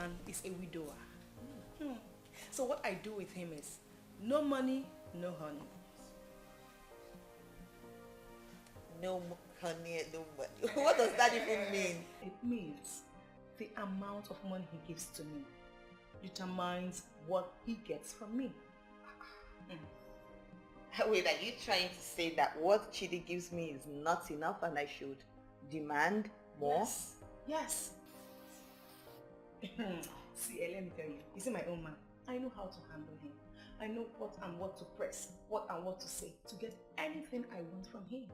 man is a widower. So what I do with him is no money, no honey. No honey, no money. What does that even mean? It means the amount of money he gives to me determines what he gets from me. Wait, are you trying to say that what Chidi gives me is not enough and I should demand more? Yes. Yes. See, let me tell you. You see my own man. I know how to handle him. I know what and what to press, what and what to say to get anything I want from him.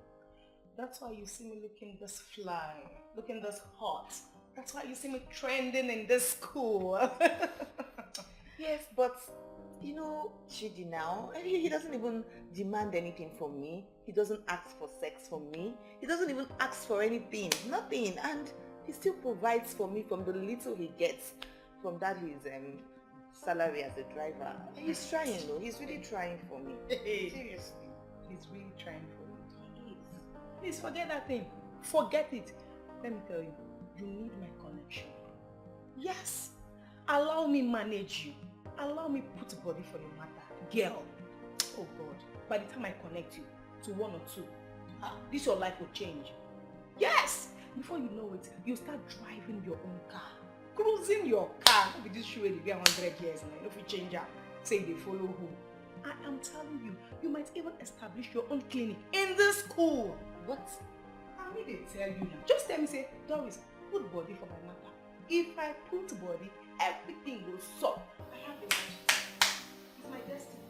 That's why you see me looking this fly, looking this hot. That's why you see me trending in this school. Yes, but you know, Chidi now, I mean, he doesn't even demand anything from me. He doesn't ask for sex from me. He doesn't even ask for anything, nothing. And he still provides for me from the little he gets from that his salary as a driver. He's trying though, he's really trying for me. Seriously. He's really trying for you. He is. Please forget that thing. Forget it. Let me tell you, you need my connection. Yes. Allow me manage you. Allow me put a body for your matter. Girl. Oh God. By the time I connect you to one or two, this your life will change. Yes. Before you know it, you start driving your own car. Cruising your car. Not with this shoe you get 100 years now. If you change up, say they follow who. I am telling you, you might even establish your own clinic in this school. What? How will they tell you now? Just tell me, say, Doris, put body for my matter. If I put body, everything will suck. I have the money. It's my destiny.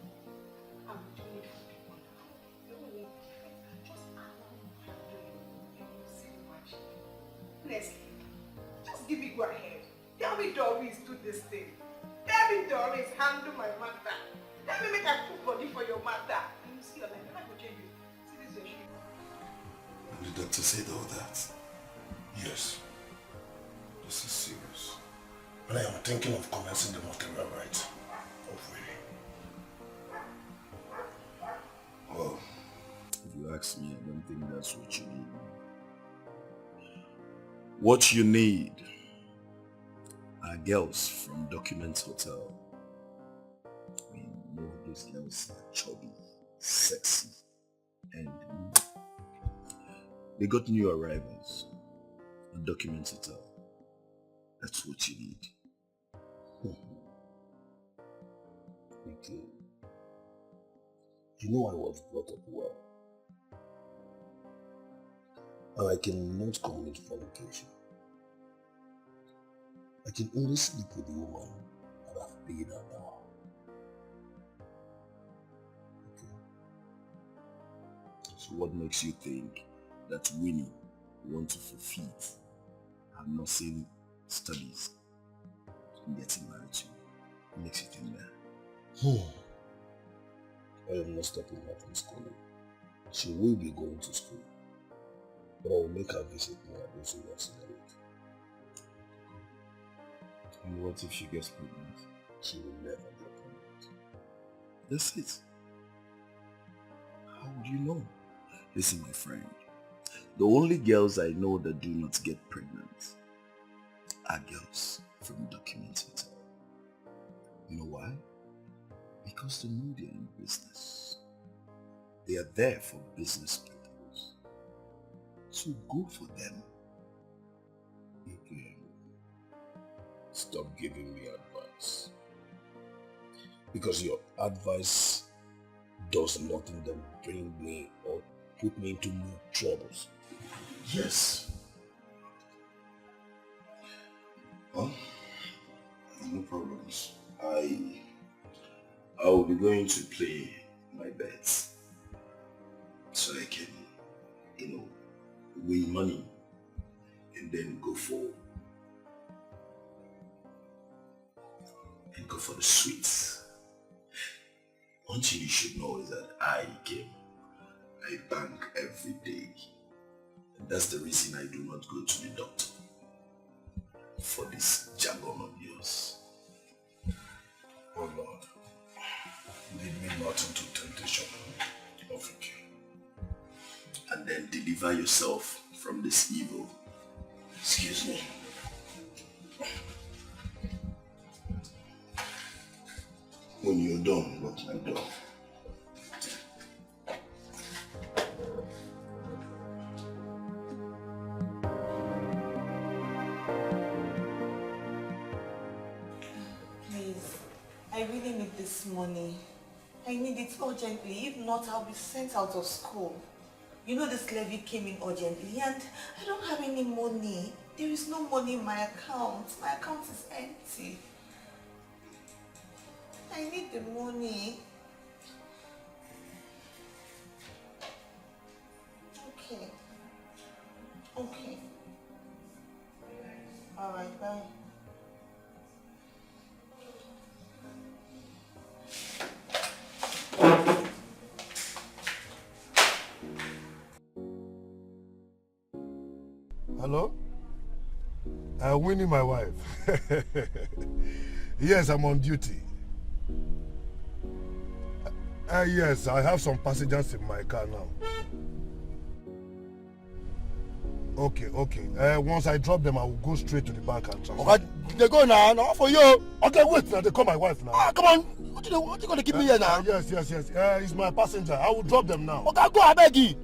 I will do it for people now. Just allow me to do it. You will see the magic. Honestly, just give me go ahead. Tell me Doris, do this thing. Tell me Doris, handle my matter. Tell me make I put body for your matter. And you see your life, I will change you. See this your shoe. And the doctor said all that? Yes. This is serious. But I am thinking of commencing the material right of winning. Well, if you ask me, I don't think that's what you need. What you need are girls from Document Hotel. We know those girls are chubby, sexy, and they got new arrivals at Document Hotel. That's what you need. Okay. You know I was brought up well. And I cannot commit fornication. I can only sleep with the woman that I've paid her now. Okay. So what makes you think that Winnie wants to fulfill her nursing studies and getting married to you? What makes you think that? I am not stopping her from schooling. She will be going to school. But I will make her visit me at those who accelerate. And what if she gets pregnant? She will never get pregnant. That's it. How would you know? Listen, my friend. The only girls I know that do not get pregnant are girls from Document Hotel. You know why? Because they know they're in business. They are there for business purpose. So go for them. Okay. Stop giving me advice. Because your advice does nothing than bring me or put me into more troubles. Yes. Well, no problems. I will be going to play my bets so I can, win money and then go for the sweets. One thing you should know is that I bank every day. And that's the reason I do not go to the doctor for this jargon of yours. Oh Lord, lead me not into temptation of wicked. And then deliver yourself from this evil. Excuse me. open your door, not my door. Please, I really need this money. I need it urgently. If not, I'll be sent out of school. You know this levy came in urgently and I don't have any money. There is no money in my account. My account is empty. I need the money. Okay. Okay. Alright, bye. Hello? Winnie, my wife. Yes, I'm on duty. Yes, I have some passengers in my car now. Okay. Once I drop them, I will go straight to the bank and transfer. Okay, they go now, not for you. Okay, wait now, they call my wife now. Ah, come on. What you going to keep me here now? Yes. It's my passenger. I will drop them now. Okay, go, I beg you.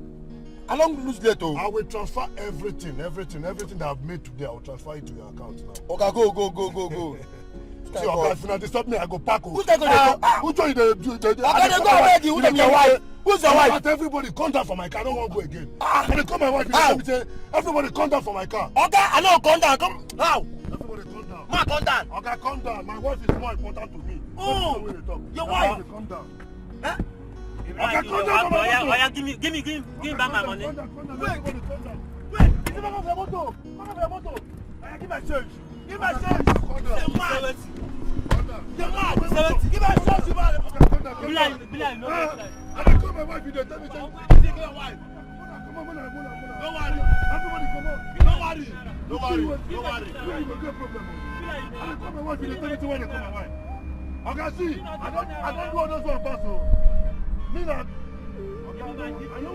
I don't lose later. I will transfer everything that I've made today. I will transfer it to your account now. Okay, go. See, okay, if you not disturb me, I go pack. Who's that going to Who told you the okay, they go, I beg you. Who's your wife? Who's your wife? But everybody come down for my car. I don't want to go again. When they call my wife, they say, everybody come down for my car. Okay, I know, come down. Come now. Everybody come down. Ma, come down. Okay, come down. My wife is more important to me. Oh, your wife. Come down. Huh? Okay, come down. Oya, give me back my money. Wait. Give my change. Give my change. The man. Give my change, man. Bilal, no. I don't call my wife. You don't tell me. Take your wife. Come on. Don't worry. Everybody come on. Don't worry. Yeah, you will get problem. I don't call my wife. You don't tell me to when I call my wife. Okay, see, I don't do all those one pass. Me not. I don't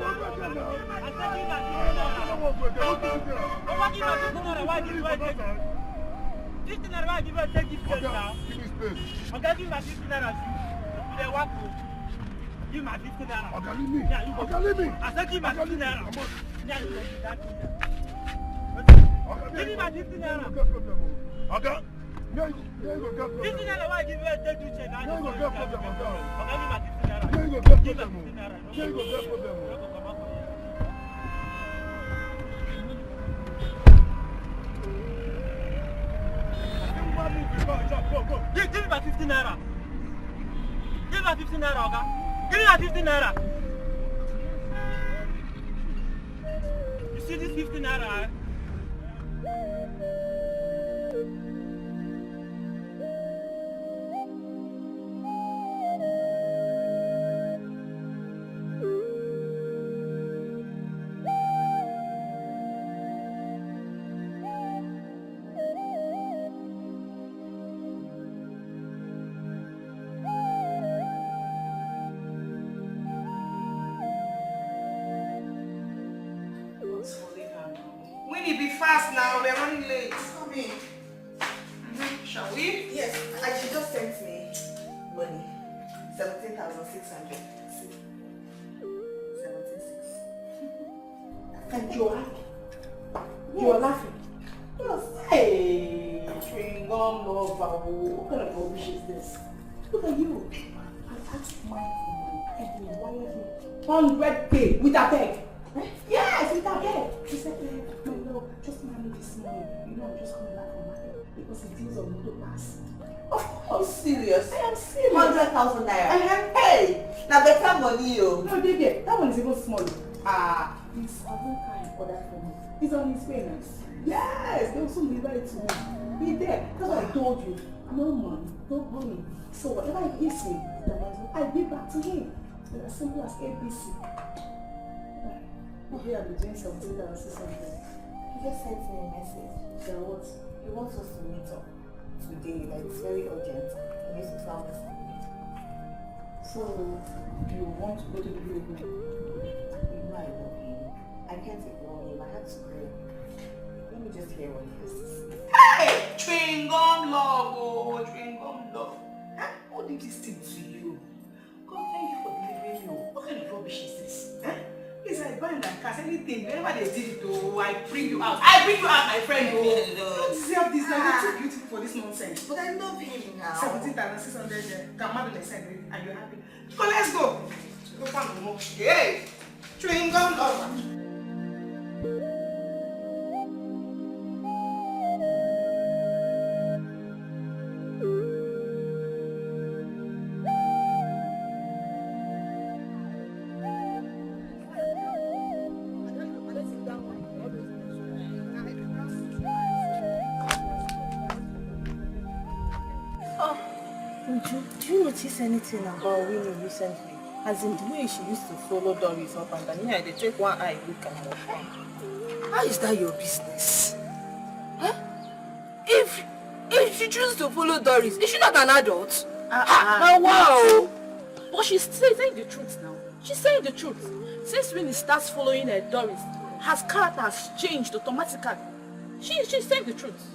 want to get now. Give me space. Okay, give my 15 naira. You dey work. Give my 15 naira. Okay, leave me. Okay, leave me. I said give my 15 naira. Yeah, you dey do that. Give me my 15 naira. Okay. Yeah, you go get problem. 15 naira why give you take you check. Yeah, you go get problem. Okay, give my 15 naira. Yeah, you go get Give my problem. 15 naira. Yeah, you go get problem. Go. Give me my 15 naira. Give me my 15 naira, okay? Give me my 15 naira. You see this 15 naira, eh? Winnie, be fast now. We're running late. Come in. Shall we? Yes, and she just sent me money. 17,600. 17,600. And you're happy. You're laughing. Yes. Hey, chewing gum lover. What kind of rubbish is this? Look at you. I asked mine for money and you wired me 100k with a bag. Yes, with a bag. She said, no, just manage this money. You know, I'm just coming back from market because it deals on motor pass. Of course, serious. I am serious. 100,000 naira. Hey, now better money, yo. No, Dikeh, that one is even small. It's Abuka ordered for me. It's on his payments. Yes, they'll soon be ready to be there. That's what I told you. No money, no money. So whatever he gives me, I give back to him. They're as simple as ABC. Maybe I'll be doing something that was something. He just sent me a message. So what? He wants us to meet up today. Like, it's very urgent. He needs to tell us something. So you want to go to the building? You know I love him. I can't ignore him. I had to pray. Let me just hear what he has to say. Hey! Chewing gum love, oh, chewing gum love. Who did this thing to you? God, thank you for delivering me. What kind of rubbish is this? Eh? Please, I buy you like cast anything. Whenever they did it, oh, I bring you out. I bring you out, my friend. Oh. You don't deserve this. You're too beautiful for this nonsense. But I love him now. 17,600. Come on, let's say, are you happy? So let's go. Go find the more. Hey, chewing gum lover. Do you notice anything about Winnie recently? As in the way she used to follow Doris up and down. Yeah, they take one eye look at her. How is that your business? Huh? If she chooses to follow Doris, is she not an adult? Wow! But she's saying the truth now. She's saying the truth. Since Winnie starts following her Doris, her character has changed automatically. She's saying the truth.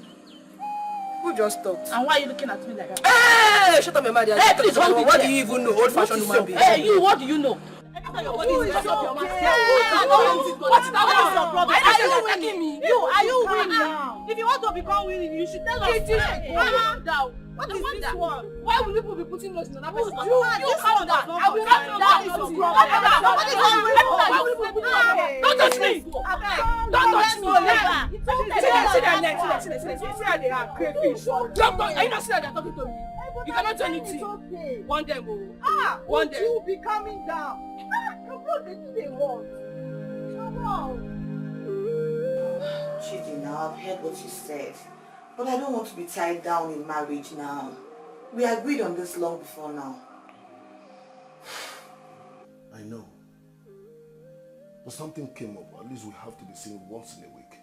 Who just talked? And why are you looking at me like that? Hey! Shut up, my mother. Hey, please, what do you even know? Old-fashioned human being. Hey, you, what do you know? Who is your problem? What is your problem? Are you winning me? Are you winning? If you want to become winning, you should tell us. Calm down. What is this one? Why will people be putting notes in another person? You calm down. I will not know what is your problem. What is wrong with you? Why will people put notes? Don't touch me. Don't touch me. See how they are crayfish. Doctor, are you not seeing that they're talking to me? You cannot do anything. One day, one day. You will be coming down. Come on, they do they want. Come on. Chidi, now I've heard what you said. But I don't want to be tied down in marriage now. We agreed on this long before now. I know. But something came up. At least we have to be seen once in a week.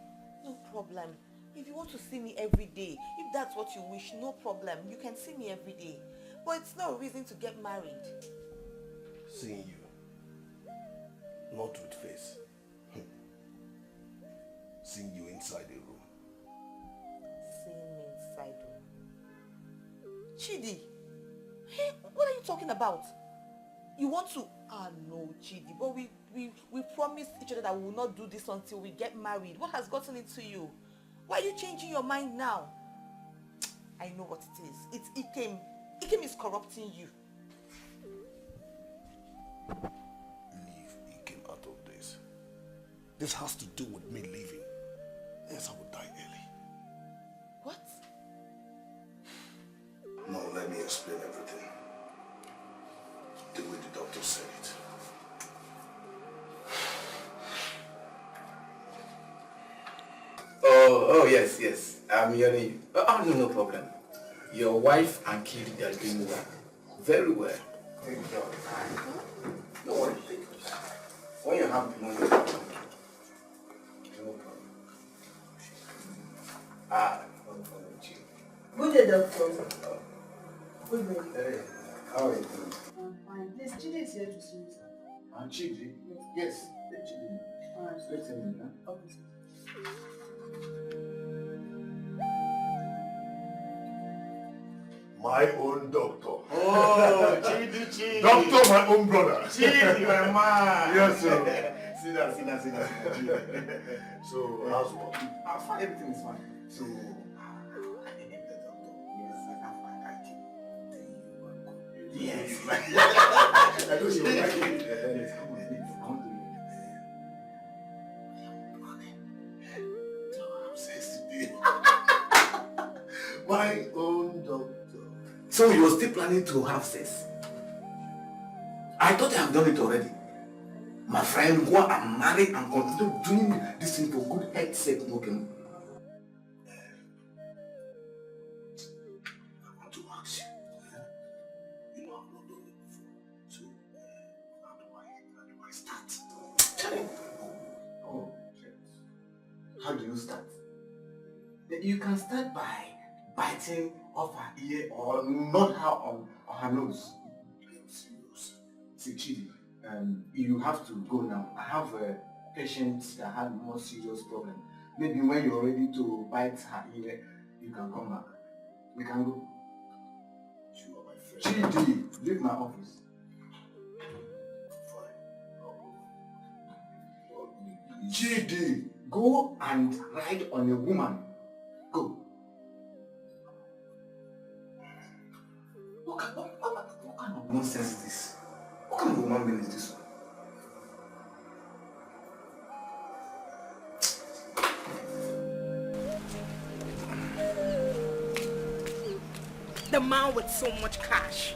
No problem. If you want to see me every day, if that's what you wish, no problem. You can see me every day. But it's not a reason to get married. Seeing you. Not with face. Seeing you inside a room. Seeing me inside room. Chidi, hey, what are you talking about? You want to... no, Chidi, but we promised each other that we will not do this until we get married. What has gotten into you? Why are you changing your mind now? I know what it is. It's Ikem. Ikem is corrupting you. Leave Ikem out of this. This has to do with me leaving. Else I will die early. What? No, let me explain everything. The way the doctor said it. Oh, yes. I'm hearing you. Oh, no problem. Your wife and kid, they are doing well. Very well. Thank God. No worry. When you have the money, no problem. No problem. Good day, doctor. Good day. Hey, how are you doing? I'm fine. Please, Chidi is here to see you. And Chidi? Yes, Chidi. Alright. Let's see me, huh? Okay. My own doctor. Oh, Chidi. Doctor, my own brother. Chidi, my man. Yes, sir. Sit down. Chidi. So, how's work? I'm fine, everything is fine. So, yes. I know you like it. Yes, come on, please. I want to. My own doctor. So you were still planning to have sex? I thought I have done it already. My friend, go and marry and continue doing this thing for good health's sake, okay? I want to ask you. You know I've not done it before. So, how do I start? Oh, how do you start? You can start by biting off her ear or not her on her nose. I'm serious. See, Chidi, you have to go now. I have a patient that had more serious problem. Maybe when you're ready to bite her ear, you can come back. We can go. You are my GD, leave my office. GD, go and ride on a woman. Go. What kind of nonsense is this? What kind of woman being is this? The man with so much cash.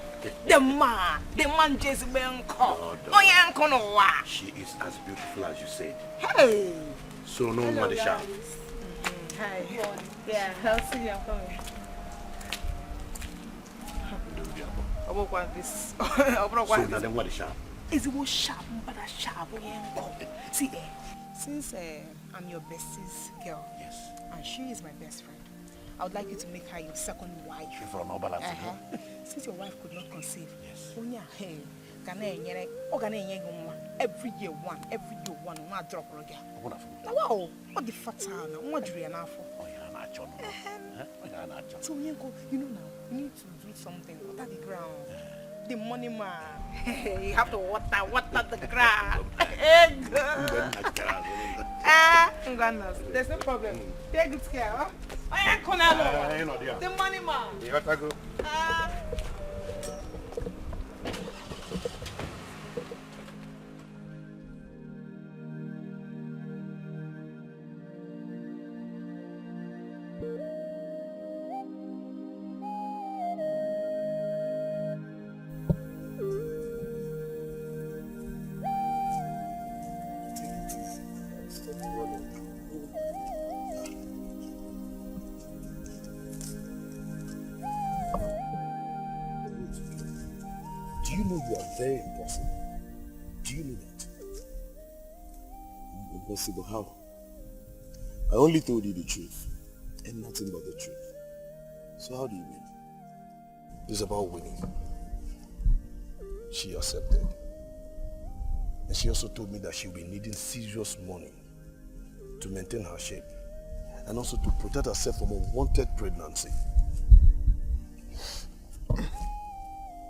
The man Jezebel call. Oh yeah, no. She is as beautiful as you said. Hey. So no more the sharp. Hi. Yeah, I'll see you. I'm coming. I won't want this. So now then what the sharp? Is it was sharp, but a sharp. See, since I'm your bestie's girl, Yes. and she is my best friend, I would like you to make her your second wife. If I'm not balanced, Since your wife could not conceive, yes. every year one, not drop again. Wonderful. Wow, what the fatal, what do you enough for? Oh, yeah, not John. So you know now, you need to do something, water the ground. The money man, you have to water the ground. There's no problem. Take good care, huh? The money man. You got to go. Do you know you are very impossible? Do you know that? Impossible how? I only told you the truth, and nothing but the truth. So how do you mean? It's about winning. She accepted. And she also told me that she'll be needing serious money to maintain her shape and also to protect herself from unwanted pregnancy.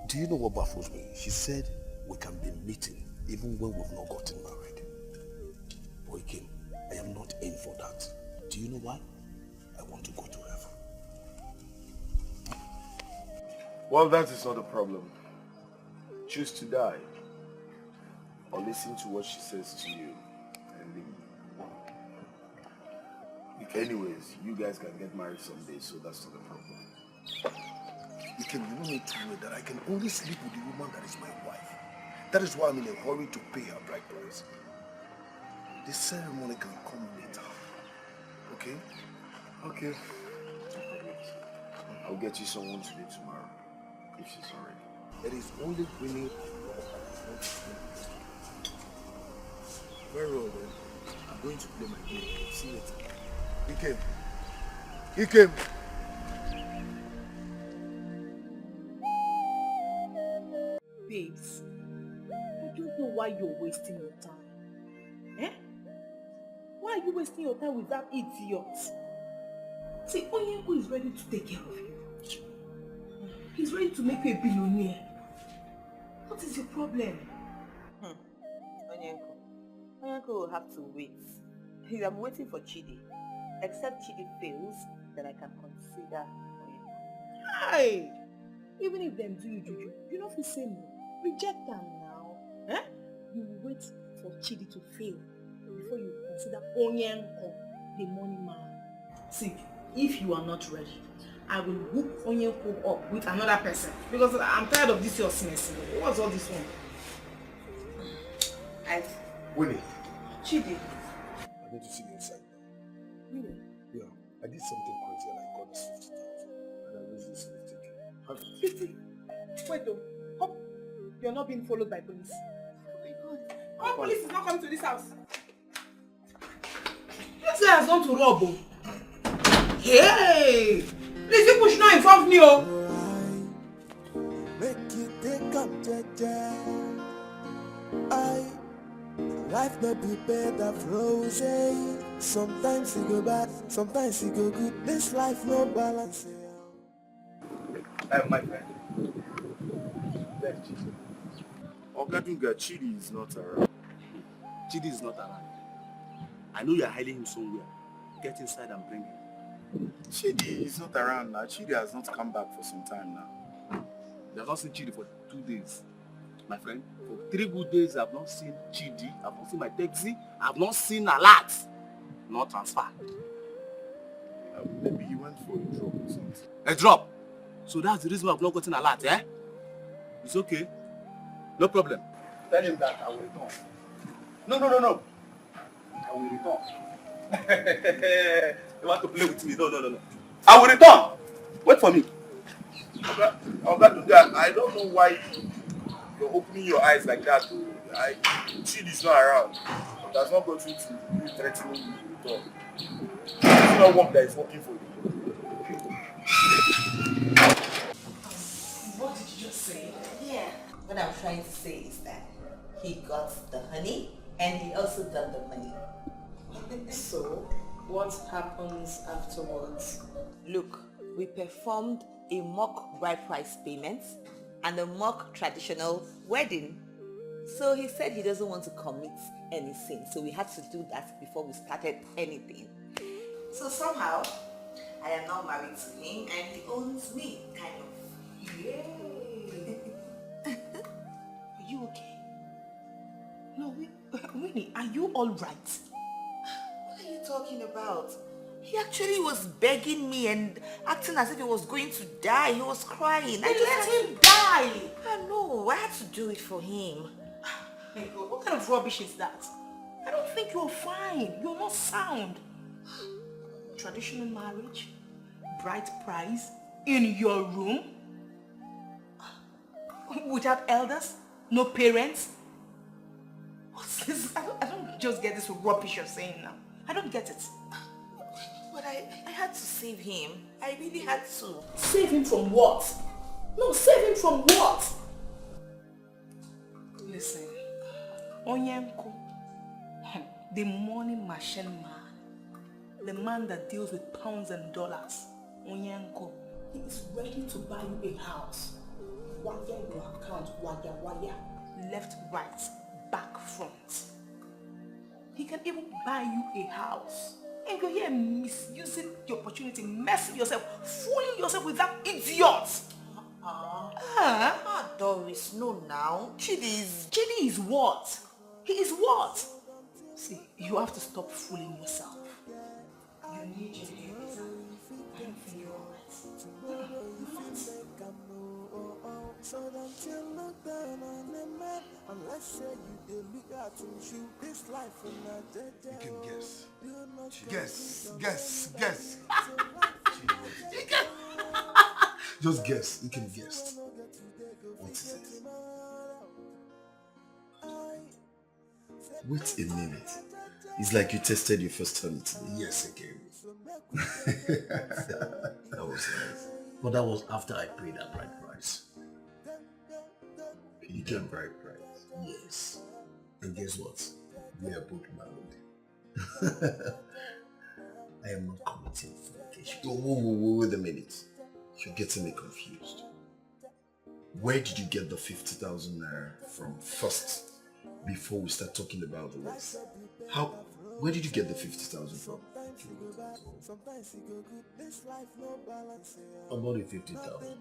Do you know what baffles me? She said we can be meeting even when we've not gotten married. Boy Kim, I am not in for that. Do you know why? I want to go to heaven. Well, that is not a problem. Choose to die or listen to what she says to you and leave. Anyways, you guys can get married someday, so that's not a problem. You can only tell me that I can only sleep with the woman that is my wife. That is why I'm in a hurry to pay her bride price. The ceremony can come later. Okay? Okay. I'll get you someone to do tomorrow, if she's already. It is only winning. Very well then. I'm going to play my game. See you later. He came. He came. Babes, I don't know why you're wasting your time. Eh? Why are you wasting your time with that idiot? See, Onyenko is ready to take care of you. He's ready to make you a billionaire. What is your problem? Onyenko will have to wait. I'm waiting for Chidi. Except Chidi fails, then I can consider Onyenko. Hey! Even if them do you juju, you know if you say no, reject them now. Eh? You wait for Chidi to fail before you consider Onyenko, the money man. See, if you are not ready, I will hook Onyenko up with another person because I'm tired of this your sickness. What's all this one? Winnie, Chidi. I need to see you inside now. Really? Yeah, I did something crazy and I got this 50,000. And I raised this 50K. Have it. 50? Wait though. Hope you're not being followed by police. Oh my god. Our police is not coming to this house. This guy has gone to rob. Hey! Please, people should not involve me. Make you take up, life may be better frozen. Sometimes it go bad, sometimes it go good. This life no balance. My friend, Ogaduga, Chidi is not around. Chidi is not around. I know you're hiding him somewhere. Get inside and bring him. Chidi is not around now. Chidi has not come back for some time now. You have not seen Chidi for 2 days. My friend, for 3 good days I've not seen Chidi, I've not seen my taxi, I've not seen alert. No transfer. Maybe he went for a drop or something. A drop? So that's the reason why I've not gotten alert, eh? It's okay. No problem. Tell him that I will return. No. I will return. You want to play with me? No. I will return. Wait for me. Ogaduga, I don't know why you're opening your eyes like that. Chidi is not around. It has not got you to be threatening you to return. It's not work that is working for you. What did you just say? Yeah. What I'm trying to say is that he got the honey and he also got the money. So, what happens afterwards? Look, we performed a mock bride price payment and a mock traditional wedding. So he said he doesn't want to commit any sin. So we had to do that before we started anything. So somehow, I am now married to him and he owns me, kind of. Yay! Are you okay? No, Winnie, are you all right? What are you talking about? He actually was begging me and acting as if he was going to die. He was crying. Then let him die! I know, I had to do it for him. Hey God, what kind of rubbish is that? I don't think you're fine. You're not sound. Traditional marriage, bride price, in your room, without elders, no parents. What's this? I don't just get this rubbish you're saying now. I don't get it. But I had to save him. I really had to. Save him from what? No, save him from what? Listen, Onyenko, the money machine man, the man that deals with pounds and dollars, Onyenko, he is ready to buy you a house. Wire your account, wire, left, right, back, front. He can even buy you a house. And you're here misusing the opportunity, messing yourself, fooling yourself with that idiot. Doris, no now. Chidi is what? He is what? See, you have to stop fooling yourself. You need your hair. I don't think you're alright. So don't you look down on a man unless you look at him shoot this life in a You can guess. Guess. You can just guess. You can guess. What is it? Wait a minute. It's like you tested your first honey today. Yes, again. That was nice. But that was after I paid that bride price. You get bride price. Yes. And guess what? We are both married. I am not committing fornication. Wait a minute. You're getting me confused. Where did you get the 50,000 naira from first before we start talking about the rest? Where did you get the 50,000 from? About the 50,000.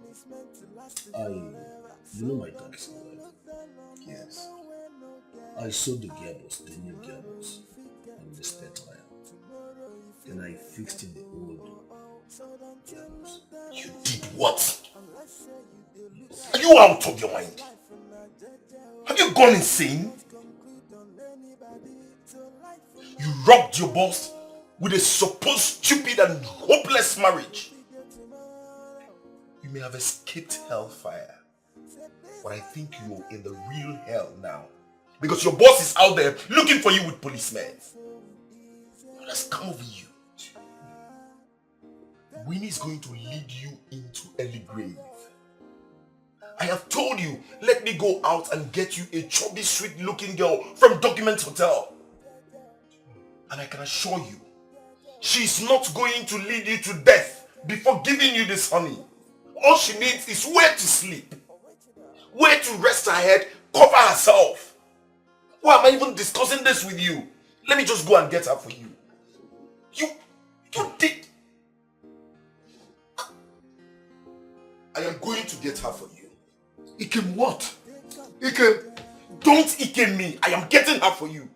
You know my taxi, right? Yes. I sold the gearbox, the new gearbox, and the spare tire. Then I fixed in the old gearbox. You did what? Are you out of your mind? Have you gone insane? You robbed your boss with a supposed stupid and hopeless marriage. You may have escaped hellfire, but I think you're in the real hell now. Because your boss is out there looking for you with policemen. Let's come over you. Winnie is going to lead you into early grave. I have told you, let me go out and get you a chubby, sweet-looking girl from Document Hotel. And I can assure you, she's not going to lead you to death before giving you this honey. All she needs is where to sleep. where to rest her head, cover herself. Why am I even discussing this with you? Let me just go and get her for you. You did. I am going to get her for you. Ikem what? Ikem, don't Ikem me. I am getting her for you.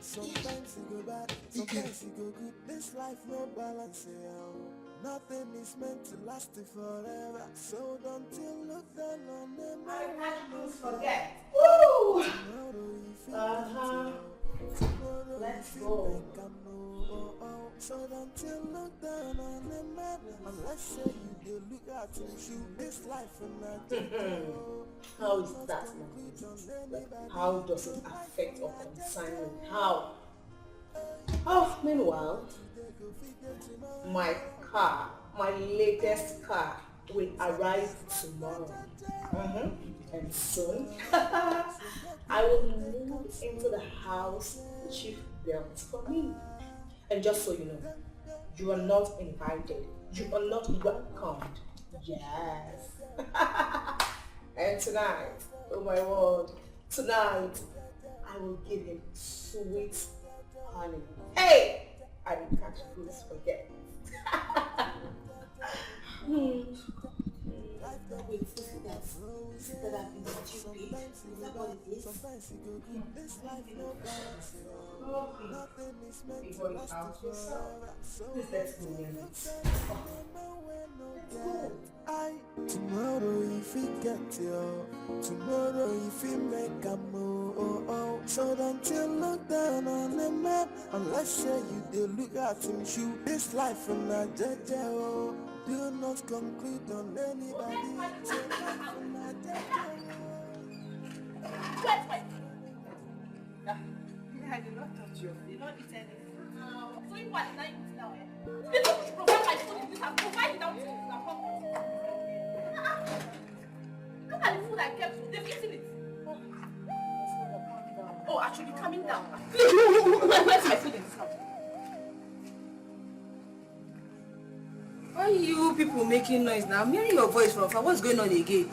Sometimes you go bad, sometimes you go good. This life no balance, nothing is meant to last forever. So don't you look down on them. I can't forget. Woo! Let's go. So don't you look down on them, man. Unless you look at him, shoot this life and not. How is that, man? How does it affect or concern me? How? Oh, meanwhile, my car, my latest car, will arrive tomorrow. And soon, I will move into the house Chief built for me. And just so you know, you are not invited. You are not welcomed. Yes. And tonight, oh my word, tonight, I will give him sweet honey. Hey! I can't please forget. Wait, is it that I've been stupid? Is that what it is? Before you out yourself, please let's go in. Let's go. Tomorrow if you get you, tomorrow if you make a move, so don't you look down on the man, unless you do look at him, shoot this life and not judge you. Do not conclude on anybody. Wait. I did not touch you. You did not eat anything. So you want to eat now, eh? This is provide my food in this house. Provide it out to you. Look at the food I kept. They've eaten it. Oh, actually, coming down. Where's my food in this house? Why are you people making noise now? I'm hearing your voice from far. What's going on again?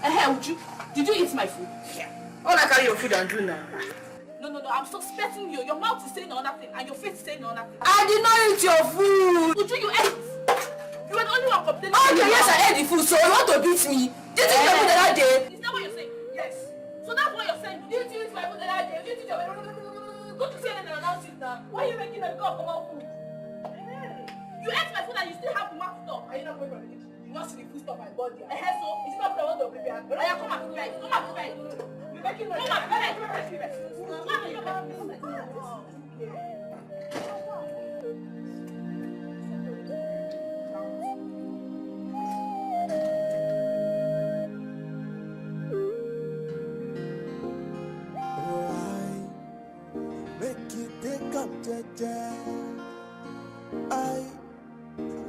Did you eat my food? Yeah. All I carry your food and do now. No, I'm suspecting you. Your mouth is saying another thing and your face is saying another thing. I did not eat your food. Uju, you ate it. You were the only one complaining. Okay, yes, I ate the food, so you want to beat me? Did you eat your food the other day? Is that what you're saying? Yes. So that's what you're saying. Did you eat my food the other day? Did you eat your... Go to CNN and announce it now. Why are you making a go about food? You ate my food and you still have mouth stop. Are you not going for it? You not see the food stop my body. So, it's not the one to prepare. Come and prepare. Come and prepare. You're making noise. Come and prepare. Make you take up the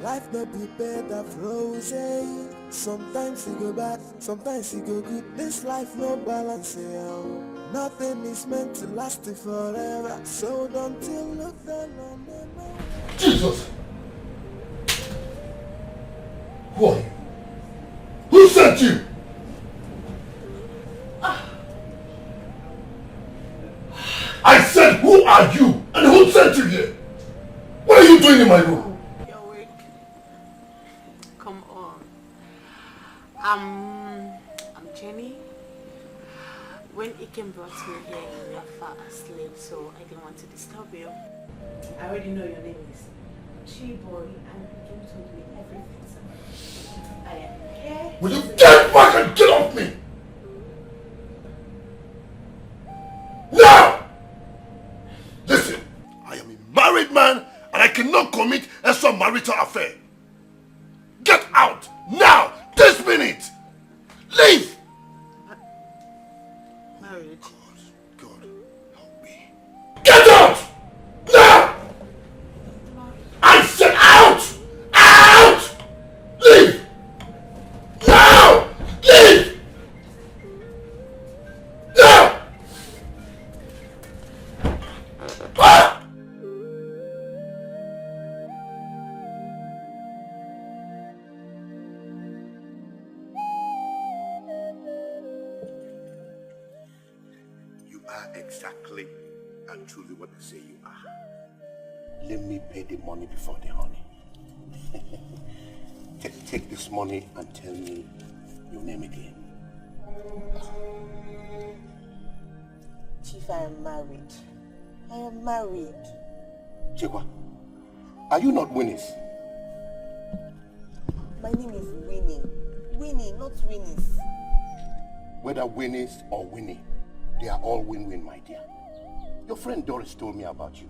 life not be better frozen. Sometimes you go bad, sometimes you go good. This life no balance, nothing is meant to last forever. So don't you look down on them. Jesus! Who are you? Who sent you? I said, who are you? And who sent you here? What are you doing in my room? Come on. I'm Jenny. When Ikem brought me here, you were far asleep, so I didn't want to disturb you. I already know your name is Chiboy, and Ikem told me everything. So I am here. Will you get back and get off me? Now! Listen, I am a married man and I cannot commit extramarital affair. Get out now, this minute. Leave. Married? God, help me. Get out now. I said out. Out. Leave. Now. Leave. Now. Ah! are exactly and truly what they say you are. Let me pay the money before the honey. Take this money and tell me your name again. Chief, I am married. I am married. Chekwa, are you not Winnie's? My name is Winnie. Winnie, not Winnie's. Whether Winnie's or Winnie, they are all win-win, my dear. Your friend Doris told me about you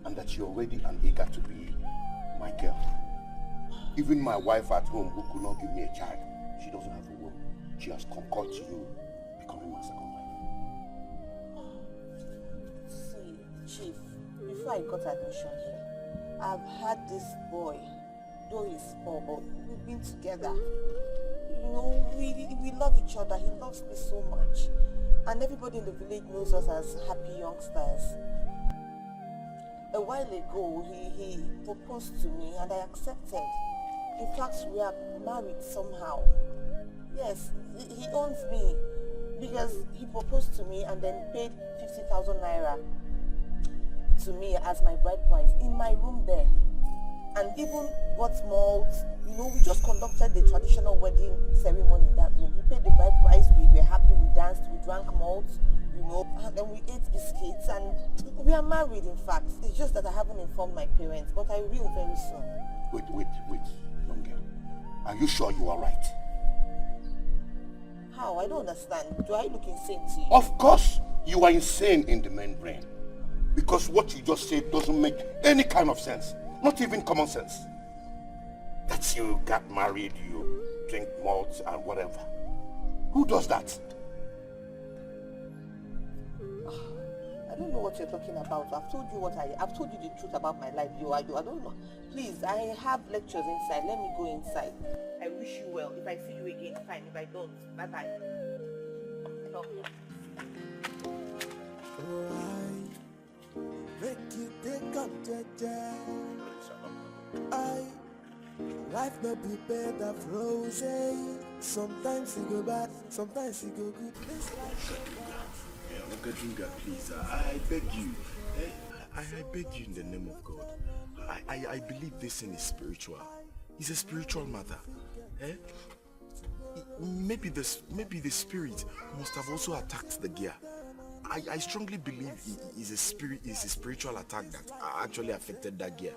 and that you're ready and eager to be my girl. Even my wife at home, who could not give me a child, she doesn't have a womb. She has concurred to you becoming my second wife. See, Chief, before I got admission here, I've had this boy, though he's small, but we've been together. You know, we love each other. He loves me so much. And everybody in the village knows us as happy youngsters. A while ago, he proposed to me and I accepted. In fact, we are married somehow. Yes, he owns me because he proposed to me and then paid 50,000 naira to me as my bride price in my room there. And even bought malt. You know, we just conducted the traditional wedding ceremony in that room. He paid the bride price, we were happy, we danced, we drank malt, you know, and then we ate biscuits and we are married in fact. It's just that I haven't informed my parents, but I will very soon. Wait, young girl. Are you sure you are right? How? I don't understand. Do I look insane to you? Of course, you are insane in the main brain. Because what you just said doesn't make any kind of sense. Not even common sense. That you got married, you drink malt and whatever. Who does that? I don't know what you're talking about. I've told you the truth about my life. I don't know. Please, I have lectures inside. Let me go inside. I wish you well. If I see you again, fine. If I don't, bye-bye. Make you take up life no be better frozen. Sometimes you go bad, sometimes you go good. Ogadunga, please, I beg you. I beg you in the name of God. I believe this thing is spiritual. It's a spiritual matter. Maybe the spirit must have also attacked the gear. I strongly believe it's a spiritual attack that actually affected that gear.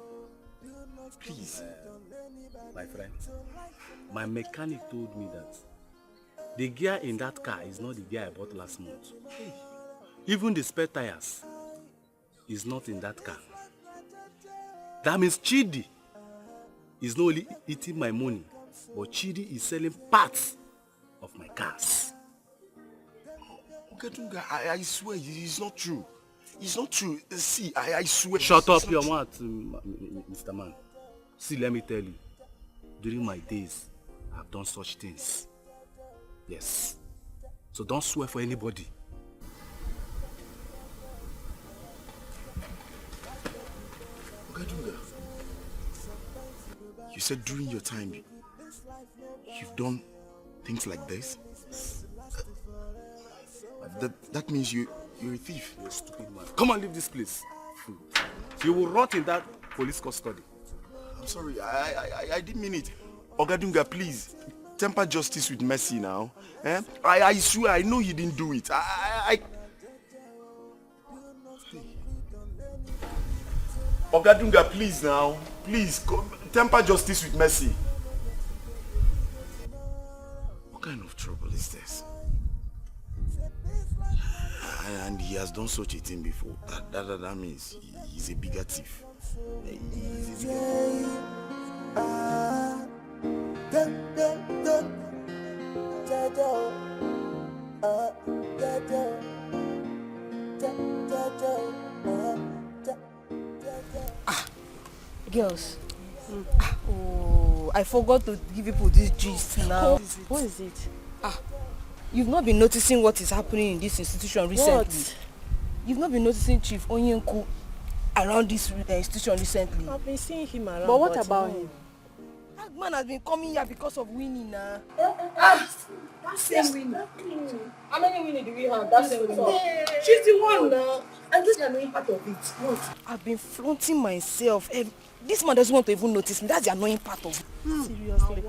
Please. My friend, my mechanic told me that the gear in that car is not the gear I bought last month. Even the spare tires is not in that car. That means Chidi is not only eating my money, but Chidi is selling parts of my cars. Ogadunga, I swear it's not true. It's not true. See, I swear. Shut up your mouth, Mr. Man. See, let me tell you. During my days, I've done such things. Yes. So don't swear for anybody. Ogadunga, you said during your time, you've done things like this? That means you're a thief. You're a stupid man. Come on, leave this place. You will rot in that police custody. I'm sorry, I didn't mean it. Ogadunga, please, temper justice with mercy now. I swear, I know you didn't do it. Ogadunga, please now. Please, temper justice with mercy. What kind of trouble is this? And he has done such a thing before. That means he's a bigger thief. He's a bigger Girls. Oh, I forgot to give people this gist now. What is it? You've not been noticing what is happening in this institution recently. What? You've not been noticing Chief Onyenku around this institution recently. I've been seeing him around. But what about him? That man has been coming here because of Winnie now. That same Winnie. How many Winnie do we have? That's the one. She's the one now. And this is the annoying part of it. What? I've been flaunting myself. This man doesn't want to even notice me. That's the annoying part of it. Seriously.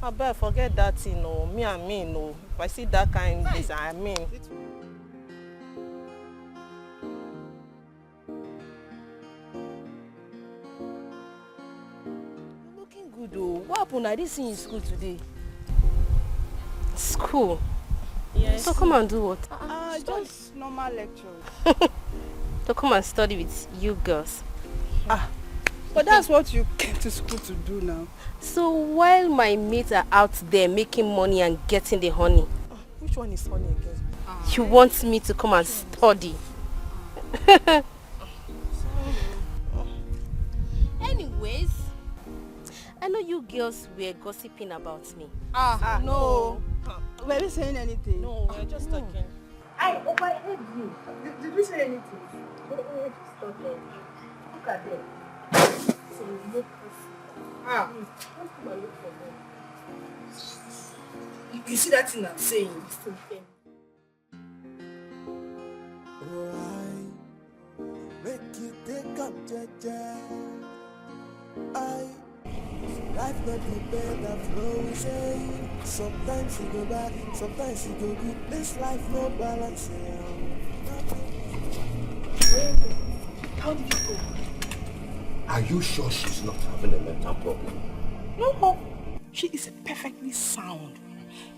I better forget that thing, no. Me and me, no. If I see that kind of thing, I mean. Looking good, though. What happened? I didn't see you in school today. School? Yes. So come and do what? Just normal lectures. To come and study with you girls. But that's what you came to school to do now. So while my mates are out there making money and getting the honey, which one is honey again? You want me to come and study? Anyways, I know you girls were gossiping about me. No. Were we saying anything? No, we're just talking. I overheard you. Did we say anything? We were just talking. Look at them. So no person. Look for them. You see that thing I'm saying? Alright, make you take up, Jaja. Life not the bed that flows, sometimes you go bad, sometimes you go good. This life no balance. How did you go? Are you sure she's not having a mental problem? No, she is perfectly sound.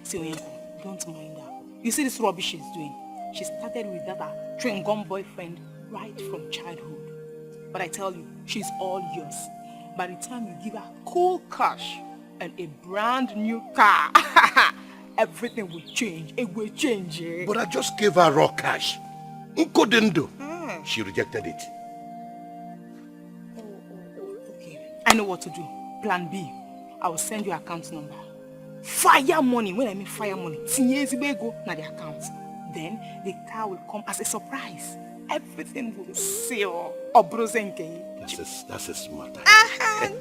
See, don't mind her. You see this rubbish she's doing? She started with that chewing gum boyfriend right from childhood. But I tell you, she's all yours. By the time you give her cool cash and a brand new car, everything will change. It will change. But I just gave her raw cash. Nkodendo. She rejected it. Okay. I know what to do. Plan B. I will send you her account number. Fire money. When I mean fire money, 10 years ago, na the account. Then the car will come as a surprise. Everything will seal. That's a smart idea.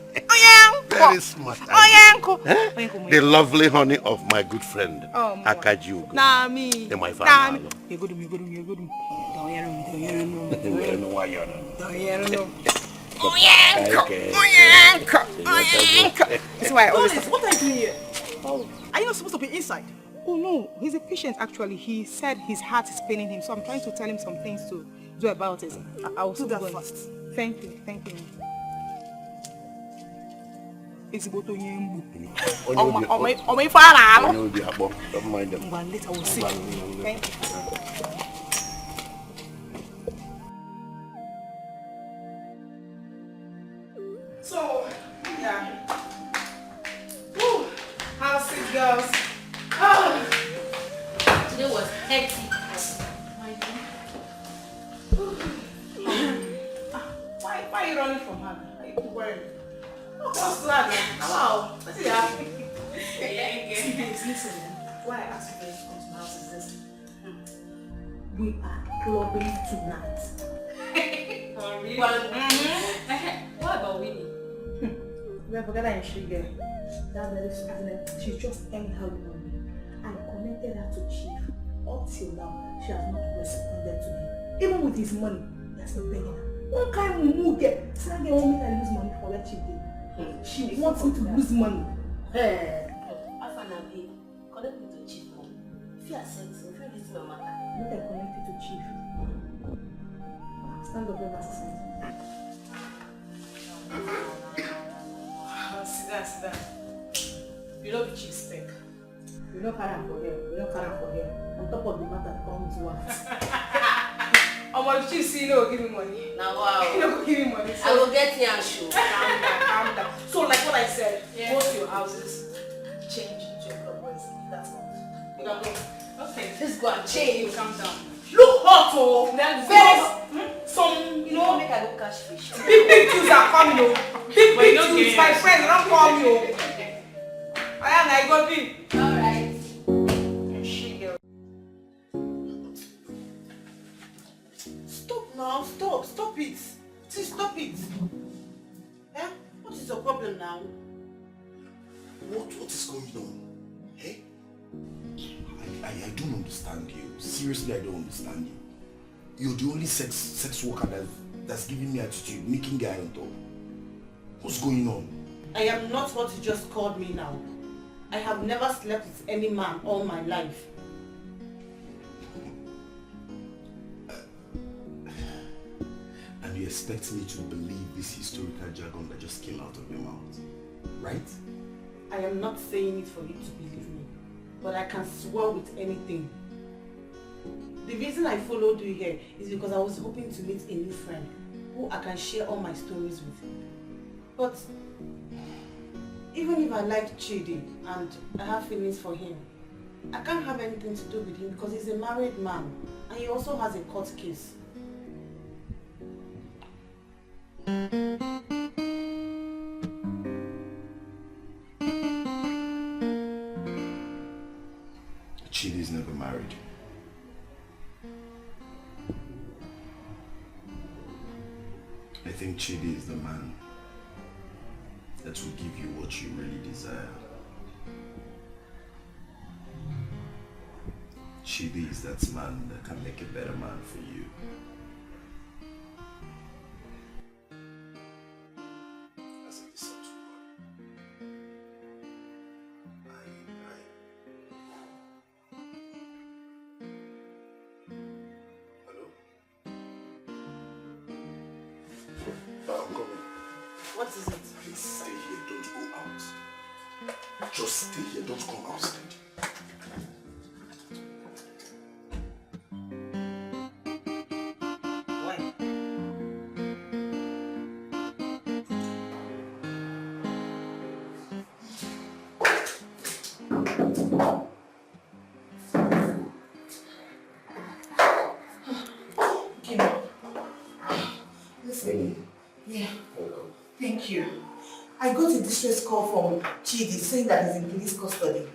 Very smart idea. The lovely honey of my good friend, Akajugo. Nah, me. My father. You go to me. Don't hear That's why I always... What are you doing here? Oh, are you not supposed to be inside? Oh no, he's a patient actually. He said his heart is paining him, so I'm trying to tell him some things to do about it. I will do that first. Thank you. It's about to you. Oh my father. Don't mind them. One later we'll see. Thank you. So, yeah. Woo. How's it, girls? Oh. Today was hectic. Why are you running from her? Are you worried? Oh, what's that? Hello. What's it happening? Listen. Why I asked you to come to my house is this. We are clubbing tonight. Oh, really? What about Winnie? We have forgotten that she girl. That very student, she just anyhow on me. I connected her to Chief. Up till now, she has not responded to him. Even with his money, he has not paying her. One kind of move get. Say they want me to lose money for that Chief day. She wants me to lose money. Hey. Afanabi, connect me to Chief. If you accept me, if you listen to my matter. Not I connected to Chief. Stand up and assistant. Sit down. You know the Chief spec. You know carry for here. On top of the matter comes one. I'm going to see you give me money. Now wow. You don't give me money. So I will get here and show. Calm down. So like what I said, go to your houses, change into your clothes. That's all. You can go. Okay. Let's go and change. Calm down. Look hot, oh. Very some, you know, make I go catch fish. Big dudes are coming, oh. Big dudes, my friends, don't call me, oh. I got big. Alright. Stop now, stop it. See, stop it. Eh? What is your problem now? What is going on? Eh? I don't understand you. Seriously, I don't understand you. You're the only sex worker that's giving me attitude, making guy on top. What's going on? I am not what you just called me now. I have never slept with any man all my life. And you expect me to believe this historical jargon that just came out of your mouth, right? I am not saying it for you to believe me, but I can swear with anything. The reason I followed you here is because I was hoping to meet a new friend who I can share all my stories with. But even if I like Chidi and I have feelings for him, I can't have anything to do with him because he's a married man and he also has a court case. Chidi's never married. I think Chidi is the man that will give you what you really desire. Chidi is that man that can make a better man for you. As a result, Hello? I'm coming. What is it? Please stay here, don't go out. Just stay here, don't come outside. Why? Listen. Yeah. Thank you. I got a distress call from Chidi saying that he's in police custody.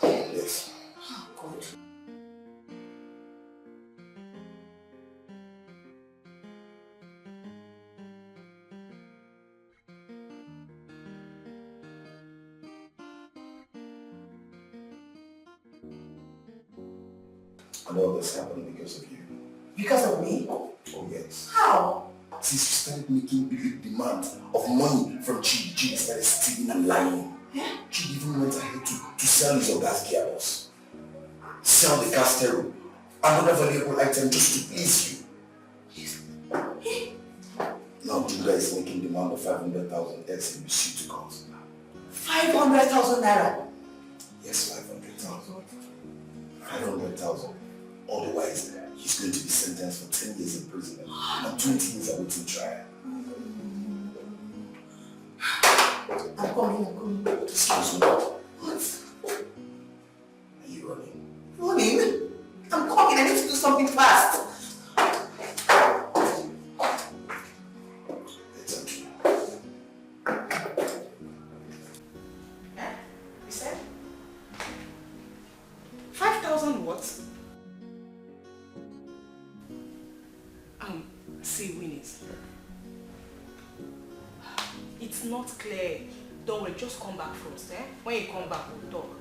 Yes. Oh, God. And all this happened because of you. Because of me? Oh yes. How? Since you started making big demands of money from Chidi, Chidi started stealing and lying. Yeah? Chidi even went ahead to sell his gas gearbox. Sell the Castero, another valuable item just to please you. Now Judah is making demand of 500,000 else in receipt to court. 500,000 naira? Yes, 500,000. 500,000. Otherwise, he's going to be sentenced for 10 years in prison and 20 years awaiting trial. I'm coming. Excuse me. What? Are you running? Running? I'm coming. I need to do something fast. It's okay. You said? 5,000 what? See, Winnie's. It's not clear. Don't worry, just come back first, eh? When you come back, we'll talk.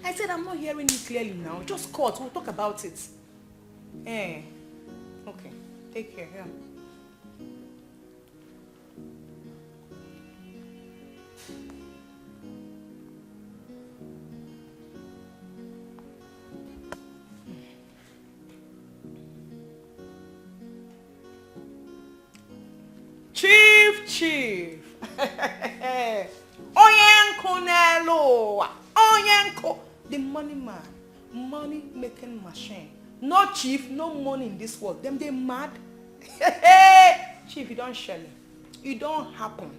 I said I'm not hearing you clearly now. Just cut, we'll talk about it. Eh? Okay, take care, yeah. Chief. Oyenko Nelo. Oyenko. The money man. Money making machine. No chief, no money in this world. Them they mad. Chief, you don't shell it. It don't happen.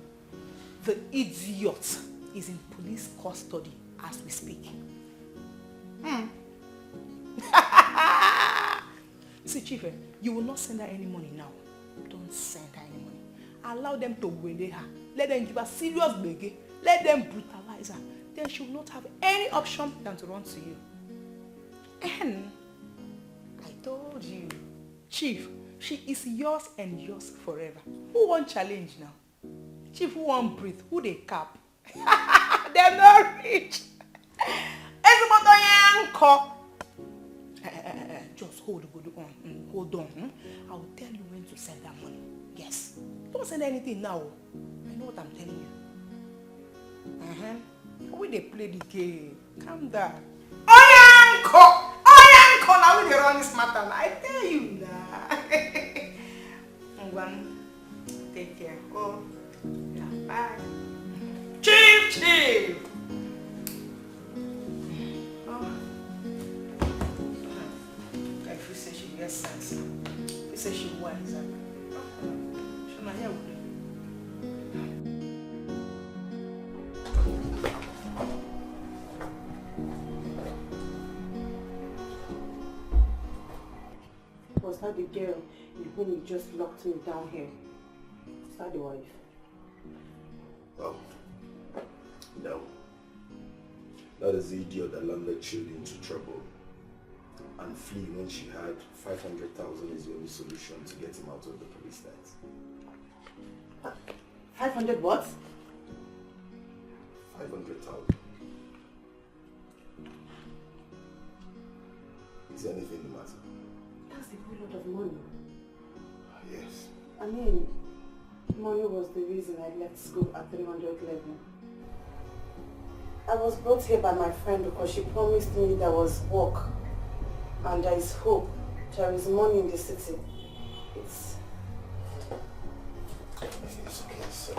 The idiot is in police custody as we speak. See, Chief, you will not send her any money now. Don't send her any money. Allow them to wele her. Let them give her serious bege. Let them brutalize her. Then she will not have any option than to run to you. And I told you, Chief, she is yours and yours forever. Who won't challenge now? Chief who won't breathe, who they cap? They're not rich. Just hold on. I will tell you when to send that money. Yes. Don't send anything now. I know what I'm telling you. We they play the game. Calm down. Oyanko! Now we they run this matter. I tell you now. Take care. Oh. Yeah, bye. Chief! Oh. If you say she gets sense, if you say she wise, she's not here with you. Was that the girl whom you just locked me down here? Is that the wife? Oh, no. That is the idiot that landed Chidi into trouble and flee when she had 500,000 is the only solution to get him out of the police net. 500 what? 500,000. Is there anything the matter? That's a whole lot of money. Yes. I mean, money was the reason I left school at 300 level. I was brought here by my friend because she promised me there was work and there is hope. There is money in the city. It's okay, so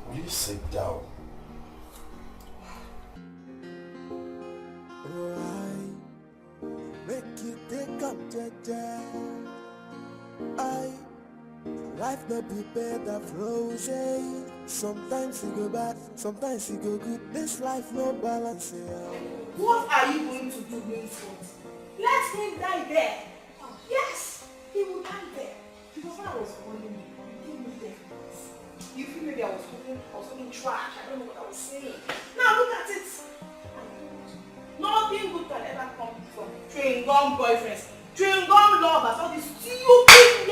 will you sit down? Make you take up life not be better frozen. Sometimes you go bad, sometimes you go good. This life no balance. What are you going to do going forward? Let him die there. Yes, he will die there. Because when I was calling you, you gave me deference. You feel maybe I was talking trash. I don't know what I was saying. Now look at it. Nothing good can ever come from chewing gum boyfriends, chewing gum lovers, all these stupid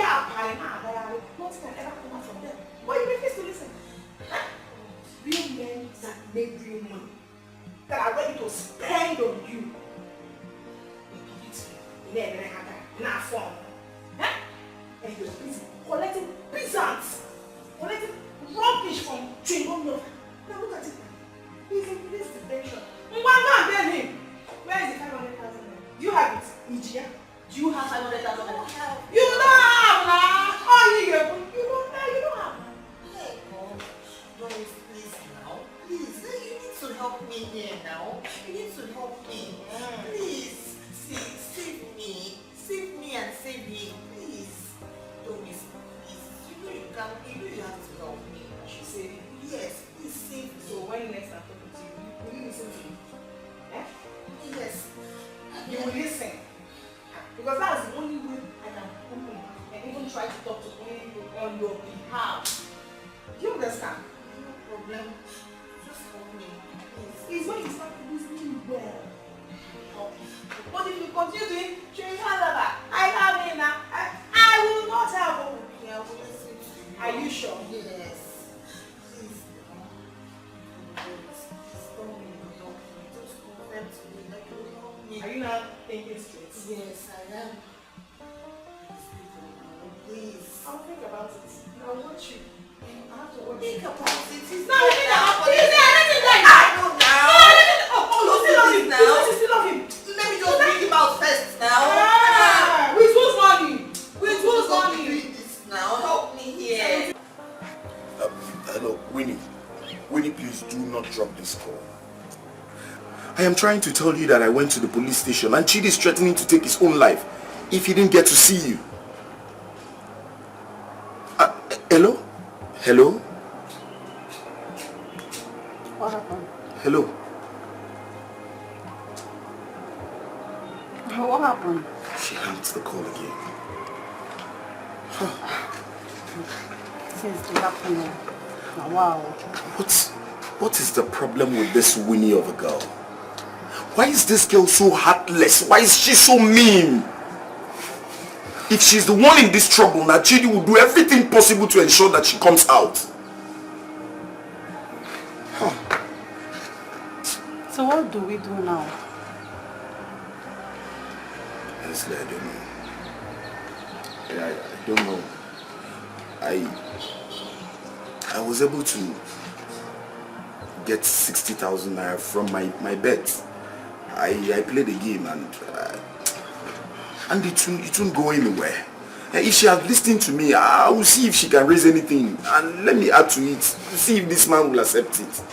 nothing can ever come out from them. But you refuse to listen. Real men that make real money, that are ready to spend on you. Not fun. And you're busy collecting peasants, collecting rubbish from chewing gum lovers. Now look at it. He's in police detention. Mbanga, tell him. Where is the 500,000? You have it. Ijia. Do you have 500,000? You don't have now. Oh, you don't have. Hey, God. Doris, please now. Please, you need to help me here now. You need to help me. Please. Save me. Save me and save him. Please. Doris, please. You know you have to help me. She said, yes, please save me. So when next I'm talking to you, will you listen to me? Yes. You will listen. Because that's the only way I can open and even try to talk to you on your behalf. Do you understand? No problem. Just help me. It's when you start listening well. But if you continue doing I have him now, I will not help you. I will listen to you. Are you sure? Yes. Please. Are you not thinking straight? Yes, I am. Please. I'll think about it. I'll watch you. I have to watch Think you. about it. No, you think about it. I know now. You still love him. You still love him. Let me just bring him out first now. With whose money? With whose money? Doing this now. Help me here. Hello, Winnie. Winnie, please do not drop this call. I am trying to tell you that I went to the police station and Chidi is threatening to take his own life if he didn't get to see you. Hello? Hello? What happened? Hello? What happened? She hangs the call again. Since the afternoon. Wow. What is the problem with this Winnie of a girl? Why is this girl so heartless? Why is she so mean? If she's the one in this trouble, now Chidi will do everything possible to ensure that she comes out. So what do we do now? Honestly, I don't know. I don't know. I was able to get 60,000 naira from my bet. I played the game and it won't go anywhere. If she had listened to me, I will see if she can raise anything and let me add to it. See if this man will accept it.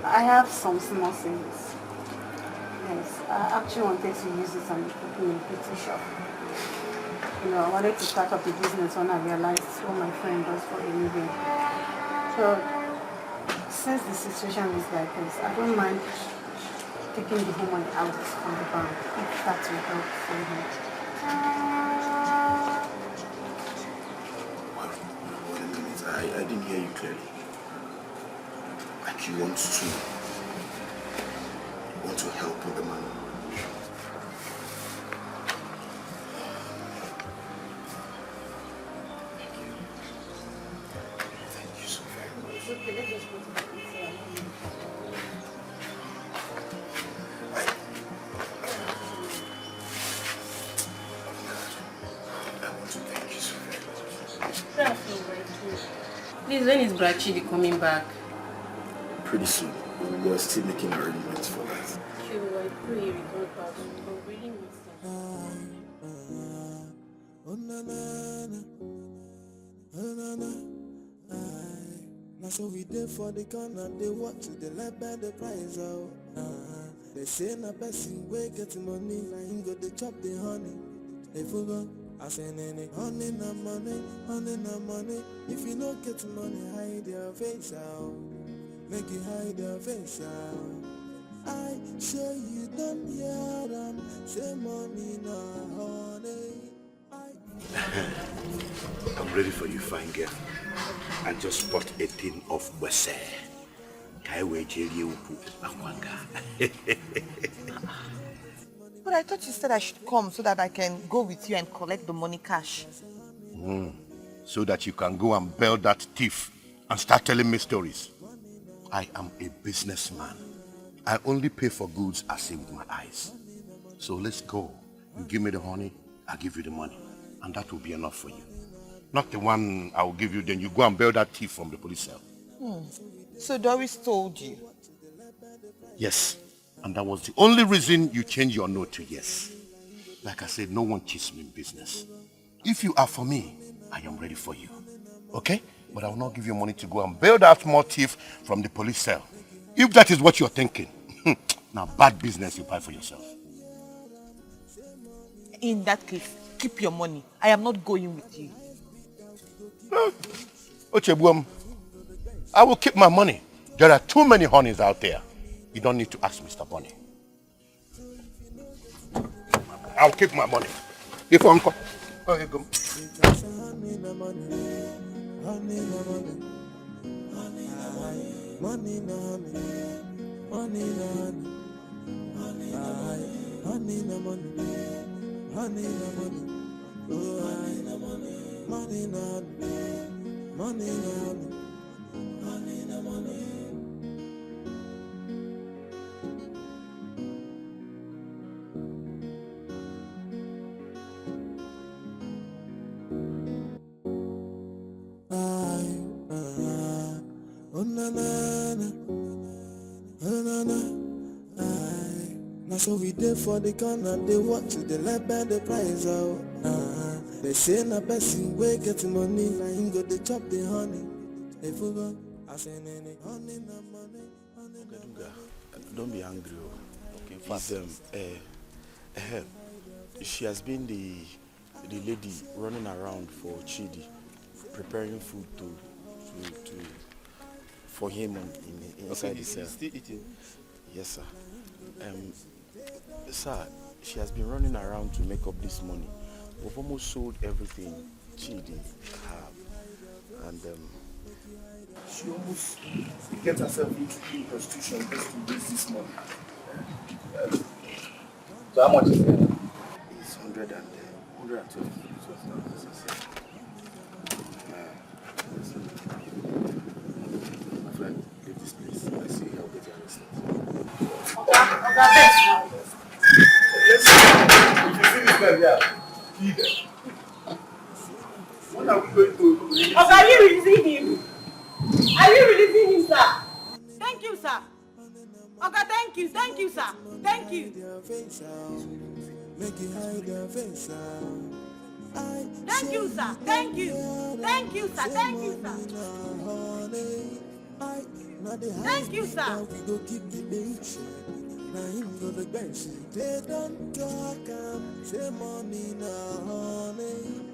I have some small things. Yes, I actually wanted to use it and put me in a pretty shop. You know, I wanted to start up a business when I realized what my friend does for a living. So, since the situation is like this, I don't mind taking the whole money out from the bank if that will help so much. Wait a minute, I didn't hear you clearly. Like you want to help with the money. Thank you so very much. Okay, let's just go to the pizza. I want to thank you so very much. That's all right, too. Please, when is Brachidi coming back? Pretty soon. We're still making arrangements for that. Sure, I pray he returns back. But really miss him. Now so we there for the corner, they watch to the left by the prize out. They say na person way get money, na him go they chop the honey. If you go, I say honey na money, honey na money. If you don't get money, hide your face out. Make you hide your face out. I sure you don't hear them say money na honey. I'm ready for you, fine girl. I just bought a tin of Wese. But I thought you said I should come so that I can go with you and collect the money cash. So that you can go and bail that thief and start telling me stories. I am a businessman. I only pay for goods I see with my eyes. So let's go. You give me the honey, I'll give you the money. And that will be enough for you. Not the one I will give you, then you go and bail that thief from the police cell. So Doris told you? Yes. And that was the only reason you changed your no to yes. Like I said, no one cheats me in business. If you are for me, I am ready for you. Okay? But I will not give you money to go and bail that small thief from the police cell. If that is what you're thinking, now bad business you buy for yourself. In that case, keep your money. I am not going with you. Ochebuom, I will keep my money. There are too many honeys out there. You don't need to ask Mr. Bunny. I'll keep my money. If uncle. Oh, here you go. Now so we there for the corner, they watch to the left by the prize out. They say na person way get money, na him go they chop the honey. If you go, I say honey na money, honey na money. Don't be angry. Okay, she has been the lady running around for Chidi, preparing food for him inside the cell. Still eating? Yes, sir. Sir, she has been running around to make up this money. We've almost sold everything Chidi have, and She almost gets herself into prostitution just to raise this money. So how much is it? It's 112. My friend, leave this place. I see I'll get you arrested. Let's see. If you see this man here, leave them. What are we going to release? Are you releasing him? Are you releasing him, sir? Thank you, sir. Okay, thank you, sir. Thank you. Make you hide your face. Thank you, sir. Thank you. Thank you, sir. Thank you, sir. Thank you, sir. We go keep the nation. Now him go the bench. They don't talk. Say money now, honey.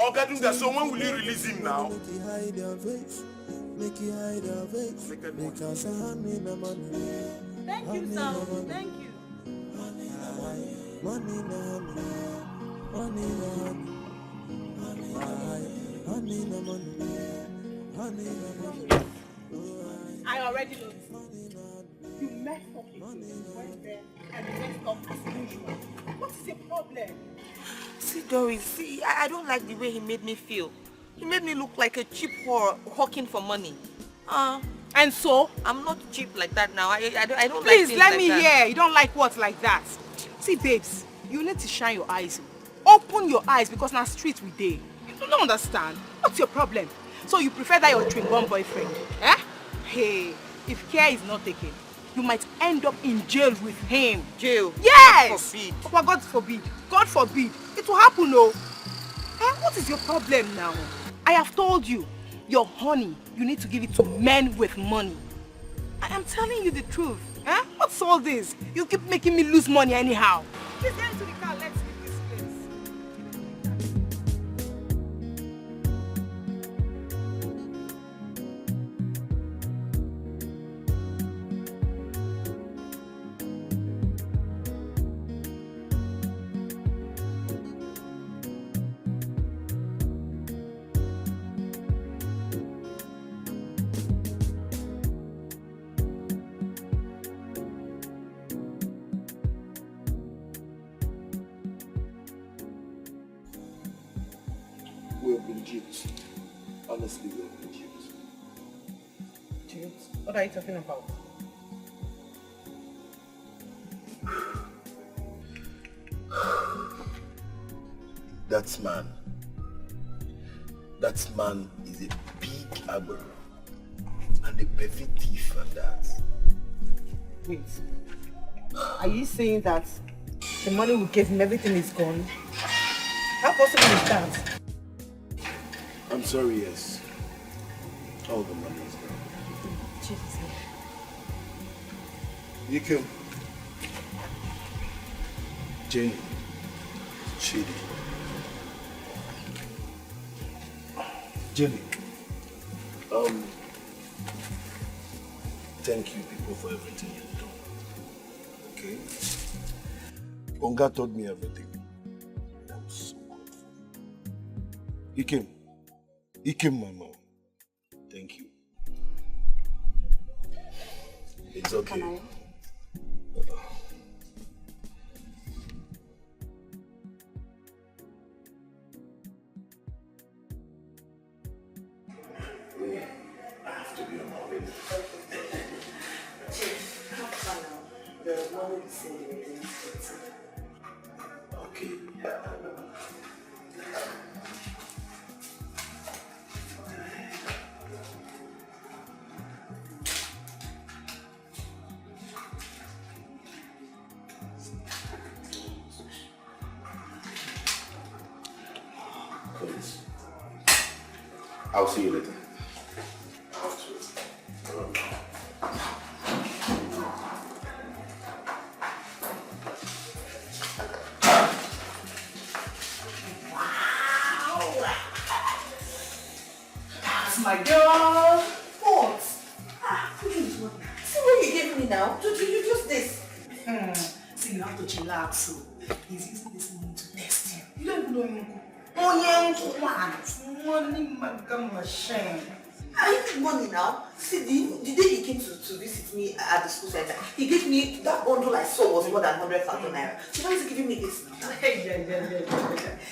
Okay, so when will you release him now? Make you hide your face. Make you hide your face. Because honey no money. Thank you, sir. Thank you. Money no money. Money no money. Honey no money. Honey no money. I already know. You messed up your things, went there and you messed up as usual. What is the problem? See, Doris, I don't like the way he made me feel. He made me look like a cheap whore hawking for money. And so? I'm not cheap like that now. I don't Please, like let me hear. You don't like what like that? See, babes, you need to shine your eyes. Open your eyes because now street we day. You don't understand. What's your problem? So you prefer that your chewing-gum boyfriend? Eh? Hey, if care is not taken, you might end up in jail with him. Jail? Yes! God forbid. Oh, God forbid. God forbid. It will happen, no? Eh? What is your problem now? I have told you, your honey, you need to give it to men with money. I am telling you the truth. Eh? What's all this? You keep making me lose money anyhow. Please get into the car. Let's leave this place. We have been duped. Honestly, we have been duped. Duped? What are you talking about? That man is a big abber and a petty thief and that. Wait. Are you saying that the money we gave him, everything is gone? How possible is that? I'm sorry, yes. All the money is gone. Jesus. Dikeh. Jenny. Chidi. Jenny. Thank you people for everything you've done. Okay? Onga told me everything. I'm so grateful. Ikem, my mom. Thank you. It's okay. Can I? I have to be on my way. Chief, have fun now. The money is in the wedding. Okay. Please. I'll see you later. My girl. What? See what you gave me now? To use this. See, you have to chillax. So he's using this money to test you. You don't know him. Oh yeah, Money, my machine. I need money now. See, the day he came to visit me at the school center, he gave me that bundle I saw was more than 100,000 naira. So now he's giving me this.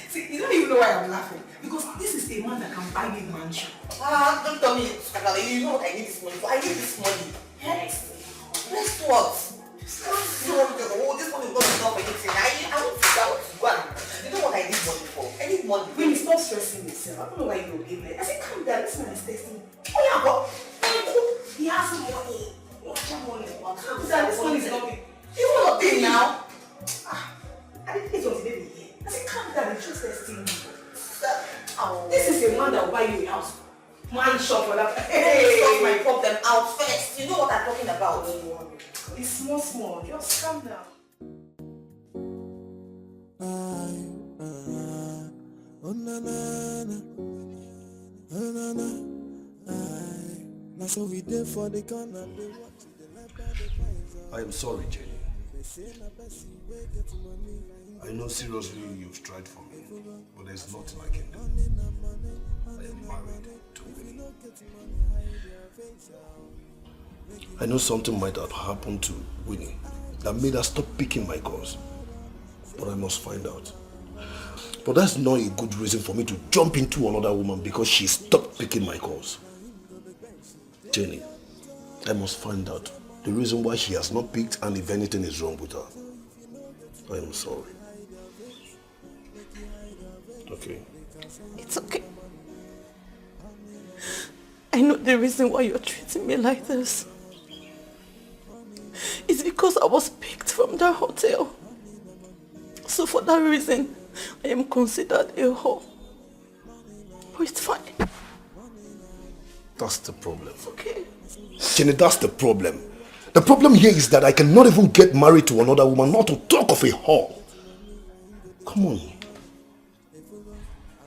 See, you don't even know why I'm laughing. Because this is a man that can buy me mansion. Don't tell me, you know what I need this money for. I need this money. Yes. Next what? Oh, this money is not enough for anything. I want to go and... You know what I need money for? I need money. When stop stressing yourself, I don't know why you're being there. I said, calm down, this man is texting me. Oh yeah, but he has money. What's your money? Calm down, this money is not big. You want to pay now? I didn't think it was baby here. I said, calm down, he's just texting me. This is a man that will buy you a house. Man shop for that. Hey, sort my problem out first. You know what I'm talking about. It's small. Just calm down. I am sorry, Jenny. I know seriously you've tried for me, but there's nothing I can do. I am married to Winnie. I know something might have happened to Winnie that made her stop picking my calls, but I must find out. But that's not a good reason for me to jump into another woman because she stopped picking my calls. Jenny, I must find out the reason why she has not picked and if anything is wrong with her. I am sorry. Okay? It's okay. I know the reason why you're treating me like this. It's because I was picked from that hotel. So for that reason, I am considered a whore. But it's fine. That's the problem. Okay. Jenny, that's the problem. The problem here is that I cannot even get married to another woman, not to talk of a whore. Come on.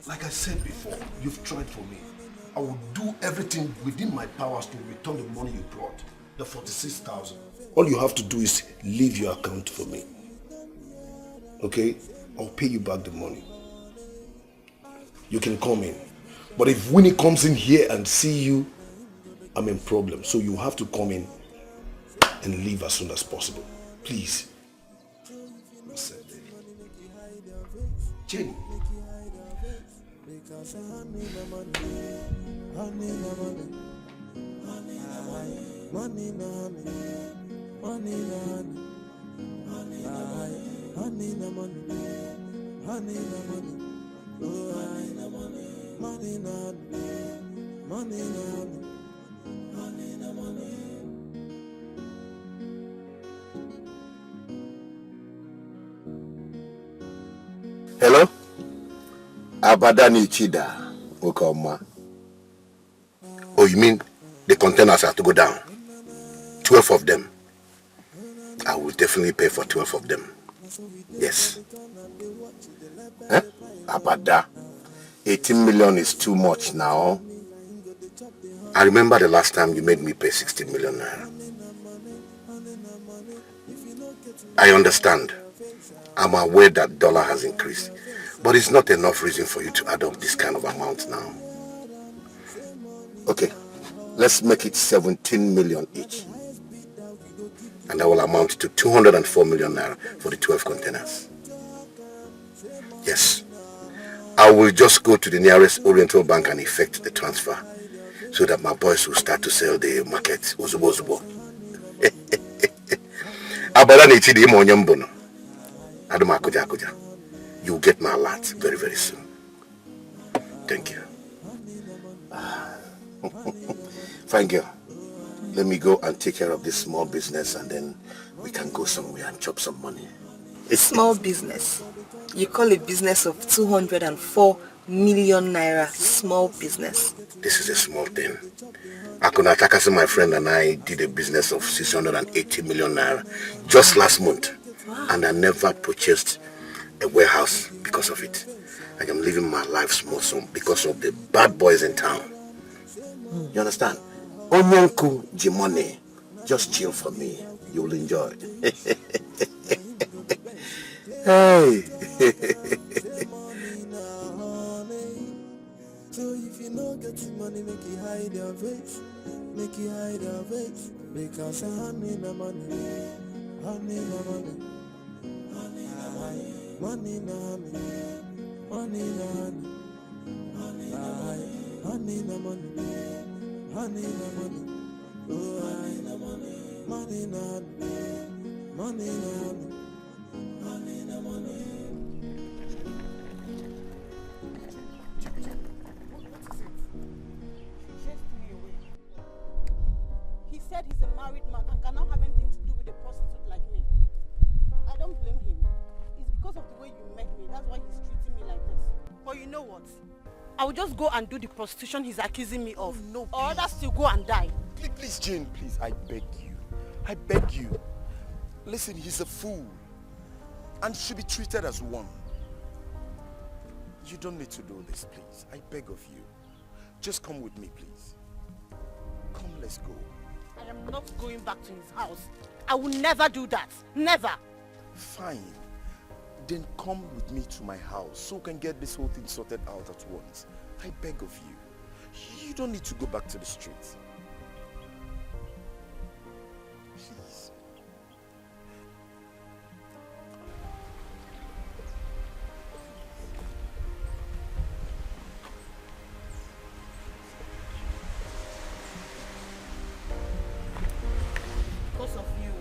Like I said before, you've tried for me. I will do everything within my powers to return the money you brought, the 46,000. All you have to do is leave your account for me. Okay? I'll pay you back the money. You can come in. But if Winnie comes in here and see you, I'm in problem. So you have to come in and leave as soon as possible. Please. Jenny. Hello? Abadani Chida, Okoma. Oh, you mean the containers have to go down? 12 of them. I will definitely pay for 12 of them. Yes. Eh? Abada. 18 million is too much now. I remember the last time you made me pay 60 million naira. I understand. I'm aware that dollar has increased. But it's not enough reason for you to add up this kind of amount now. Okay, let's make it 17 million each. And that will amount to 204 million naira for the 12 containers. Yes. I will just go to the nearest Oriental bank and effect the transfer so that my boys will start to sell the market. Ozubo. You'll get my alert very, very soon. Thank you. Fine girl. Let me go and take care of this small business and then we can go somewhere and chop some money. A small business? You call a business of 204 million naira small business? This is a small thing. Akuna Takasi, my friend, and I did a business of 680 million naira just last month. Wow. And I never purchased a warehouse because of it. I am living my life small because of the bad boys in town. You understand? Onyanku Jimone, just chill for me. You'll enjoy. Hey. no get the money, make you hide your face. Make you hide your face. Because honey no money. Honey no money. Honey no money. Money no honey. Money no honey. Honey no money. Honey no money. Honey no money. Oh, honey no money. Money no honey. Money no honey. Honey no money. He said he's a married man and cannot have anything to do with a prostitute like me. I don't blame him. It's because of the way you met me. That's why he's treating me like this. But you know what? I will just go and do the prostitution he's accusing me of. No, or others still go and die. Please, Jane, please, I beg you. I beg you. Listen, he's a fool. And should be treated as one. You don't need to do this, please. I beg of you. Just come with me, please. Come, let's go. I am not going back to his house. I will never do that. Never. Fine. Then come with me to my house so we can get this whole thing sorted out at once. I beg of you. You don't need to go back to the streets. Please. Because of you.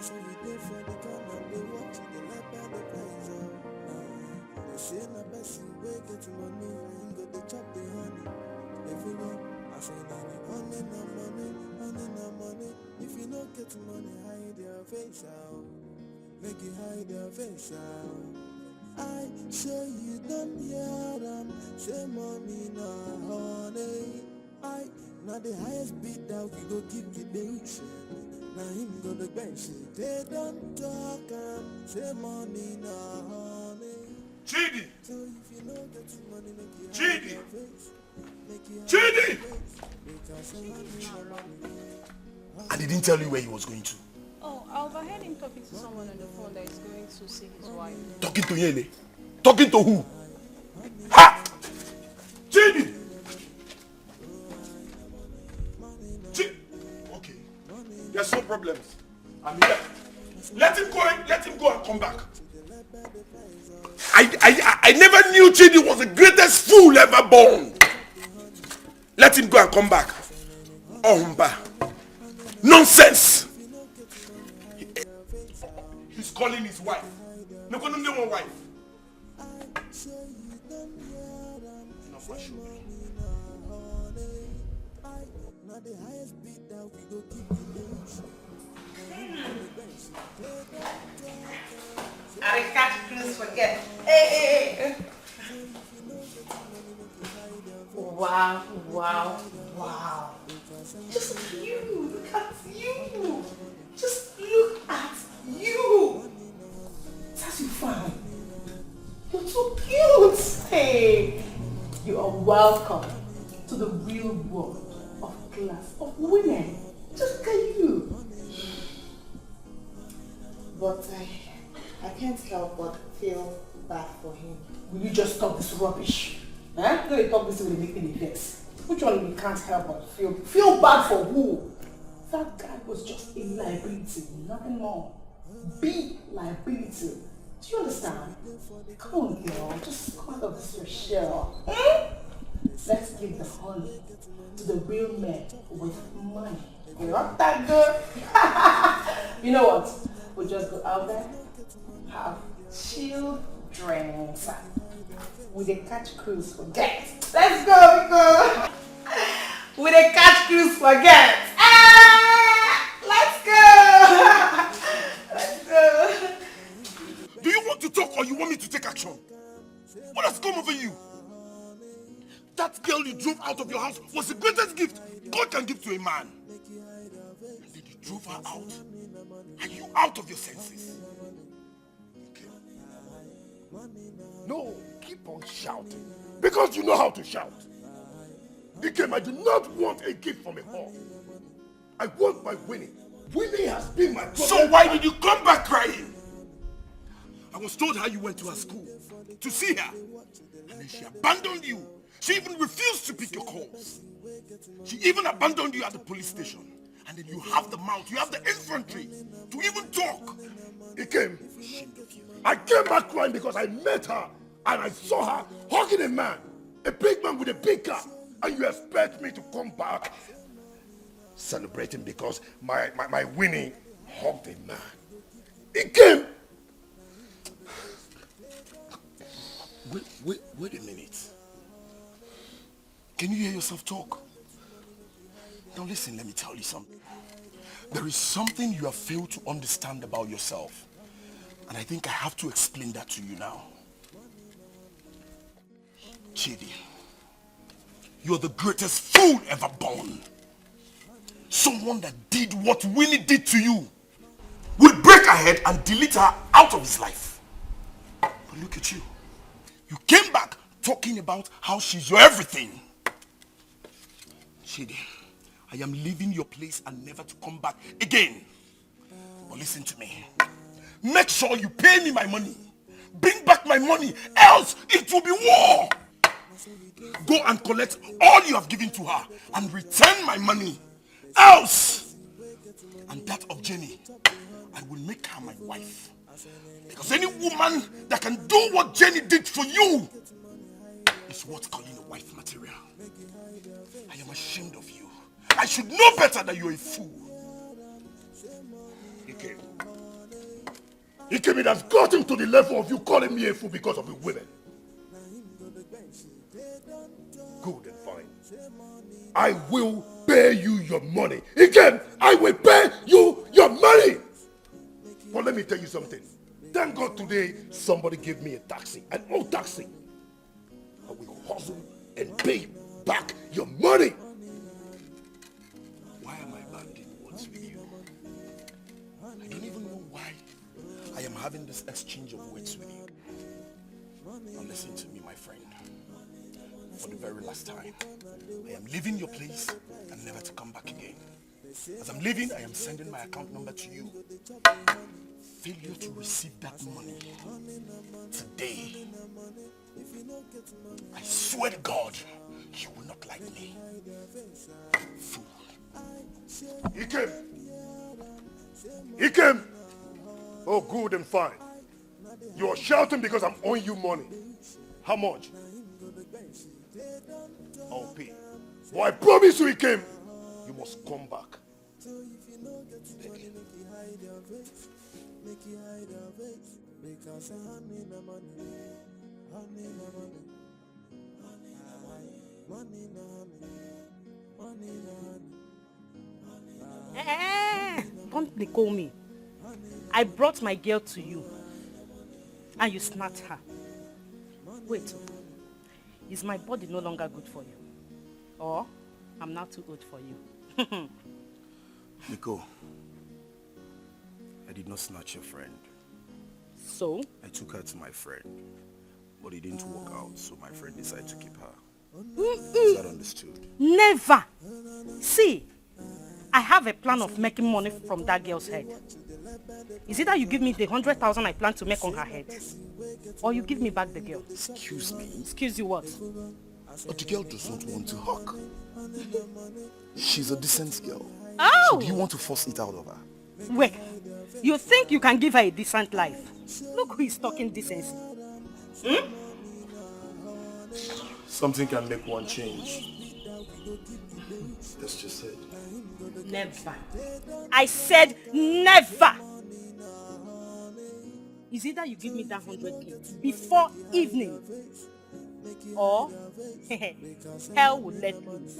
So we did for the gun and they watch it, they like by the price of. They say na best way get money, and go they chop the honey. Everywhere, I say honey no money, honey no money. If you don't get money, hide your face out. Make you hide your face out. I say you don't hear them, say money no honey. I now the highest bid that we go give the nation. Now him go the bench, they don't talk say money no honey. Chidi! So if you know get money, make you Chidi! hide your face. Make you hide Chidi! your face. Because honey no money. And he didn't tell you where he was going to. Oh, I overheard him talking to someone on the phone that is going to see his wife. Talking to Yele? Talking to who? Ha! Chidi! Okay. There's no problems. I'm here. Let him go and come back. I never knew Chidi was the greatest fool ever born. Let him go and come back. Ohumba. Nonsense. He's calling his wife. No one wife. Enough for sure. The highest bid that we go keep the bench. I catch cruise forget. Hey. Wow. Just you. Look at you. Just look at you. That's you fine. You're so cute. Hey. You are welcome to the real world of class of women. Just look at you. But I can't help but feel bad for him. Will you just stop this rubbish? Huh? No, you talk this way to make me vex. Which one you can't help but feel bad for who? That guy was just a liability, nothing more. Big liability. Do you understand? Come on, girl, just come out of this your shell. Let's give the honey to the real man with money. You want that good? You know what? We'll just go out there, have chilled drinks. With a catch cruise for guests. Let's go, because with a catch cruise for guests. Let's go. Let's go. Do you want to talk or you want me to take action? What has come over you? That girl you drove out of your house was the greatest gift God can give to a man. And then you drove her out. Are you out of your senses? Okay. No, keep on shouting. Because you know how to shout. Dikeh, I do not want a gift from a whore. I want my Winnie. Winnie has been my problem. So why did you come back crying? I was told how you went to her school to see her. And then she abandoned you. She even refused to pick your calls. She even abandoned you at the police station. And then you have the mouth, you have the infantry to even talk. I came back crying because I met her and I saw her hugging a man. A big man with a big car. And you expect me to come back celebrating because my Winnie hugged a man. He came. Wait a minute. Can you hear yourself talk? Now listen, let me tell you something. There is something you have failed to understand about yourself. And I think I have to explain that to you now. Chidi, you're the greatest fool ever born. Someone that did what Winnie did to you will break her head and delete her out of his life. But look at you. You came back talking about how she's your everything. Chidi, I am leaving your place and never to come back again. But listen to me. Make sure you pay me my money. Bring back my money, else it will be war. Go and collect all you have given to her and return my money. Else, and that of Jenny, I will make her my wife. Because any woman that can do what Jenny did for you is worth calling a wife material. I am ashamed of you. I should know better that you're a fool. Dikeh, it has gotten to the level of you calling me a fool because of the women. Good and fine. I will pay you your money. Again, I will pay you your money. But let me tell you something. Thank God today somebody gave me a taxi, an old taxi. I will hustle and pay back your money. Why am I banding words with you? I don't even know why I am having this exchange of words with you. Now listen to me, my friend. For the very last time, I am leaving your place and never to come back again. As I'm leaving, I am sending my account number to you. Failure to receive that money today, I swear to God, you will not like me. Fool. He came. Oh, good and fine. You are shouting because I'm owing you money. How much? I'll pay. But I promise you, Ikem, you must come back. Don't call me. I brought my girl to you and you snatched her. Wait, is my body no longer good for you? Or I'm not too old for you? Nico, I did not snatch your friend. So? I took her to my friend, but it didn't work out, so my friend decided to keep her. Is that understood? Never! See, I have a plan of making money from that girl's head. Is it that you give me the 100,000 I plan to make on her head? Or you give me back the girl? Excuse me? Excuse you what? But the girl doesn't want to hug. She's a decent girl. Oh! So do you want to force it out of her? Wait, you think you can give her a decent life? Look who is talking decency. Something can make one change. That's just it. Never. I said never. Is either you give me that 100K before evening, or hell will let loose.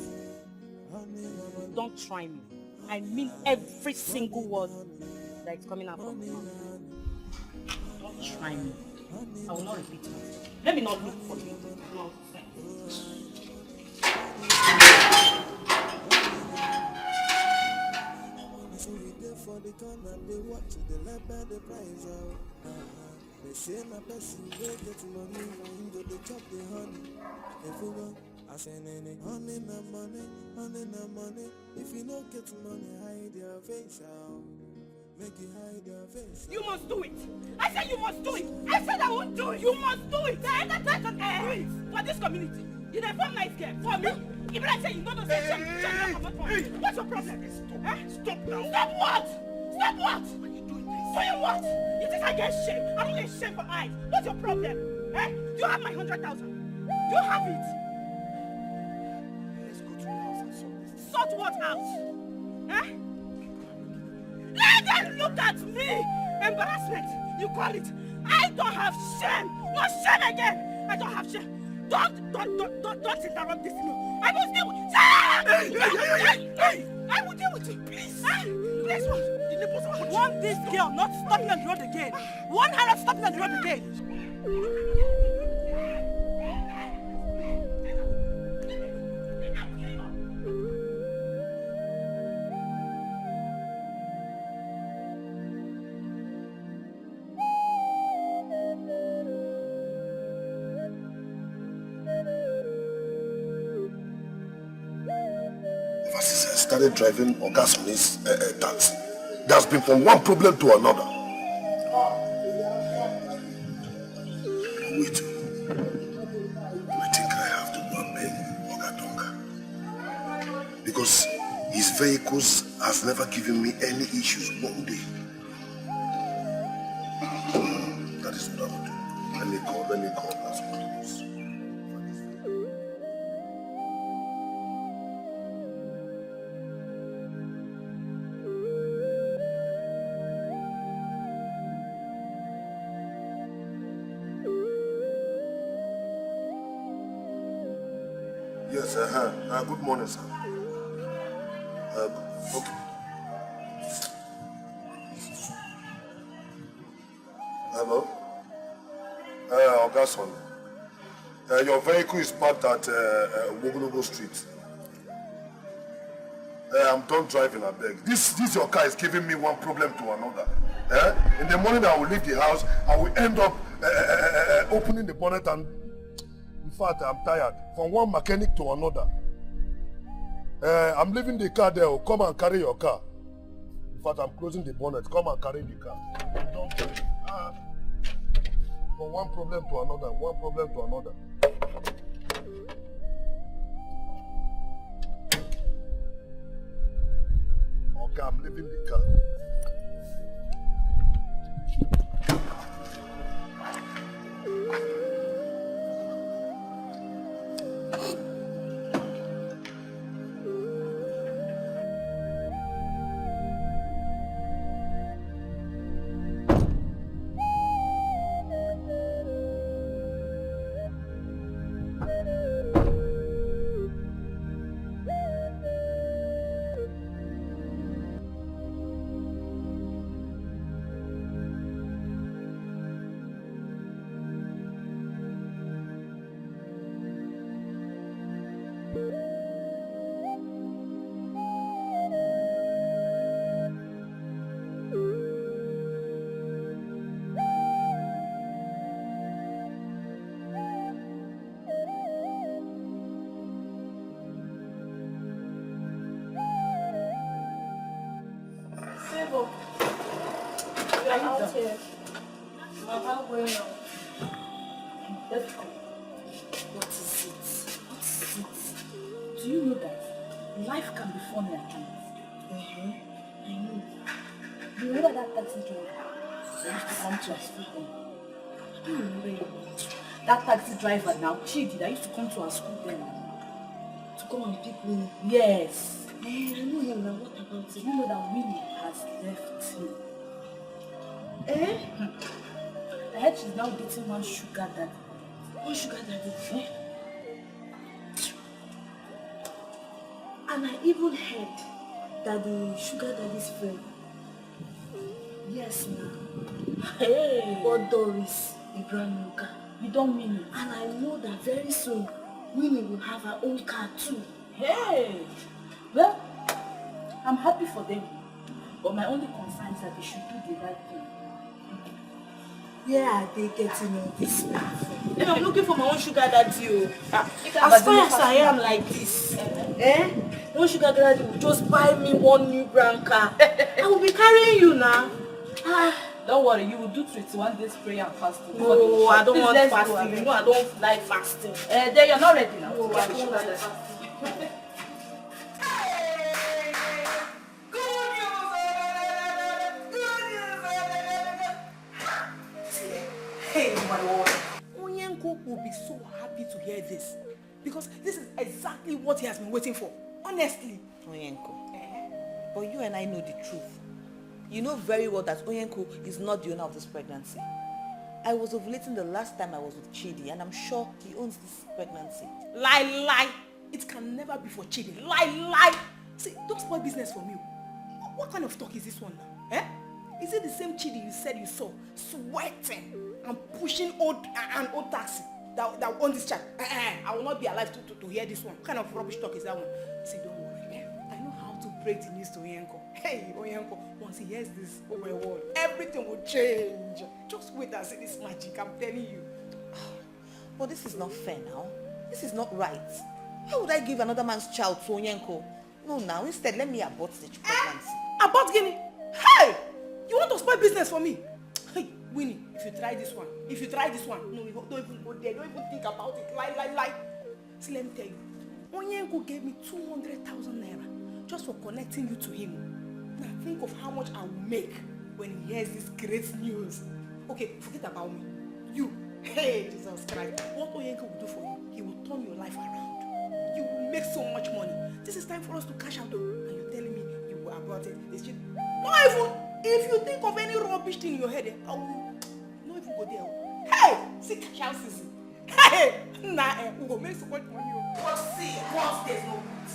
Don't try me. I mean every single word that is coming out from my mouth. Don't try me. I will not repeat myself. Let me not look for you. Nonsense. for the corner, they watch it, they let by the price out. They say my person, they get money, when you go to chop the honey. If you go, I say, honey, no money, honey, no money. If you don't get money, hide your face out. Make you hide your face out. You must do it. I said you must do it. I said I won't do it. You must do it. The enterprise on air for this community. You dey form nice girl for me. Even I say you don't know say shame. What's your problem? Stop now. Stop what? Stop what? Why are you doing this? Doing what? You think I get shame? I don't get shame for eyes. What's your problem? Do you have my 100,000? Do you have it? Let's go to your house and sort this. Sort what out? Let them look at me! Embarrassment, you call it. I don't have shame! No shame again! I don't have shame! Don't interrupt this no. I will deal with I will deal with you, please! Please, what? Want this girl not stopping on the road again. Want her not stopping on the road again. Started driving or gas on his taxi. There's been from one problem to another. Wait. I think I have to go and beg Oga. Because his vehicles has never given me any issues one day. That is what I will do. Let me call. That's what it is. Yes, good morning, sir. Okay. Hello? Ogason. Your vehicle is parked at Wogologo Street. I'm done driving, I beg. This your car is giving me one problem to another. In the morning I will leave the house, I will end up opening the bonnet and in fact, I'm tired. From one mechanic to another. I'm leaving the car there. Come and carry your car. In fact, I'm closing the bonnet. Come and carry the car. Don't from one problem to another. Okay, I'm leaving the car. What is it? Do you know that life can be fun like this? I know. You remember that taxi driver? They used to come to our school then. I don't remember it. That taxi driver now, Chidi, that used to come to our school then. To come and pick me. Yes. I know him now. What about it? You know that Winnie has left him. I heard she's now dating one sugar daddy. One sugar daddy? And I even heard that the sugar daddy's friend. Yes, ma'am. Hey! But Doris, the grandmother. You don't mean it. And I know that very soon, Winnie will have her own car too. Hey! Well, I'm happy for them. But my only concern is that they should do the right thing. Where are they getting all this? And I'm looking for my own sugar daddy. As far as I am like this, one sugar daddy will just buy me one new brand car. I will be carrying you now. Don't worry, you will do 21 days prayer and fasting. No, I don't want fasting. fasting. You know I don't like fasting. Then you're not ready now. No, I don't like fasting. Hey, my lord. Onyenko will be so happy to hear this. Because this is exactly what he has been waiting for. Honestly. Onyenko. But you and I know the truth. You know very well that Onyenko is not the owner of this pregnancy. I was ovulating the last time I was with Chidi, and I'm sure he owns this pregnancy. Lie. It can never be for Chidi. Lie. See, don't spoil business for me. What kind of talk is this one now? Is it the same Chidi you said you saw sweating and pushing an old taxi that owns this child? I will not be alive to hear this one. What kind of rubbish talk is that one? See, don't worry. I know how to break the news to Onyenko. Hey, Onyenko, once he hears this, oh my word, everything will change. Just wait and see this magic, I'm telling you. But this is not fair now. This is not right. How would I give another man's child to Onyenko? No, now, instead, let me abort this pregnancy. Abort Guinea? Hey! You want to spoil business for me? Hey, Winnie, if you try this one, no, you don't even go there, don't even think about it. Lie. See, let me tell you, Onyenko gave me 200,000 naira just for connecting you to him. Now think of how much I will make when he hears this great news. Okay, forget about me. You, hey, Jesus Christ, what Onyenko will do for you, he will turn your life around. You will make so much money. This is time for us to cash out though. And you're telling me you will abort it. It's just, not even, if you think of any rubbish thing in your head, I will not even go there. Hey, see cash out season. Hey, we will make so much money. But see, once there's no pot.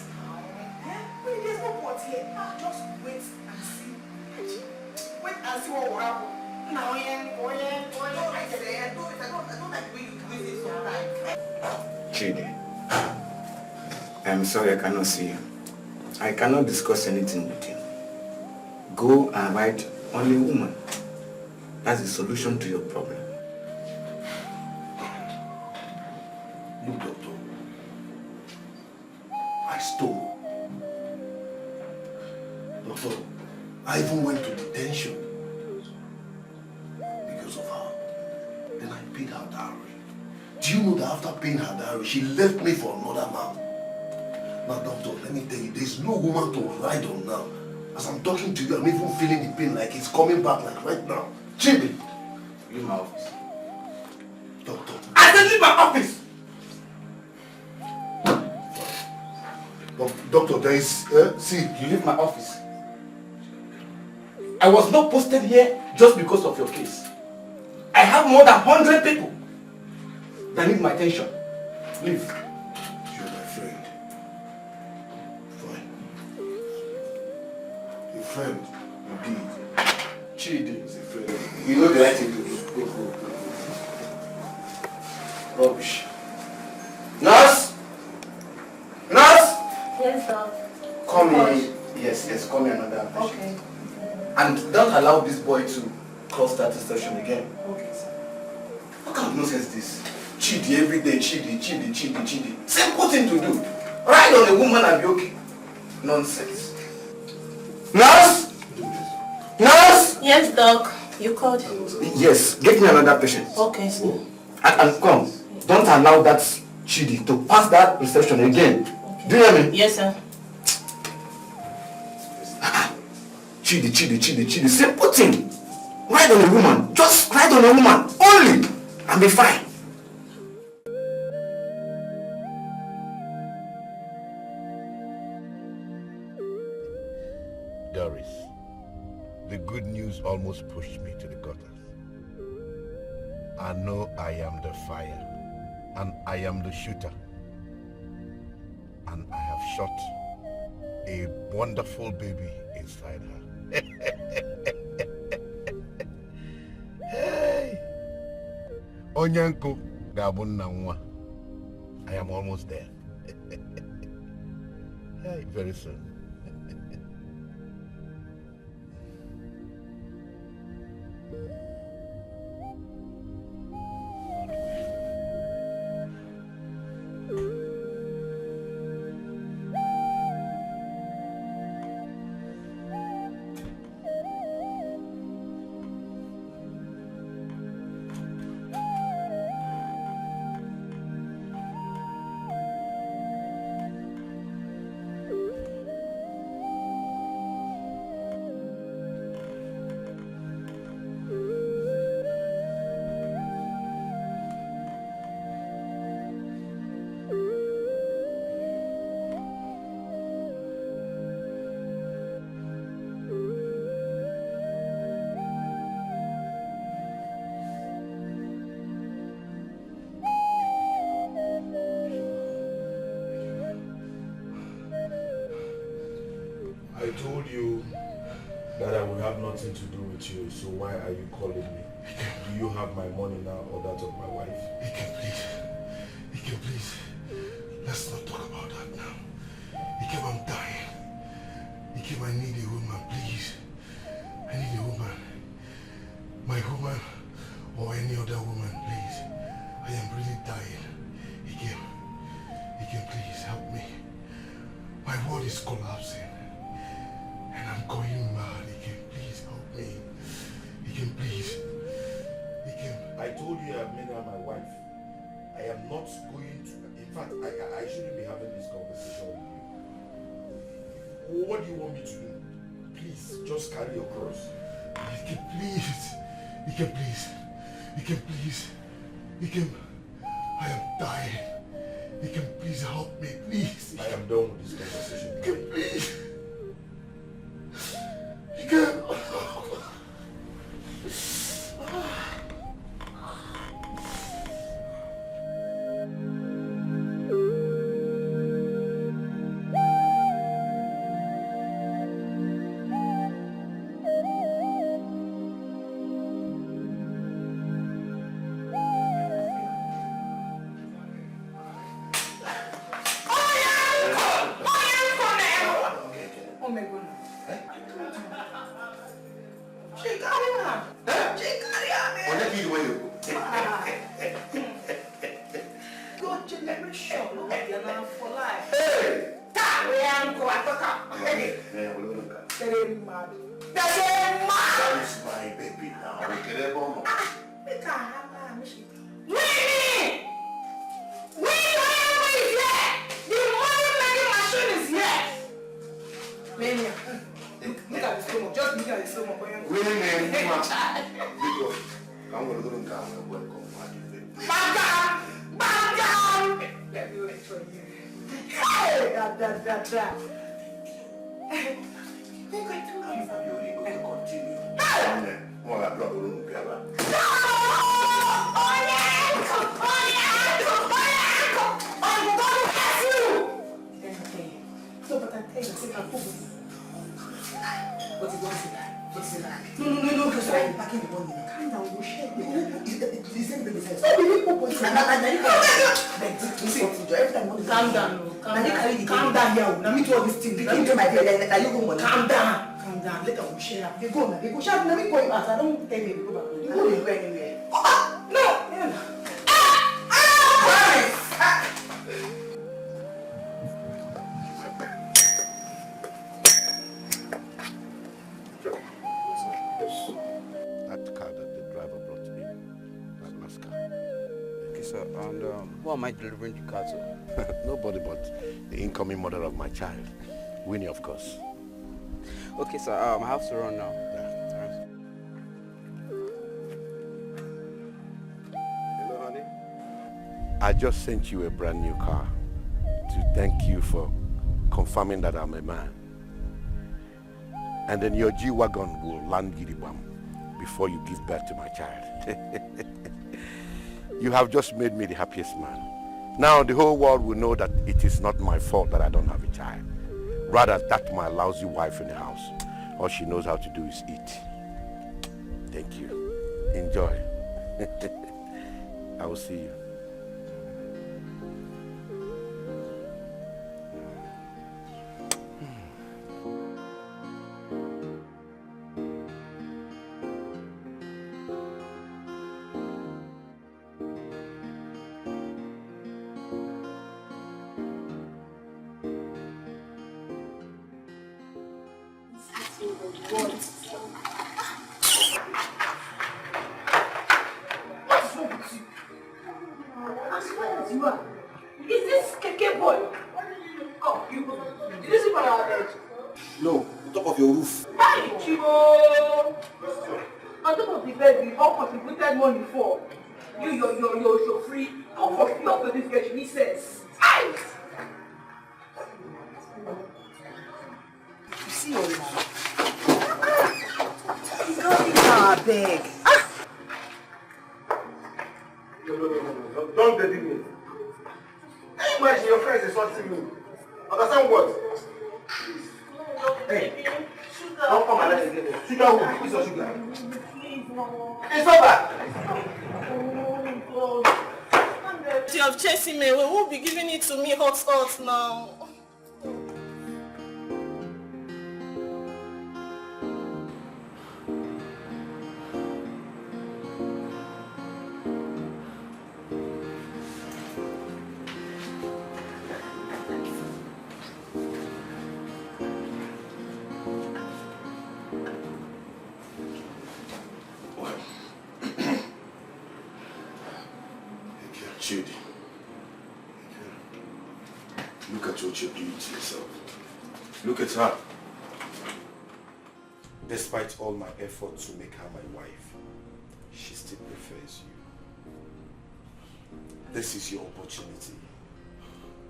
When there's no pot here, just wait and see. Wait and see what will happen. Now, I don't like the way you do it sometimes. Chidi, I'm sorry I cannot see you. I cannot discuss anything with you. Go and write only woman. That's the solution to your problem. Look, doctor, I stole. Doctor, I even went to detention because of her. Then I paid her dowry. Do you know that after paying her dowry, she left me for another man? Now, doctor, let me tell you, there's no woman to ride on now. As I'm talking to you, I'm even feeling the pain like it's coming back like right now. Jimmy! Leave my office. Doctor. I said leave my office! Doctor, there is... see. You leave my office. I was not posted here just because of your case. I have more than 100 people that need my attention. Leave. You're my friend. Fine. A friend, indeed. Chidi is a friend. You know the right thing to do. Go. Rubbish. Nurse! Nurse! Yes, sir. Call me. Yes, call me another patient. Okay. And don't allow this boy to cross that station again. Okay, sir. What kind of nonsense is this? Chidi every day, Chidi. Simple thing to do. Ride on a woman and be okay. Nonsense. Nurse! Nurse! Yes, doc. You called? Yes, get me another patient. Okay, sir. And come, don't allow that Chidi to pass that reception again. Okay. Do you hear me? Yes, sir. Chidi. Simple thing. Ride on a woman. Just ride on a woman. Only. And be fine. Doris, the good news almost pushed me to the gutters. I know I am the fire, and I am the shooter. And I have shot a wonderful baby inside her. Hey! Onyenko gabunna nwa. I am almost there. Hey, very soon. told you that I will have nothing to do with you, so why are you calling me? Do you have my money now or that of my wife? Ike, please. Let's not talk about that now. Ike, I'm dying. Ike, I need a woman, please. I need a woman. My woman or any other woman, please. I am really dying. Ike, please help me. My world is collapsing. And I'm going mad. Ike, please help me. Ike, please. Ike. I told you I've made her my wife. I am not going to... In fact, I shouldn't be having this conversation with you. What do you want me to do? Please, just carry your cross. Ike, please. Ike, please. Ike, please. Ike, I am dying. Ike, please help me, please. I am done with this conversation. Ike, please. Ike. Who am I delivering the car to? Nobody but the incoming mother of my child. Winnie, of course. Okay, sir. I have to run now. Hello, honey. I just sent you a brand new car to thank you for confirming that I'm a man. And then your G-Wagon will land Giribam before you give birth to my child. You have just made me the happiest man. Now the whole world will know that it is not my fault that I don't have a child. Rather, that my lousy wife in the house. All she knows how to do is eat. Thank you. Enjoy. I will see you. Don't believe me. Imagine your friends insulting me. Understand what? Hey, don't come and let it get sugar who? It's your sugar. It's over. You have chasing me. We will be giving it to me hot now. Judy, look at what you're doing to yourself. Look at her. Despite all my efforts to make her my wife, she still prefers you. This is your opportunity.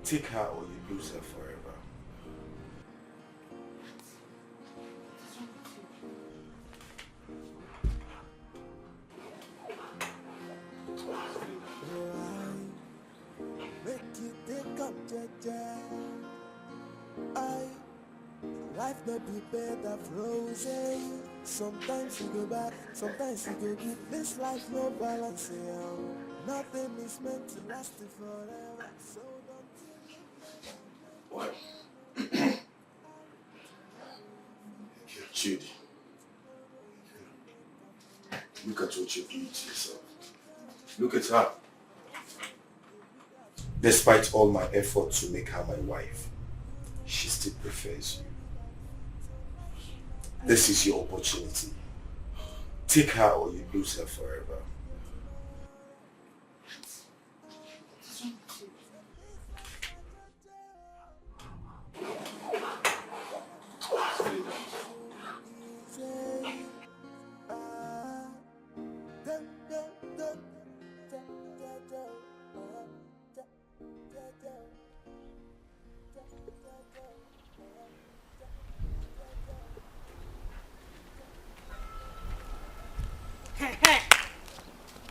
Take her or you lose her forever. Life may be better frozen. Sometimes you go back, sometimes you go good. This life no balance, nothing is meant to last forever. So don't. What? Judy, look at what you're doing to yourself. Look at her. Despite all my efforts to make her my wife, she still prefers you. This is your opportunity. Take her or you lose her forever.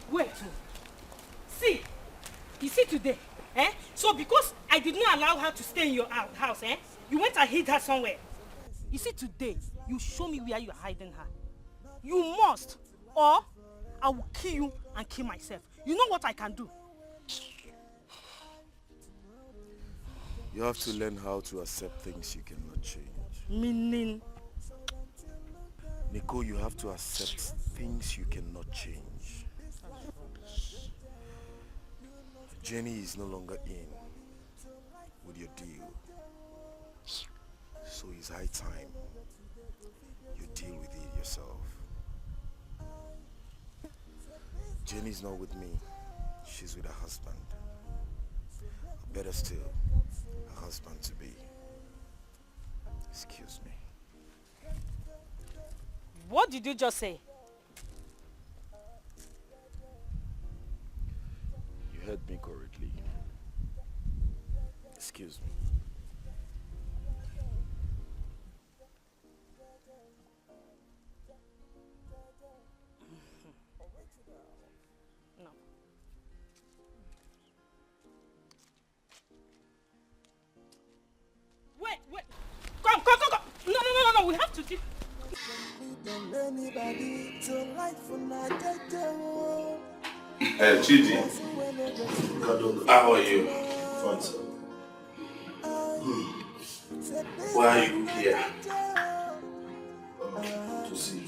Wait. See. You see today, So because I did not allow her to stay in your house, you went and hid her somewhere. You see today, you show me where you are hiding her. You must, or I will kill you and kill myself. You know what I can do? You have to learn how to accept things you cannot change. Meaning? Nicole, you have to accept things you cannot change. Jenny is no longer in with your deal. So it's high time you deal with it yourself. Jenny's not with me. She's with her husband. Or better still, her husband to be. Excuse me. What did you just say? You heard me correctly. Excuse me. No. Wait. Come. No. We have to do. Hey, Chidi. How are you? Fine, sir. Why are you here? To see you.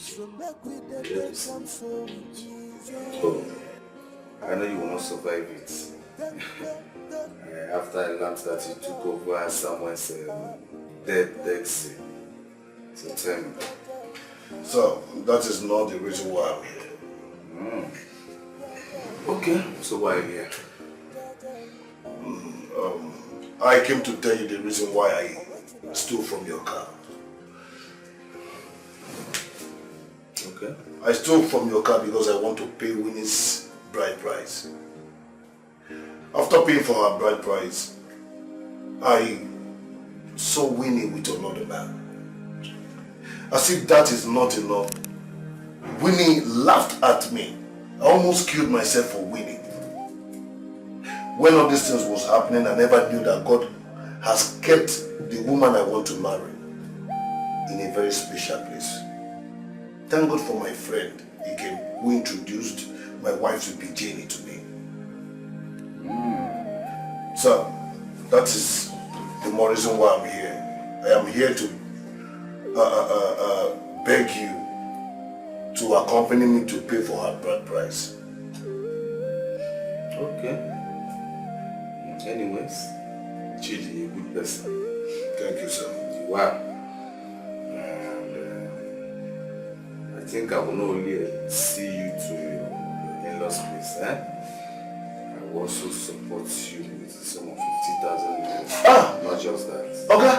Yes. So, I know you will not survive it. After I learned that you took over someone's dead legacy. So tell me. So, that is not the reason why I'm here. Okay, so why are you here? I came to tell you the reason why I stole from your car. Okay. I stole from your car because I want to pay Winnie's bride price. After paying for her bride price, I saw Winnie with another man. As if that is not enough, Winnie laughed at me. I almost killed myself for Winnie. When all these things was happening, I never knew that God has kept the woman I want to marry in very special place. Thank God for my friend, Dikeh, who introduced my wife to be Jenny to me. So, that is the more reason why I'm here. I am here to beg you to accompany me to pay for her bride price. Okay. Anyways, Chidi, a good person. Thank you, sir. You are. And I think I will not only see you to your in-laws place, I will also support you with some of 50,000 euros. Not just that. Okay.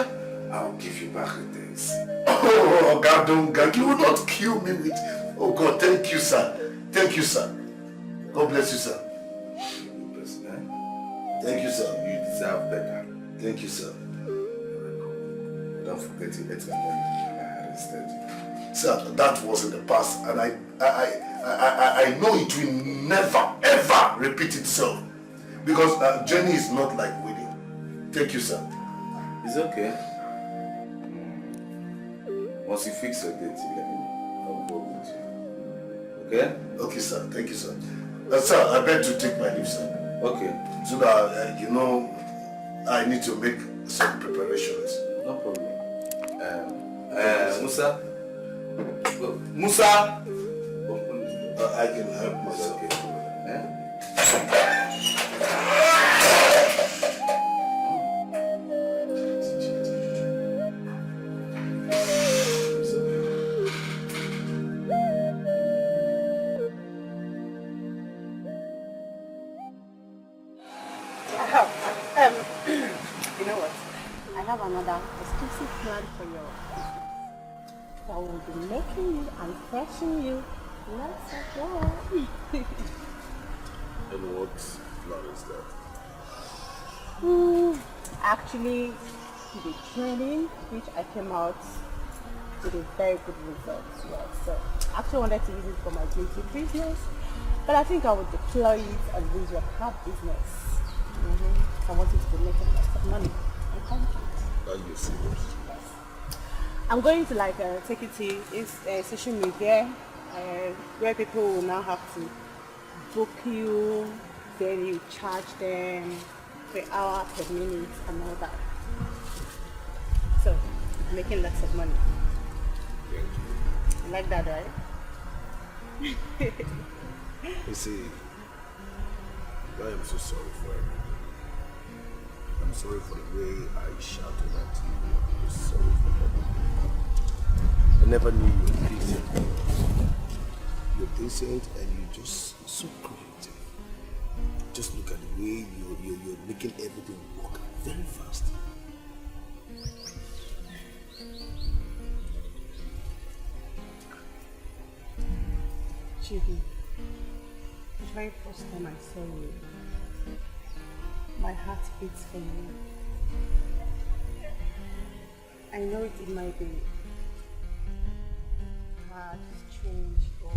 I'll give you back the things. Oh, God, don't, God, you will not kill me with... Oh, God, thank you, sir. Thank you, sir. God bless you, sir. Thank you, sir. You deserve better. Thank you, sir. Don't forget to let my money when I arrested you. Sir, that was in the past, and I know it will never, ever repeat itself. Because Jenny is not like Winnie. Thank you, sir. It's okay. Once you fix your date, you let me know. I'll go with you. Okay? Okay, sir. Thank you, sir. Sir, I beg to take my leave, sir. Okay. So that, you know, I need to make some preparations. No problem. Musa? Musa! I can help myself. Okay. You know what? I have another exclusive plan for you. I will be making you and fetching you lots of love. And what plan is that? Actually, the training which I came out with a very good result. Yeah, so I actually wanted to use it for my beauty business, but I think I would deploy it and use your car business. I wanted to make lots of money. Are you serious? Yes. I'm going to take it to social media where people will now have to book you, then you charge them per hour, per minute, and all that. So, making lots of money. You like that, right? You see, I am so sorry for everything. I'm sorry for the way I shouted at you. I'm sorry for everything. I never knew you were decent. You're decent and you're just so creative. Just look at the way you're making everything work very fast. Judy, the very first time I saw you, my heart beats for you. I know it might be hard, strange, or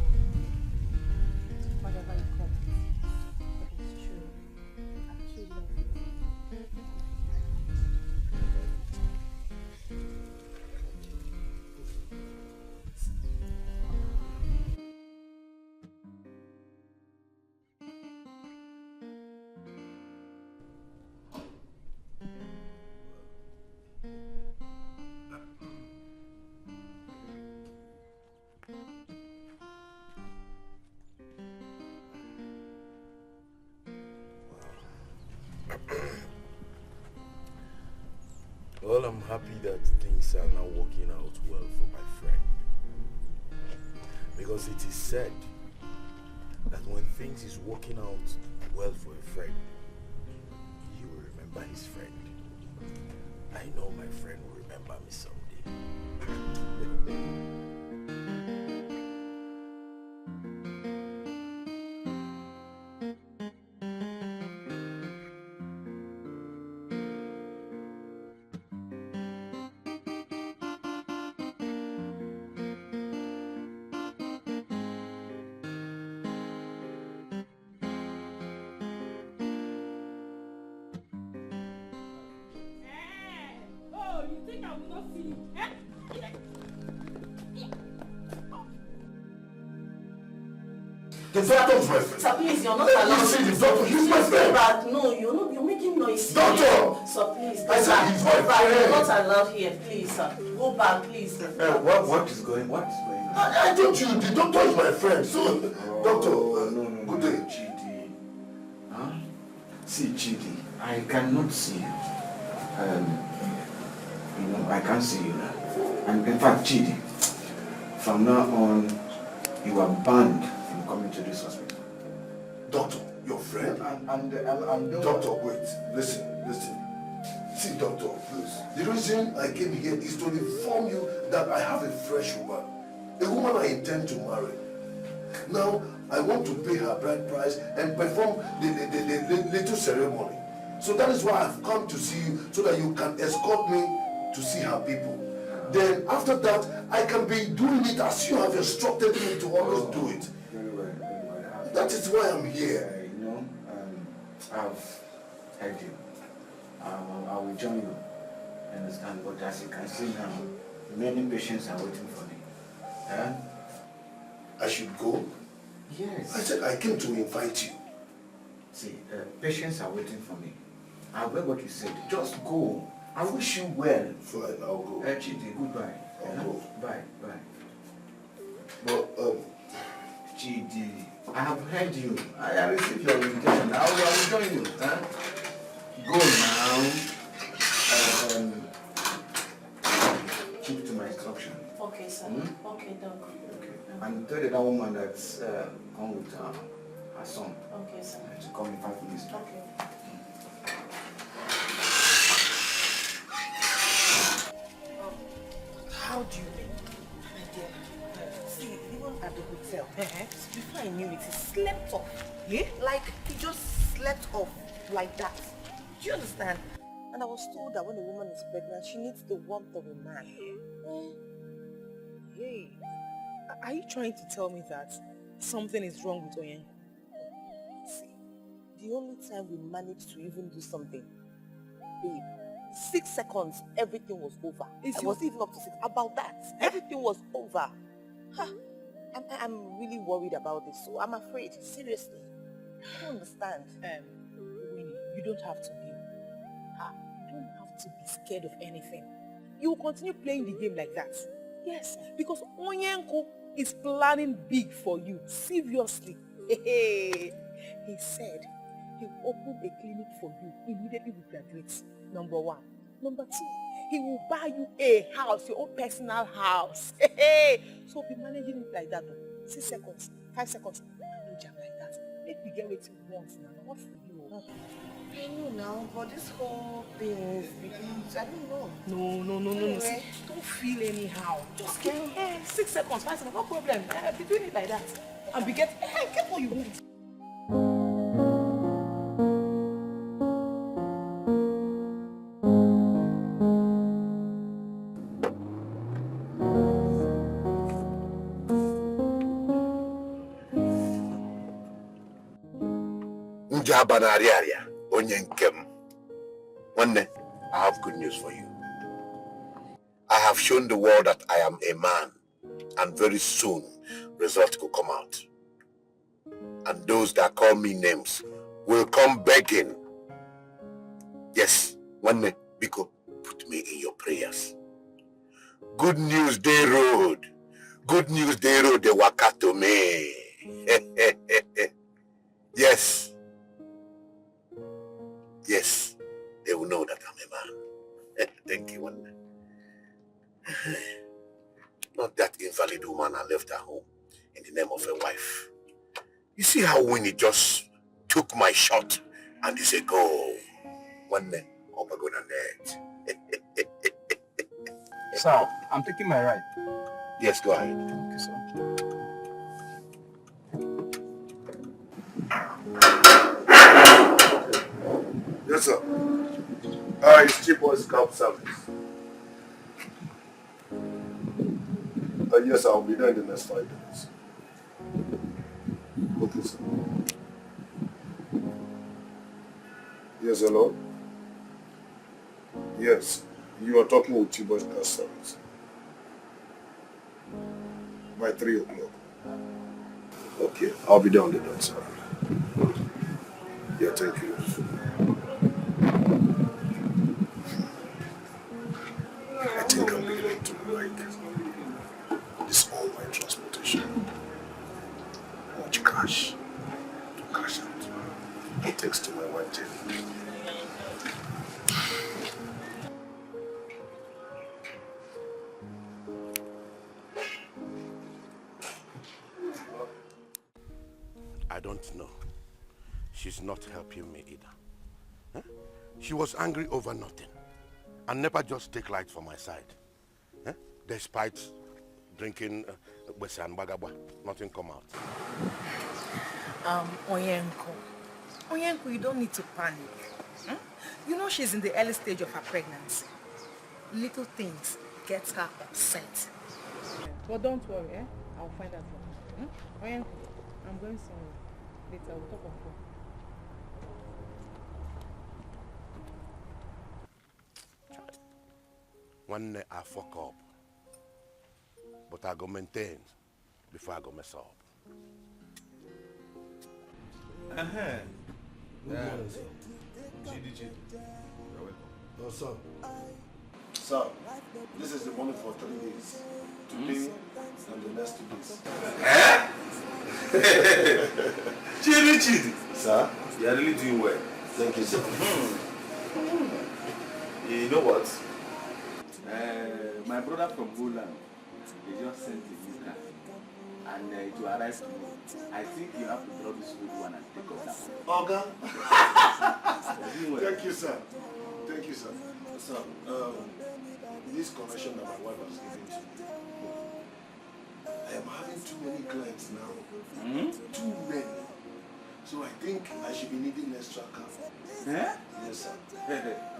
whatever you call it, but it's true. I truly love you. Well, I'm happy that things are now working out well for my friend. Because it is said that when things is working out well for a friend, he will remember his friend. I know my friend will remember me someday. The doctor is my friend. Sir, please, you're not Let me allowed. see the doctor. He's my friend. Back. No, you're not. You're making noise. Doctor! Sir, please. I said he's my Go back. You're friend. not allowed here. Please, sir. Go back, please. What is going on? I told you, the doctor is my friend. So, doctor, no, good day. Chidi. Huh? See, Chidi, I cannot see you. I can't see you now. And in fact, Chidi, from now on, you are banned from coming to this hospital. Doctor, your friend? I'm Doctor, wait, listen. See, doctor, please. The reason I came here is to inform you that I have a fresh woman. A woman I intend to marry. Now, I want to pay her bride price and perform the little ceremony. So that is why I've come to see you, so that you can escort me to see her people. Then after that, I can be doing it as you have instructed me to always do it. Very well. That is why I'm here. I've heard you. I will join you. Understand? But as you can see now, many patients are waiting for me. Huh? I should go? Yes. I said I came to invite you. See, patients are waiting for me. I've heard what you said. Just go. I wish you well. Fine, I'll go. Chidi, goodbye. I'll go. Bye. But, Chidi, I have heard you. I received your invitation. I will join you. Huh? Go now. Keep to my instruction. Okay, sir. Okay, done. Okay. And tell that woman that's come with her son. Okay, sir. To come in 5 minutes. Okay. How do you mean? My dear, see, even at the hotel, before I knew it, he slept off. Yeah? Like, he just slept off like that. Do you understand? And I was told that when a woman is pregnant, she needs the warmth of a man. Hey, are you trying to tell me that something is wrong with Oyen? See, the only time we managed to even do something, babe, 6 seconds, everything was over. I was even up to 6. About that, everything was over. I'm really worried about this, so I'm afraid. Seriously. I don't understand. Winnie, you don't have to be. You don't have to be scared of anything. You will continue playing the game like that. Yes, because Onyenko is planning big for you. Seriously. He said he will open a clinic for you immediately we graduate. Number 1. Number 2, he will buy you a house, your own personal house. So be managing it like that. 6 seconds, 5 seconds, manage him like that. Make me get what you want now. What for you? I know now, but this whole thing is because I don't know. No. Anyway. See, don't feel anyhow. Just get 6 seconds, 5 seconds, no problem. Be doing it like that. And get what you want. Njabanariaria, Onyenkem. One day, I have good news for you. I have shown the world that I am a man, and very soon, results will come out. And those that call me names will come begging. Yes, one day, Biko, put me in your prayers. Good news, they road. Good news, they road, they waka to me. Yes. Yes, they will know that I'm a man. Thank you, one. Not that invalid woman I left at home in the name of a wife. You see how Winnie just took my shot and he said, go. One day, oh my God, net. Sir, I'm taking my ride. Yes, go ahead. Thank you, sir. Yes, sir. It's cheapest cab service. Yes, I'll be there in the next 5 minutes. Okay, sir. Yes, hello? Yes, you are talking with cheapest cab service. By 3 o'clock. Okay, I'll be there on the dot, sir. Yeah, thank you. I think I'm beginning to like this all-night transportation. Much cash to cash out. Thanks to my wife, Jenny. I don't know. She's not helping me either. Huh? She was angry over nothing and never just take light for my side. Huh? Despite drinking Besa and Bagabwa, nothing come out. Onyenko, you don't need to panic. Hmm? You know she's in the early stage of her pregnancy. Little things get her upset. But don't worry, eh? I'll find out for her. Onyenko, I'm going somewhere. Later, we'll talk on phone. One day I fuck up. But I go maintain before I go mess up. Good morning, sir. You're welcome. Oh, sir. Sir, this is the money for 3 days. Today and the next 2 days. Chidi. Sir? You are really doing well. Thank you, sir. You know what? My brother from Holland, they just sent a new car. And it will arrive tomorrow. I think you have to drop this old one and take off that one. Okay. Thank you, sir. Thank you, sir. Sir, this connection that my wife has given to me, I am having too many clients now. Too many. So I think I should be needing extra car. Eh? Yes, sir.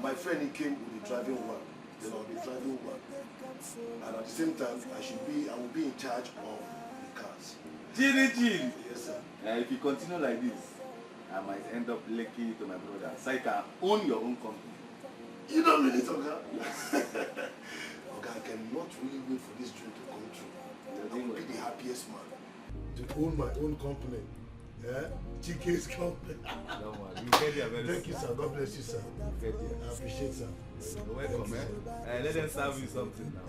My friend, he came with the driving one. Then I'll be driving one. And at the same time, I will be in charge of the cars. Chidi. Yes, sir. If you continue like this, I might end up linking you to my brother. So you can own your own company. You don't mean it, Oga? Oga, I cannot really wait for this dream to come true. I will be the happiest man. To own my own company. Yeah? Chike's company. Don't worry. You get there very soon. Thank you, sir. God bless you, sir. You get there. I appreciate, sir. You're welcome, eh? Let them serve you something now.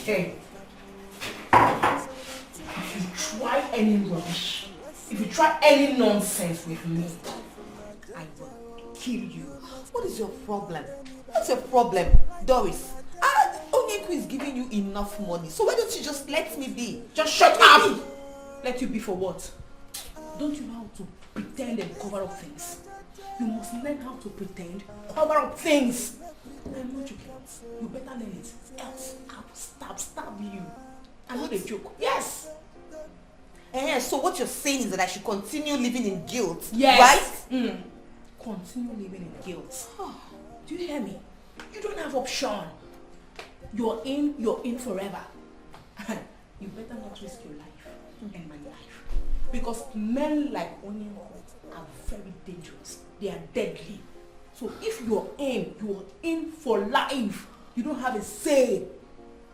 Hey. If you try any rubbish, if you try any nonsense with me, I will kill you. What is your problem? What's your problem, Doris? Onyenko is giving you enough money, so why don't you just let me be? Just shut up! Let you be for what? Don't you know how to pretend and cover up things? You must learn how to pretend, cover up things. I'm not joking. You better learn it. Else I'll stab you. I'm not a joke. Yes! So what you're saying is that I should continue living in guilt, yes. Right? Continue living in guilt. Do you hear me? You don't have option. You're in forever. You better not risk your life and my life. Because men like Onyenko are very dangerous. They are deadly. So if you're in for life. You don't have a say.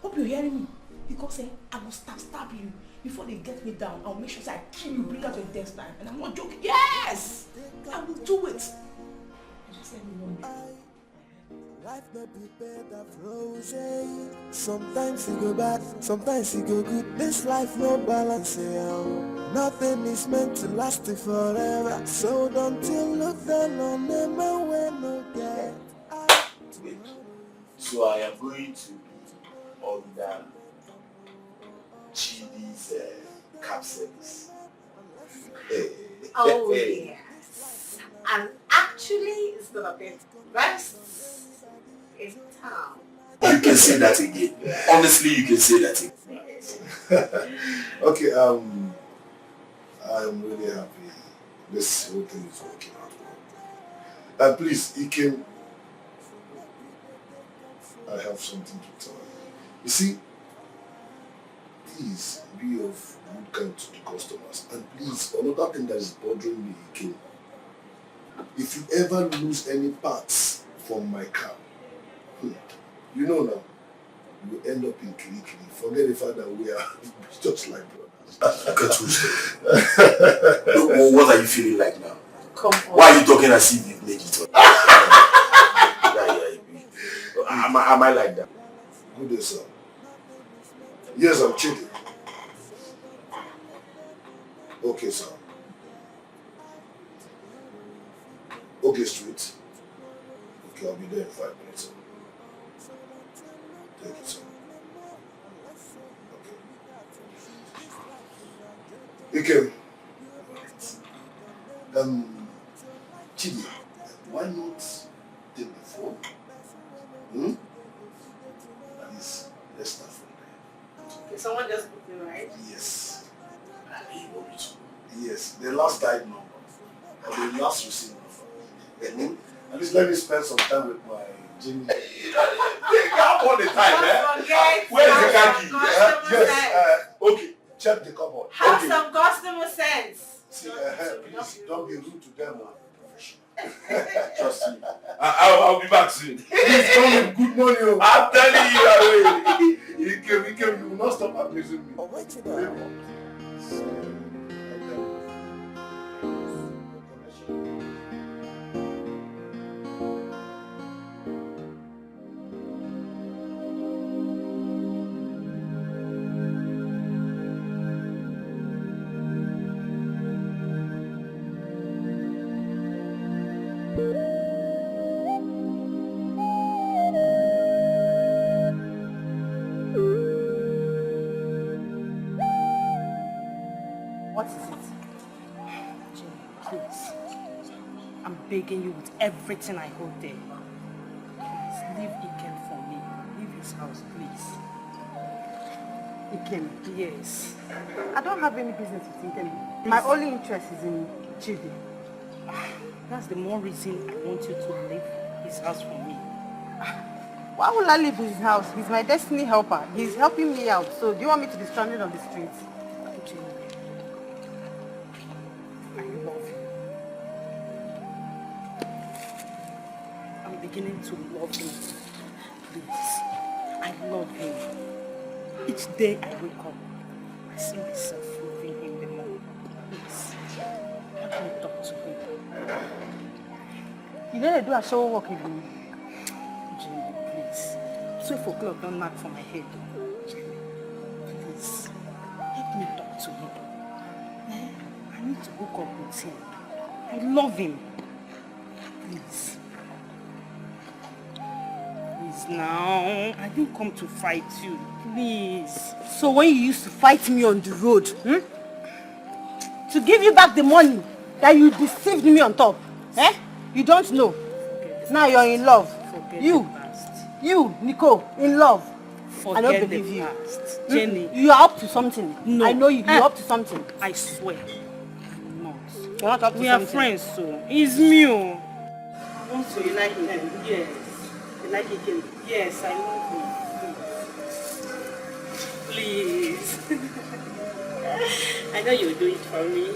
Hope you're hearing me. Because I will stab you. Before they get me down, I'll make sure I kill you, bring out your death time. And I'm not joking. Yes! I will do it. Just let me know. Life not be better frozen. Sometimes it go bad, sometimes it go good. This life no balance, Nothing is meant to last forever. So don't you look down on them and when no get. Wait. So I am going to be under Chidi's cab service. Oh yes. And actually it's gonna be best in town. You can say that again. Honestly, you can say that again. Okay, I'm really happy. This whole thing is working out well. And please, Ikem, I have something to tell you. You see, please be of good kind to the customers. And please, another thing that is bothering me, Ikem, if you ever lose any parts from my car, you know now, you end up in Kirikiri. Forget the fact that we are just like brothers. What are you feeling like now? Come on. Why are you talking as if you've made it? Am I like that? Good day, sir. Yes, I'm cheating. Okay, sir. Okay, street. Okay, I'll be there in 5 minutes, sir. Thank you, sir. Okay. Ike. Chidi, why not take the phone? At least, let's start from there. Okay, someone just put me right? Yes. Yes, the last died number. Or the last received number. At least let me spend some time with my Jimmy. Come all the time, eh? Where is the car key? Yes, okay, check the cupboard. Have some customer sense. See, please don't be rude to them. Trust me. I'll be back soon. Please come with good money. I'm telling you, I will. You will not stop abusing me. Begging you with everything I hold there. Please, leave Ikem for me. Leave his house, please. Ikem? Yes. I don't have any business with Ikem. My only interest is in Chidi. That's the more reason I want you to leave his house for me. Why would I leave his house? He's my destiny helper. He's helping me out. So do you want me to be stranded on the streets? Beginning to love him. Please. I love him. Each day I wake up, I see myself loving him the more. Please. Help me talk to him. You know they do a show work even. Jimmy, please. 12 o'clock don't knock for my head. Jimmy, please. Help me talk to him. I need to hook up with him. I love him. Please. Now, I didn't come to fight you, please. So when you used to fight me on the road, to give you back the money that you deceived me on top, you don't know. Now you're in love. You, Nico, in love. I don't believe you. Jenny. You are up to something. No. I know you're up to something. I swear. I'm not. You're not up to we something. We are friends, so. It's me. So you like him? Yes. Like Ikem? Yes, I love you. Please. I know you'll do it for me.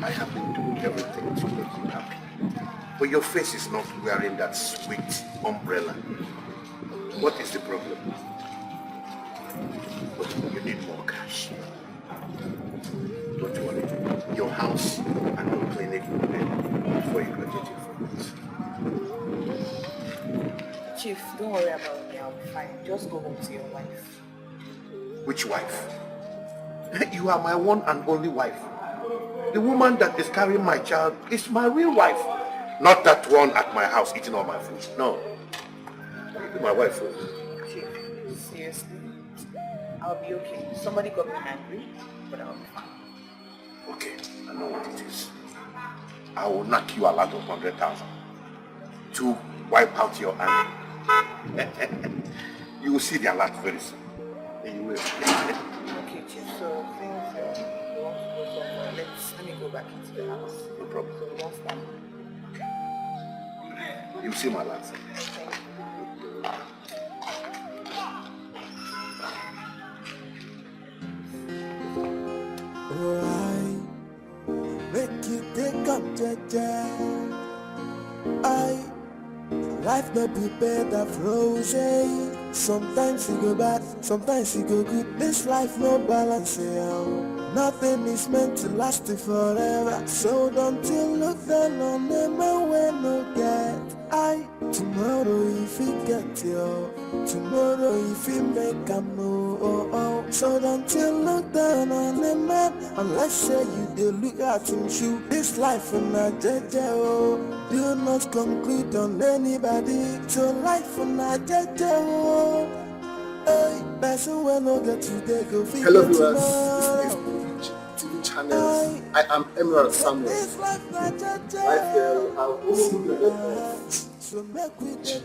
I have been doing everything to make you happy. But your face is not wearing that sweet umbrella. What is the problem? But you need more cash. Don't worry. Your house and your clinic will pay before you graduate from it. Chief, don't worry about me. I'll be fine. Just go home to your wife. Which wife? You are my one and only wife. The woman that is carrying my child is my real wife. Not that one at my house eating all my food. No. You're my wife. Chief, seriously? I'll be okay. Somebody got me angry, but I'll be fine. Okay, I know what it is. I will knock you a lot of 100,000 to wipe out your anger. You will see the alert very soon. You will. Okay. with you, so since you want to go somewhere, let me go back into the house. No problem. So we don't stop. You see my last. Why make you take up Jaja? Life may be better frozen. Sometimes you go bad, sometimes you go good. This life no balance, yeah. Nothing is meant to last forever. So don't you look down on them when no get. Tomorrow if you get you, tomorrow if you make a move, so don't you look down on them man, unless say you do look at him shoe. This life will not judge you. Do not conclude on anybody. So life will not judge you. Hey, person will not get you there, go figure. Hello viewers, this is TV Channel. I am Emerald Samuel. Life here, I'll also be the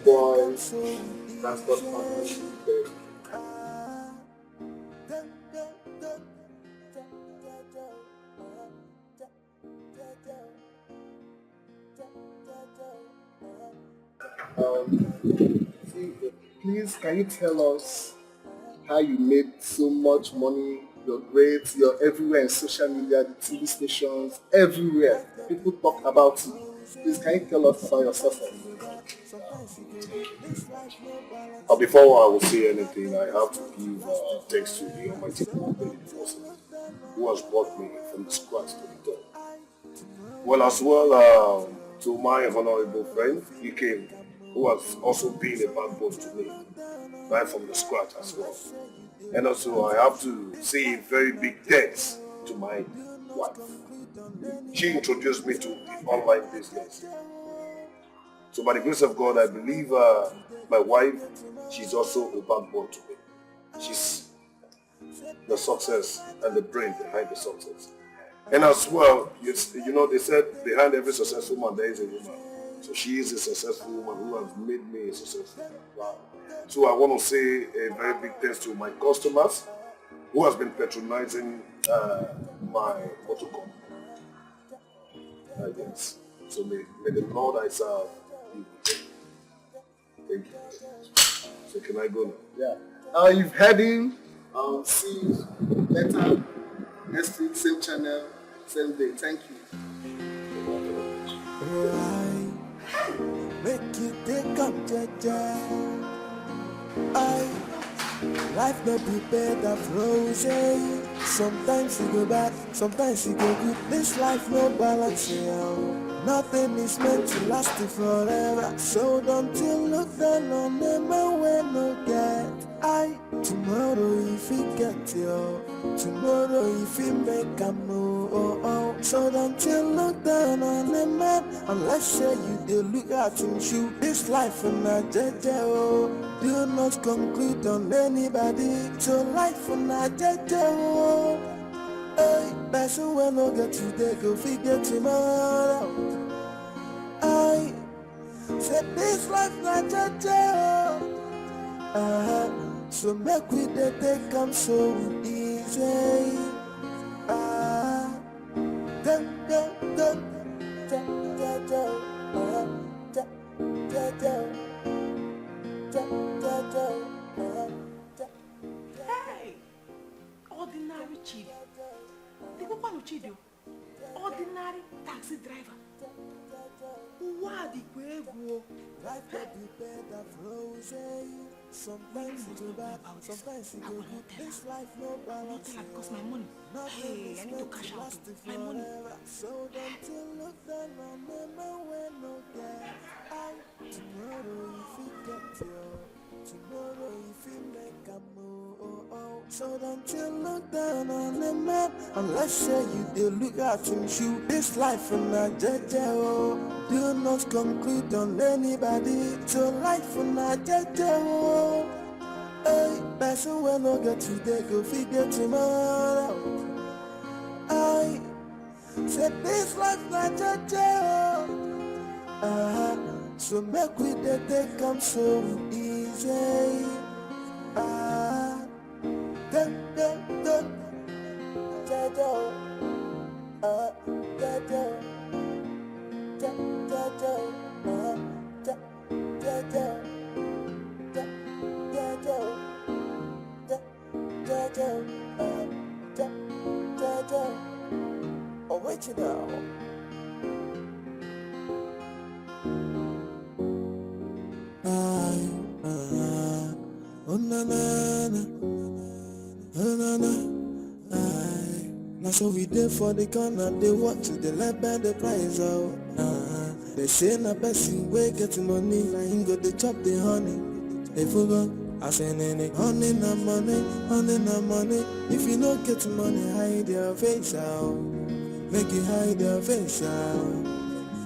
boy, transport partner. Please, can you tell us how you made so much money? Your grades, you're everywhere in social media, the TV stations, everywhere. People talk about you. Please, can you tell us about your success? Before I will say anything, I have to give thanks to the Almighty God who has brought me from the scratch to the top. Well, as well to my honorable friend, Dikeh, who has also been a backbone to me, right from the scratch as well. And also I have to say a very big thanks to my wife. She introduced me to the online business. So by the grace of God, I believe my wife, she's also a backbone to me. She's the success and the brain behind the success. And as well, you know, they said behind every successful man, there is a woman. So she is a successful woman who has made me a successful man. Wow. So I want to say a very big thanks to my customers who has been patronizing my motor company. Yes. So may the Lord I serve be with you. Thank you. So can I go now? Yeah. You've heard him. See you later. Next week, same channel, same day. Thank you. Make you take up Jaja. Life may be better frozen. Sometimes you go bad, sometimes you go good. This life no balance, yeah. Nothing is meant to last forever. So don't you look down on them when no get. Tomorrow if you get you, tomorrow if you make a move, so don't you look down on them man, unless say you do look at him shoe. This life will not judge you. Do not conclude on anybody. So life will not judge you. Hey, person will not get you there, go figure tomorrow. I said this life not judge you. So make we the day come so easy. Hey, ordinary chief. The one chief, ordinary taxi driver. What the quavo? Life may be better frozen. Sometimes you go bad, sometimes you go good. This life no balance. Not because my money. Hey, I need to cash out my money. So don't you look down on them when no get. Tomorrow if you get you, tomorrow if you make a move, so don't you look down on them man, unless say you do look at him shoe. This life will not judge you. Do not conclude on anybody. So life will not judge you. Hey, person will not get you there, go figure tomorrow. I said this life not judge you. So make we the day come so easy. Oh na na na, oh na na. Aye. Now so we there for the corner, they watch it, they let by the price out. They say na person we get money, na him go they chop the honey. If we go, I say nene, honey na money, honey na money. If you don't get money, hide your face out. Make you hide your face out.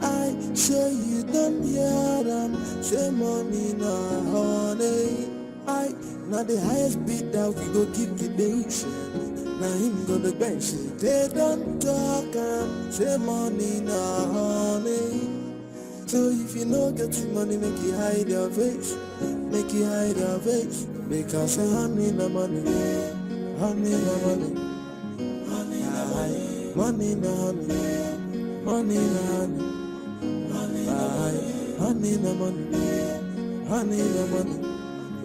I sure you don't hear them say money na honey. I now the highest bid that we go give the nation. Now him go the bench. They don't talk say money na honey. So if you no get the money, make you hide your face. Make you hide your face. Because honey na money. Honey na money. Honey na money. Money na honey. Money na honey. Honey na money, honey na money,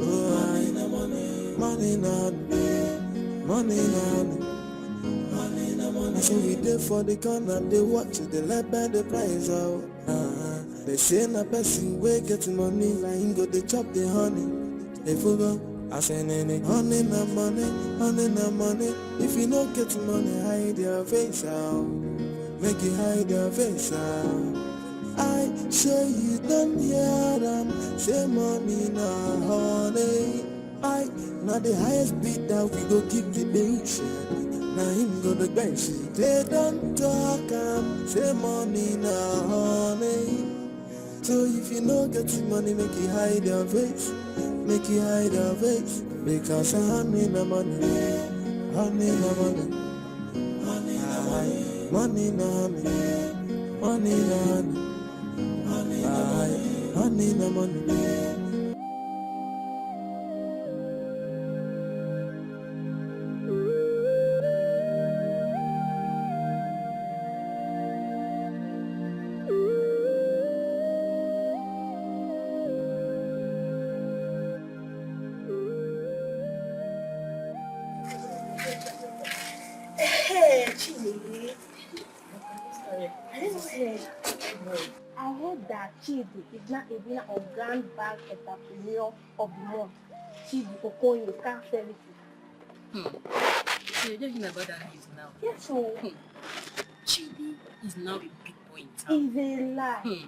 oh honey na money, money na honey, money na honey, honey na money. So we there for the corner, they watch it, they let by the price out. They say na person we get money, like him go they chop the honey. If we go, I say nene, honey na money, honey na money. If you don't get money, hide your face out, make you hide your face out. I sure you don't hear them say money na honey. I now the highest bid that we go give the nation. Now him go the bench. They don't talk say money na honey. So if you no get the money, make you hide your face. Make you hide your face. Because honey na money. Honey na money. Honey na money. Money na honey. Money na honey. Honey na money. Hey, Chidi. Sorry. I heard that Chidi is not a winner of Grand Bag Entrepreneur of the Month. Chidi Okoye can't sell it. So you're talking about that news now? Yes, so. Chidi is now a big boy in town. It's a lie.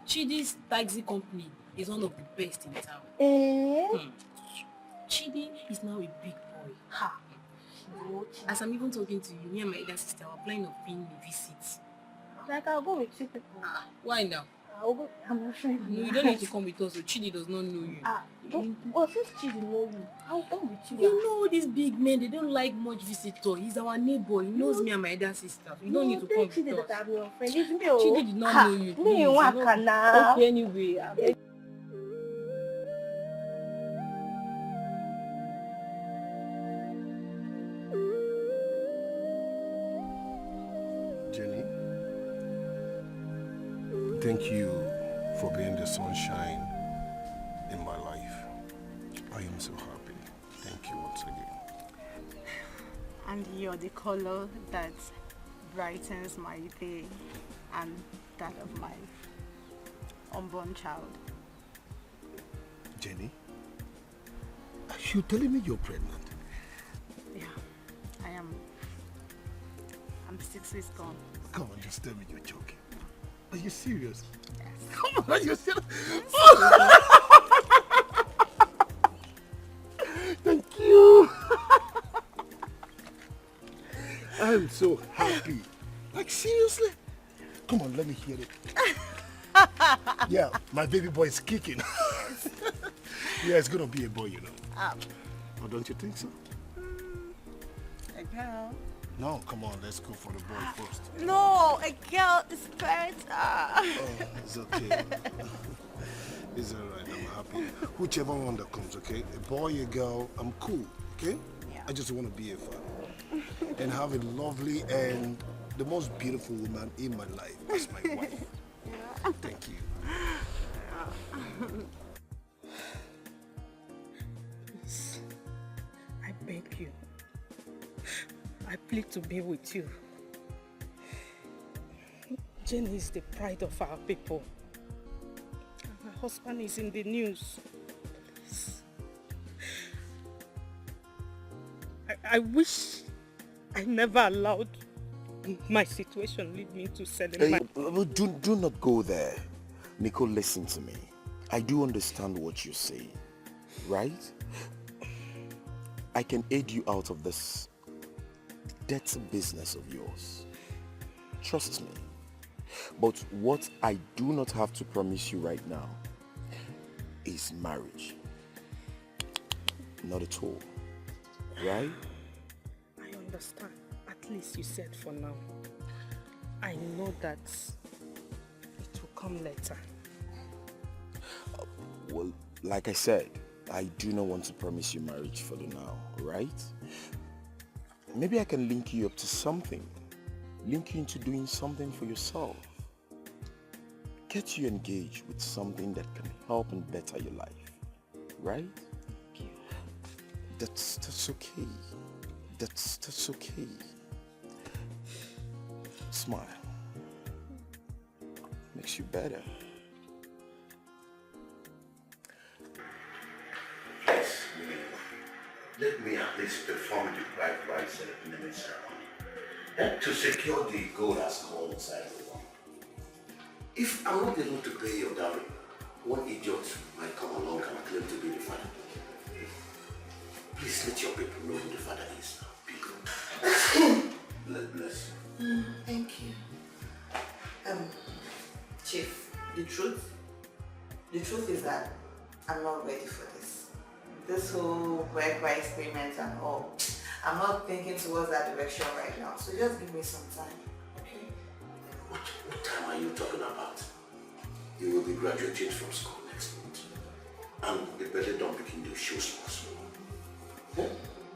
Chidi's taxi company is one of the best in town. Chidi is now a big boy. Ha. As I'm even talking to you, me and my elder sister are planning of paying me visits. Like I'll go with 2 people. Why now? I'll go. I'm not sure. No, you don't need to come with us. So Chidi does not know you. But since Chidi know you, I'll come with you. You know these big men, they don't like much visitor. He's our neighbor. He knows me and my elder sister. You don't need to come with us. Chidi that I'm your friend. It's me. Chidi did not know you. Me, you want now? Okay, anyway. Jenny, thank you for being the sunshine in my life. I am so happy. Thank you once again. And you're the color that brightens my day and that of my unborn child. Jenny, are you telling me you're pregnant? Yeah, I am. I'm 6 weeks gone. Come on, just tell me you're joking. Are you serious? Yes. Come on, are you serious? Thank you. I'm so happy. Like, seriously? Come on, let me hear it. Yeah, my baby boy is kicking. Yeah, it's gonna be a boy, you know. Oh, don't you think so? A girl. No, come on, let's go for the boy first. No, a girl is better. Oh, it's okay. It's alright, I'm happy. Whichever one that comes, okay? A boy, a girl, I'm cool, okay? Yeah. I just want to be a father. And have a lovely and the most beautiful woman in my life as my wife. Yeah. Thank you. Please, I beg you. I plead to be with you. Jenny is the pride of our people. Her husband is in the news. Please, I wish I never allowed my situation lead me to selling my... Do not go there. Nico, listen to me. I do understand what you're saying, right? I can aid you out of this dirty business of yours. Trust me. But what I do not have to promise you right now is marriage. Not at all. Right? I understand. At least you said for now. I know that it will come later. Well, like I said, I do not want to promise you marriage for the now, right? Maybe I can link you up to something. Link you into doing something for yourself. Get you engaged with something that can help and better your life, right? That's okay. That's okay. Smile. Makes you better. Let me at least perform the bride rites in the ceremony. To secure the gold as called inside the one. If I'm not able to pay your dowry, one idiot might come along and claim to be the father. Please let your people know who the father is now. Be good. Bless you. Thank you. Chief, the truth is that I'm not ready for this. This whole work experiment and all. I'm not thinking towards that direction right now. So just give me some time, okay? What time are you talking about? You will be graduating from school next month. And the better don't begin to show spots.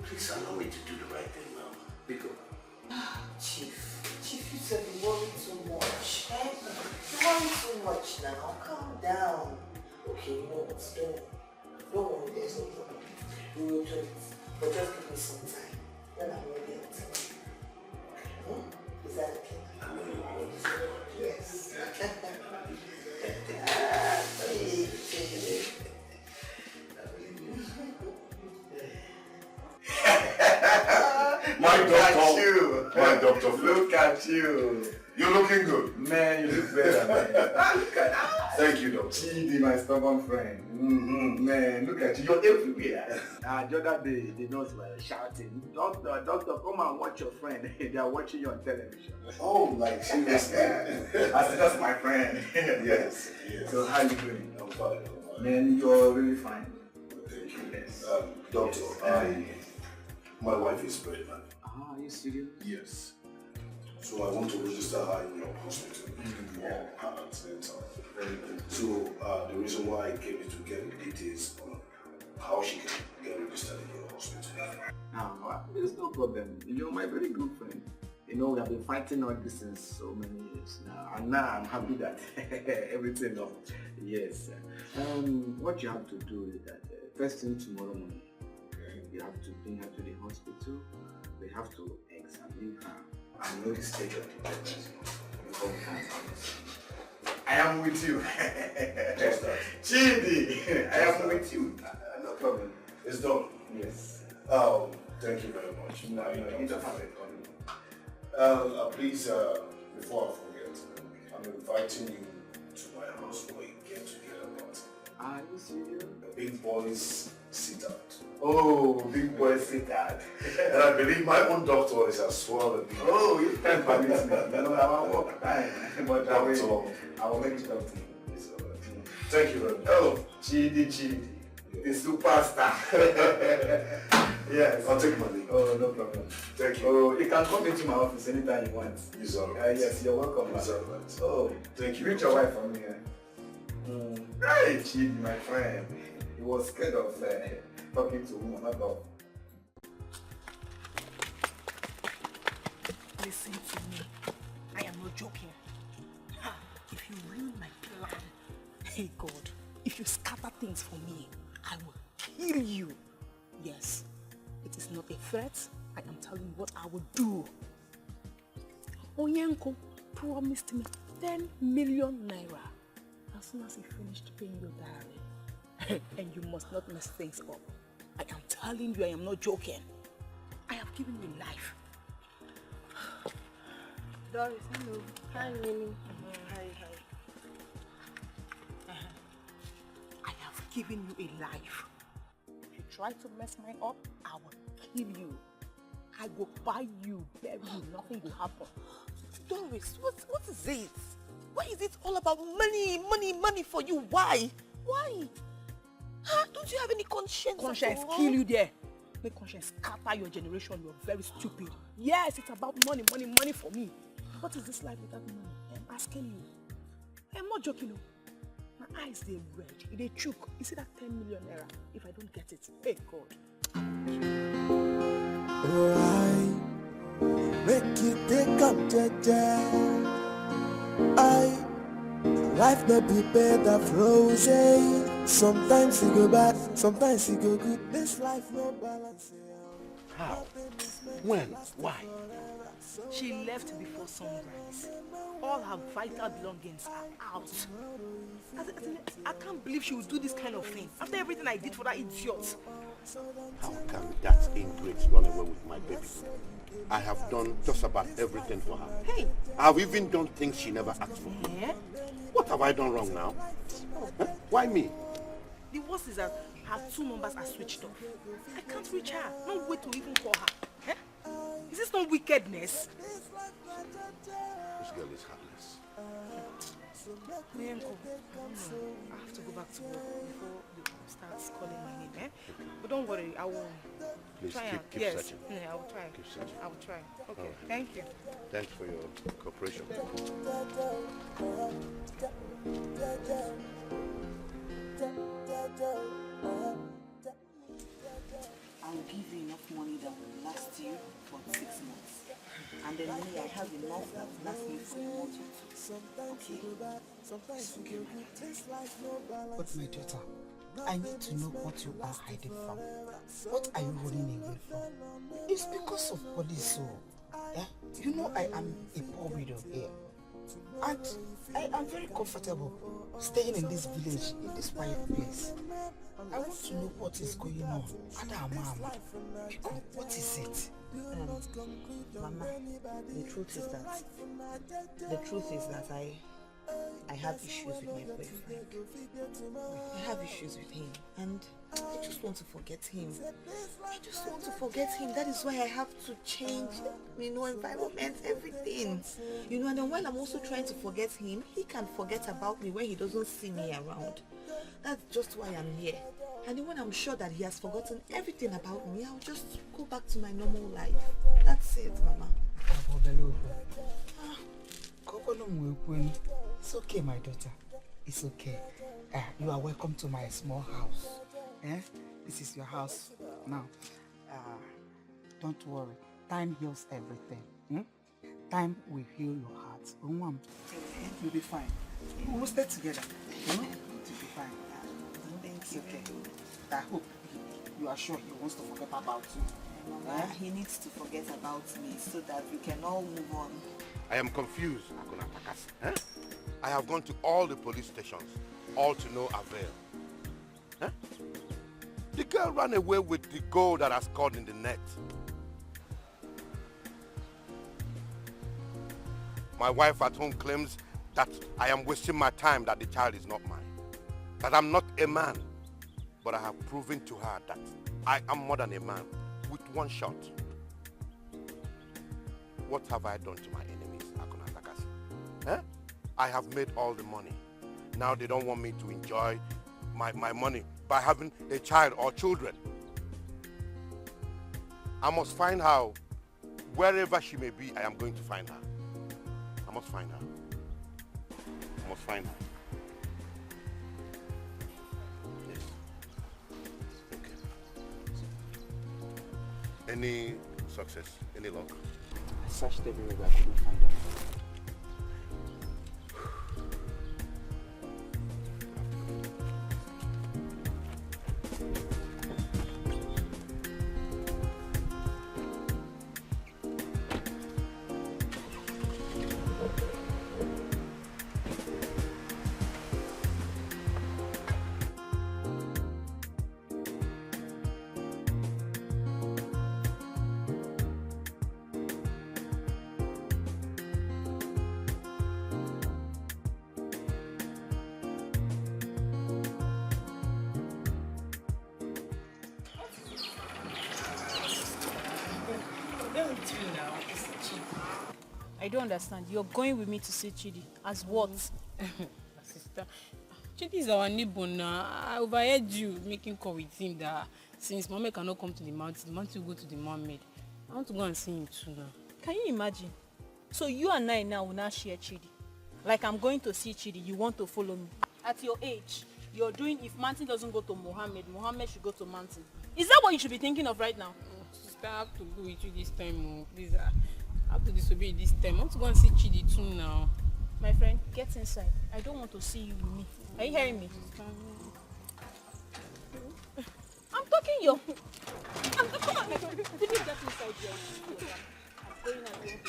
Please allow me to do the right thing now. Be good. Chief, you said you worry too much. You worry too much now. Calm down. Okay, you know what? Don't worry, there's no problem. We will do it. But just give me some time. Then I'm ready to tell you. Is that okay? I know you want to say yes. My doctor. Look at you. You're looking good. Man, you look better, man. Look at that. Thank you, doctor. Chidi, my stubborn friend. Man, look at you. You're everywhere. The other day, the nurse were shouting, doctor, come and watch your friend. They are watching you on television. Oh, like seriously? I said, that's my friend. Yes. So how you doing? I'm fine. Man, you're really fine. Thank you. Yes. Doctor, my wife is pregnant. Ah, are you serious? Yes. So I want to register her in your hospital for her antenatal. So the reason why I came is to get the details on how she can get registered in your hospital. There's no problem. You're my very good friend. You know, we have been fighting all this since so many years now. And now I'm happy that everything up. Yes. What you have to do is that first thing tomorrow morning, you have to bring her to the hospital. We have to examine her. I know the stage of the pregnancy. I am with you. Just that. Chidi, I am with you. No problem. It's done. Yes. Thank you very much. No, you don't have it. Please, before I forget, I'm inviting you to my house for a get-together party. Are you serious? The big boys sit out. Oh, big boy sit out. And I believe my own doctor is as well. Oh, you can't permit me. You know, I won't work time. But I will make it up to you. Thank you very much. Oh, Chidi. The superstar. Yes. I'll take my leave. Oh, no problem. Thank you. Oh, you can come into my office anytime you want. It's alright. Yes, you're welcome. It's alright. Oh, thank you. Greet your wife for me. Hey, Chidi, my friend. He was scared of talking to women about. Listen to me. I am not joking. If you ruin my plan, hey God, if you scatter things for me, I will kill you. Yes, it is not a threat. I am telling you what I will do. Onyenko promised me 10 million naira as soon as he finished paying your dowry. And you must not mess things up. I am telling you, I am not joking. I've given you life. Doris, hello. Hi, Minnie. Hi. I have given you a life. If you try to mess mine up, I will kill you. I will buy you, bury you, nothing will happen. Doris, what is it? Why is it all about money for you? Why? Huh? Don't you have any conscience? Conscience kill you there. Make conscience scatter your generation. You're very stupid. Yes, it's about money for me. What is this life without money? I'm asking you. I'm not joking. No. My eyes, they red. They choke. You see that 10 million naira? If I don't get it, hey God. Right, make it take up, life may be better frozen. Sometimes you go bad, sometimes you go good. This life no balance. How? When? Why? She left before sunrise. All her vital belongings are out. I can't believe she would do this kind of thing after everything I did for that idiot. How can that ingrate run away with my baby? I have done just about everything for her. Hey! I've even done things she never asked for. Yeah? What have I done wrong now? Huh? Why me? The worst is that her 2 numbers are switched off. I can't reach her. No way to even call her. Eh? Is this not wickedness? This girl is heartless. I have to go back to work before they start calling my name, eh? But don't worry, I will Please try. keep searching. Yeah, I will try. Keep searching. I will try. Okay, Right. thank you. Thanks for your cooperation. I'll give you enough money that will last you for 6 months. And then me, I have enough that will last me for a month or 2. Okay? It's okay, my daughter. But my daughter, I need to know what you are hiding from. What are you running away from? It's because of police, so. Yeah? You know I am a poor widow here. And I am very comfortable staying in this village, in this quiet place. I want to know what is going on. Mama, what is it? Mama, the truth is that I have issues with my boyfriend. I have issues with him, and I just want to forget him. That is why I have to change, environment, everything. And then while I'm also trying to forget him, he can forget about me when he doesn't see me around. That's just why I'm here. And then when I'm sure that he has forgotten everything about me, I'll just go back to my normal life. That's it, Mama. It's okay, my daughter. It's okay. You are welcome to my small house. This is your house now. Don't worry. Time heals everything. Time will heal your heart. You'll be fine. We will stay together. You'll be fine. Thank you. Okay. I hope you are sure he wants to forget about you. Mama, he needs to forget about me so that we can all move on. I am confused, Akuna Takasi. I have gone to all the police stations, all to no avail. The girl ran away with the gold that has caught in the net. My wife at home claims that I am wasting my time, that the child is not mine. That I'm not a man. But I have proven to her that I am more than a man with one shot. What have I done to my enemies, Akuna Takasi? I have made all the money. Now they don't want me to enjoy my money by having a child or children. I must find her. Wherever she may be, I am going to find her. I must find her. I must find her. Yes. Okay. Any success? Any luck? I searched everywhere, but I couldn't find her. see Chidi now. I don't understand. You're going with me to see Chidi. As what? Sister, Chidi is our neighbor now. I overheard you making call with him that since Mommy cannot come to the mountain will go to the mermaid. I want to go and see him too now. Can you imagine? So you and I now will not share Chidi. Like I'm going to see Chidi, you want to follow me. At your age, you're doing, if mountain doesn't go to Mohammed should go to mountain. Is that what you should be thinking of right now? Oh, sister, I have to go with you this time. Oh. Please, I have to disobey this time. I want to go and see Chidi too now. My friend, get inside. I don't want to see you with me. Are you hearing me? I'm talking yo. Come on, my friend. Did you get inside here? I'm going out here.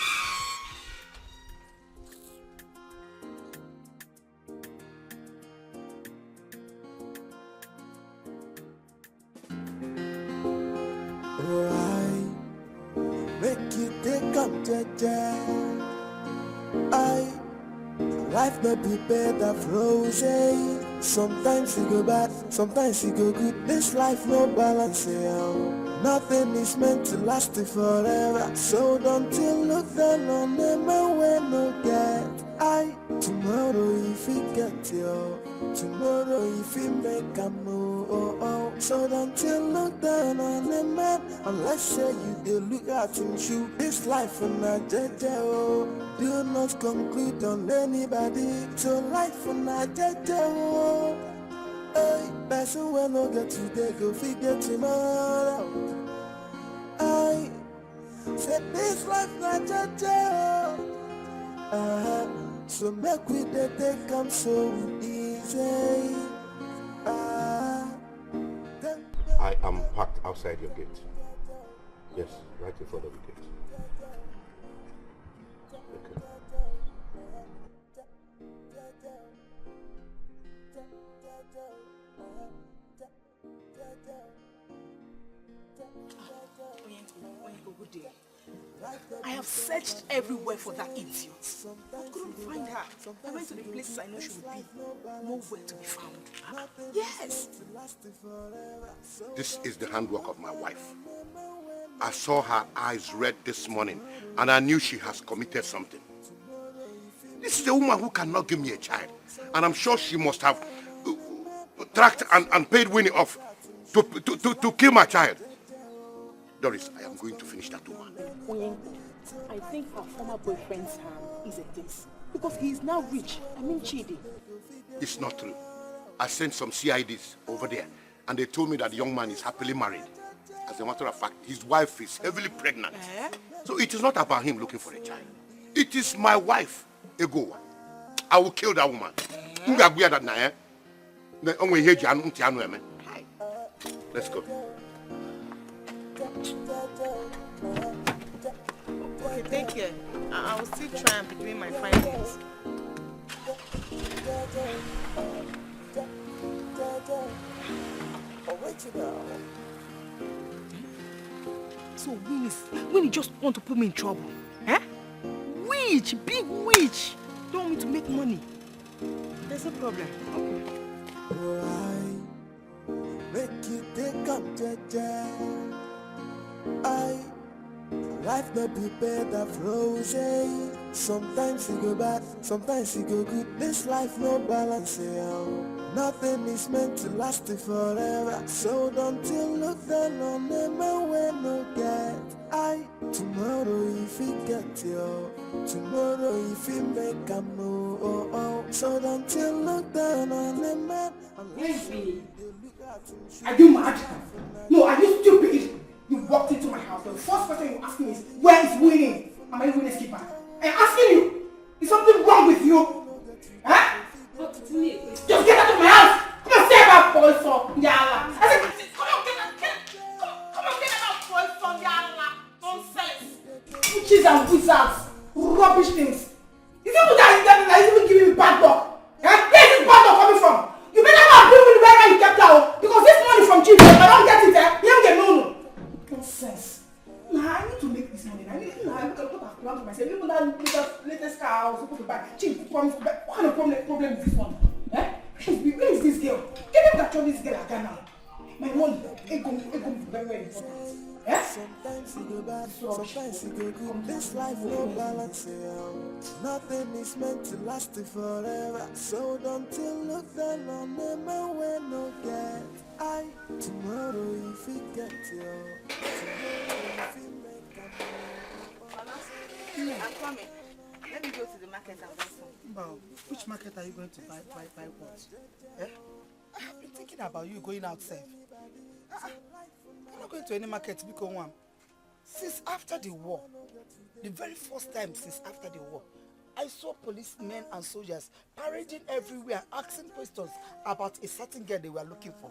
Make you take up life may be better frozen. Sometimes you go bad, sometimes you go good. This life no balance, nothing is meant to last forever. So don't you look down on them when no get. Tomorrow if you get you, tomorrow if you make a move. So don't you look down on them man, unless say you do look at him shoe. This life and not do not conclude on anybody. So life and not hey, person will not get today, go figure tomorrow. I said this life not so make we take come so easy. I am parked outside your gate. Yes, right in front of the gate. Okay. I have searched everywhere for that idiot. I couldn't find her. I went to the places I know she would be. Nowhere to be found. Yes. This is the handwork of my wife. I saw her eyes red this morning and I knew she has committed something. This is a woman who cannot give me a child. And I'm sure she must have tracked and paid Winnie off to kill my child. Doris, I am going to finish that woman. I think her former boyfriend's hand is a this. Because he is now rich. I mean Chidi. It's not true. I sent some CIDs over there and they told me that the young man is happily married. As a matter of fact, his wife is heavily pregnant. So it is not about him looking for a child. It is my wife, Ego. I will kill that woman. Let's go. Okay, take care. I will still try and be doing my findings. So Winnie just want to put me in trouble. Eh? Witch, big witch. Don't want me to make money. There's a problem. Okay. Make you take up life may be better frozen. Sometimes you go bad, sometimes you go good. This life no balance, nothing is meant to last forever. So don't you look down on them when no get. Tomorrow if you get you, tomorrow if you make a move. So don't you look down on them man. Are you mad? No, are you stupid? You walked into my house. The first question you ask me is, where is Winnie? Am I Winnie's keeper? I'm asking you, is something wrong with you? Huh? Just get out of my house! Come and save our boy from Yala! I said, come on, get out boy from Yala! Nonsense! Witches and wizards! Rubbish things! Is it that is even giving me bad luck? Where is this bad luck coming from? You better not bring me wherever you kept out, because this money from Chief, if I don't get it, you don't get no. Nonsense. Nah, I need to make this money. I look at what I've planned for myself. Even that latest car I was supposed to buy. Chief, promise to buy. What kind of problem is this one? Eh? Where is this girl? Get them that trouble this girl again now. My money, it go very, very important. Eh? Sometimes you go bad, sometimes you go good. This life no balance. Nothing is meant to last forever. So don't you look down on the man when no get. Tomorrow if you get your. Tomorrow if you make I'm coming. Let me go to the market and buy some. Wow, which market are you going to buy what? Eh? I've been thinking about you going out safe. I'm not going to any market because one. Since after the war, the very first time since after the war, I saw policemen and soldiers parading everywhere, asking questions about a certain girl they were looking for.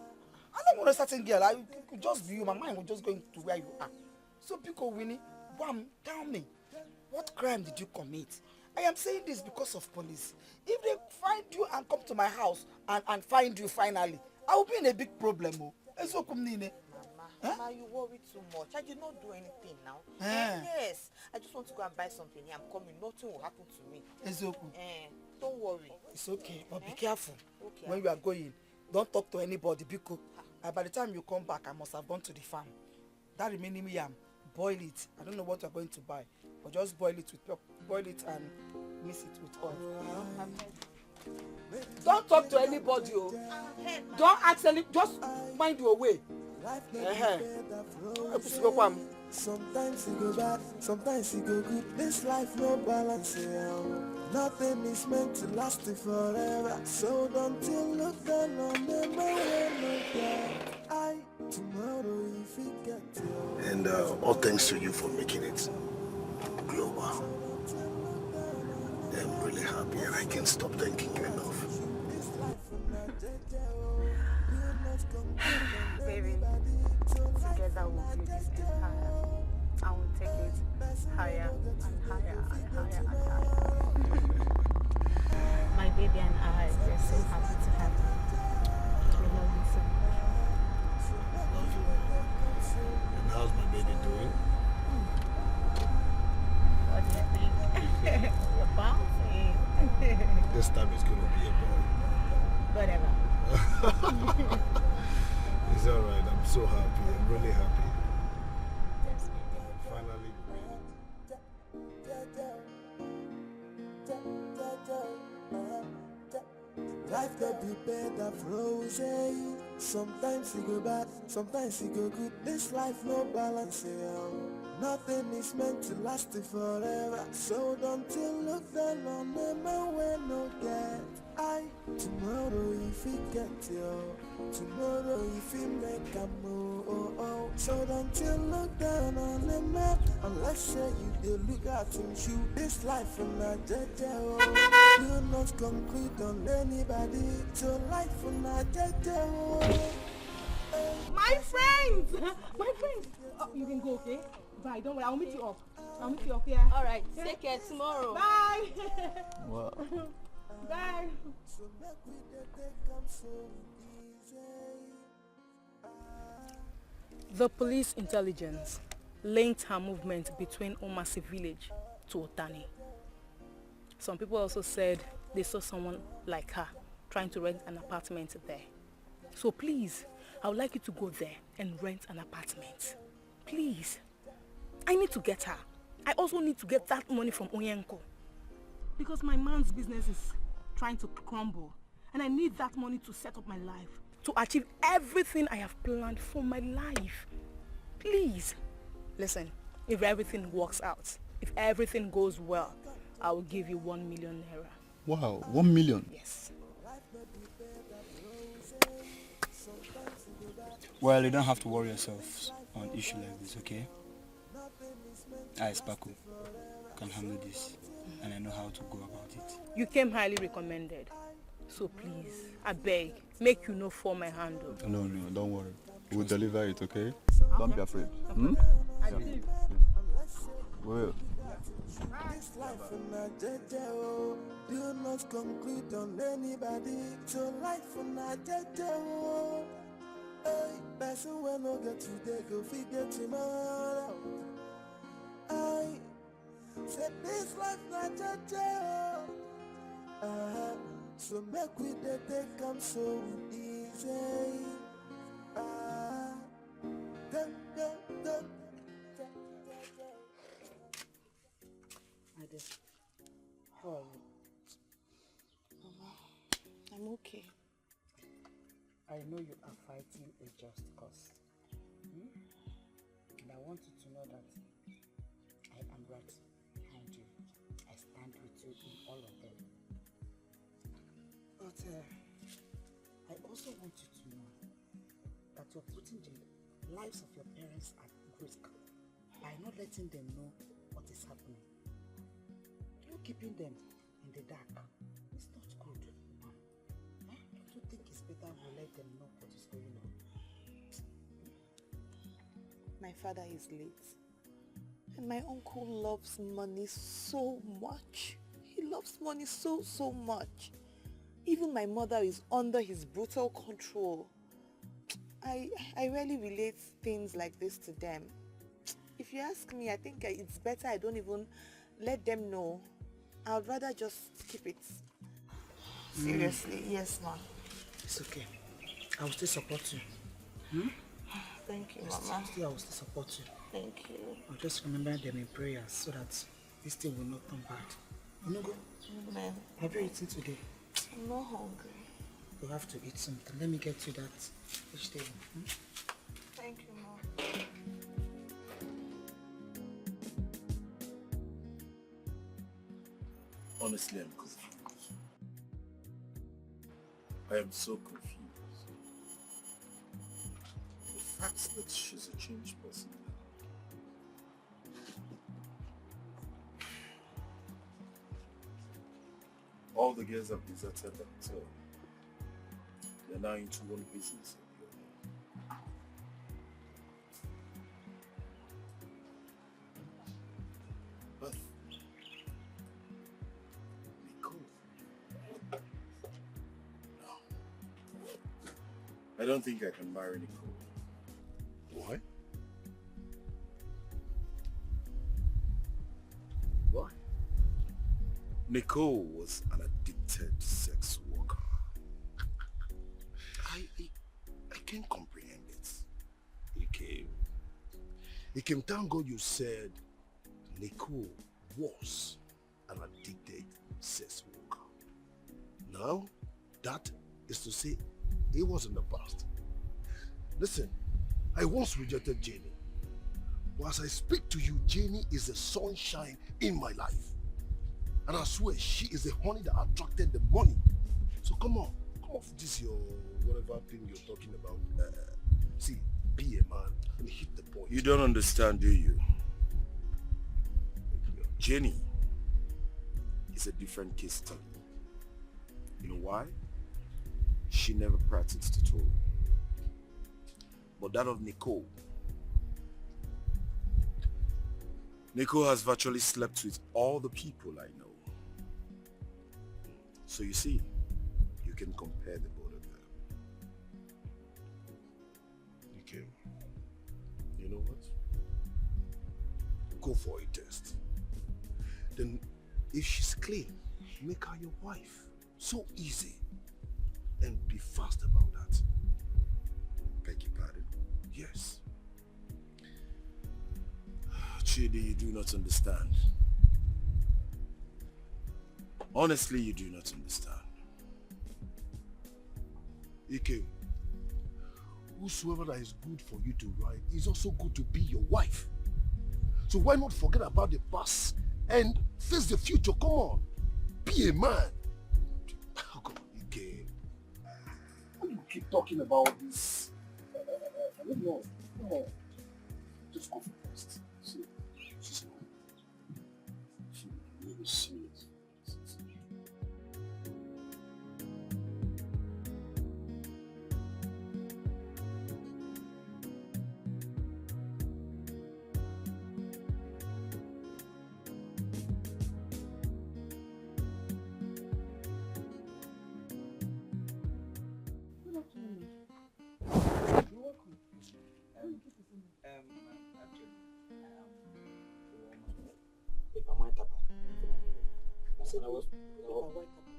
I don't want a certain girl. I could just be you. My mind was just going to where you are. So, Pico Winnie, Wham, tell me, what crime did you commit? I am saying this because of police. If they find you and come to my house and find you finally, I will be in a big problem. Mama, you worry too much. I did not do anything now. Yes, I just want to go and buy something here. I'm coming. Nothing will happen to me. Don't worry. It's okay, but be careful. Okay. When you are going, don't talk to anybody because by the time you come back, I must have gone to the farm. That remaining yam, boil it. I don't know what you're going to buy, but just boil it and mix it with oil. Don't talk to anybody. Don't ask any. Just mind your way. Sometimes you go bad, sometimes you go good. This life no balance. Nothing is meant to last forever. So don't you look down on the man. Tomorrow if you get your. And all thanks to you for making it global. I'm really happy and I can't stop thanking you enough. Baby, together we'll build this empire. I will take it higher and higher and higher and higher. My baby and I, we're so happy to have you. We love you so much. Love you. And how's my baby doing? What do you think? You're bouncing. This time it's gonna be a boy. Whatever. It's alright, I'm so happy, I'm really happy. Yes. Finally. Life could be better frozen. Sometimes you go bad, sometimes you go good. This life no balance. Nothing is meant to last forever. So don't you look down on the man when no get. Tomorrow if you get your. Tomorrow if you make a move. So don't you look down on the man unless you look at him shoe. This life will not judge you. Do not conclude on anybody. So life will not judge you. My friends! My friends! Oh, you can go, okay? Bye, don't worry, I'll meet you up. I'll meet you up, yeah? Alright, take care tomorrow. Bye! Wow. Bye! The police intelligence linked her movement between Omasi village to Otani. Some people also said they saw someone like her trying to rent an apartment there. So please, I would like you to go there and rent an apartment. Please. I need to get her. I also need to get that money from Onyenko. Because my man's business is trying to crumble. And I need that money to set up my life. To achieve everything I have planned for my life. Please. Listen, if everything works out, if everything goes well, I will give you 1 million naira. Wow, 1 million? Yes. Well, you don't have to worry yourself on issue like this, okay? I, Spaku, can handle this, and I know how to go about it. You came highly recommended. So please, I beg, make you know for my handle. No, don't worry. We'll deliver it, okay? Don't be afraid. Hmm? I Yeah. believe. Well. This life will not judge you. Do not conclude on anybody. So life will not judge you. Hey, person will not get today, go figure tomorrow. I said this life not judge you. So make we take come so easy. My dear, how are you? Mama, I'm okay. I know you are fighting a just cause. And I want you to know that I am right behind you. I stand with you in all of them. But I also want you to know that you're putting the lives of your parents at risk by not letting them know what is happening. You're keeping them in the dark. It's not good. Don't you think it's better we let them know what is going on? My father is late. And my uncle loves money so much. He loves money so much. Even my mother is under his brutal control. I rarely relate things like this to them. If you ask me, I think it's better I don't even let them know. I would rather just keep it. Seriously, yes, ma'am. It's okay. I will still support you. Thank you, Mama. I will still support you. Thank you. I'll just remember them in prayers so that this thing will not turn bad. You know, go. Amen. Have you eaten today? I'm not hungry. You have to eat something. Let me get you that vegetable. Thank you, Mom. Honestly, I'm confused. I am so confused. The fact that she's a changed person. All the girls have deserted the hotel. They're now into one business. But Nicole. No. I don't think I can marry Nicole. Why? Why? Nicole was an addicted sex worker. I can't comprehend it. Ikem, thank God you said Nicole was an addicted sex worker. Now, that is to say, it was in the past. Listen, I once rejected Jenny. But as I speak to you, Jenny is the sunshine in my life. And I swear, she is the honey that attracted the money. So come on, come off this your whatever thing you're talking about. See, be a man and hit the point. You don't understand, do you? Jenny is a different case study. You know why? She never practiced at all. But that of Nicole has virtually slept with all the people I know. So you see, you can compare the both of them. Okay. You know what? Go for a test. Then, if she's clean, make her your wife. So easy. And be fast about that. Beg your pardon? Yes. Chidi, you do not understand. Honestly, you do not understand. Ike, whosoever that is good for you to ride is also good to be your wife. So why not forget about the past and face the future? Come on, be a man. Oh, come on, Ike. Why do you keep talking about this? I don't know. Come on. Just go for first. See, she's not. She's really serious.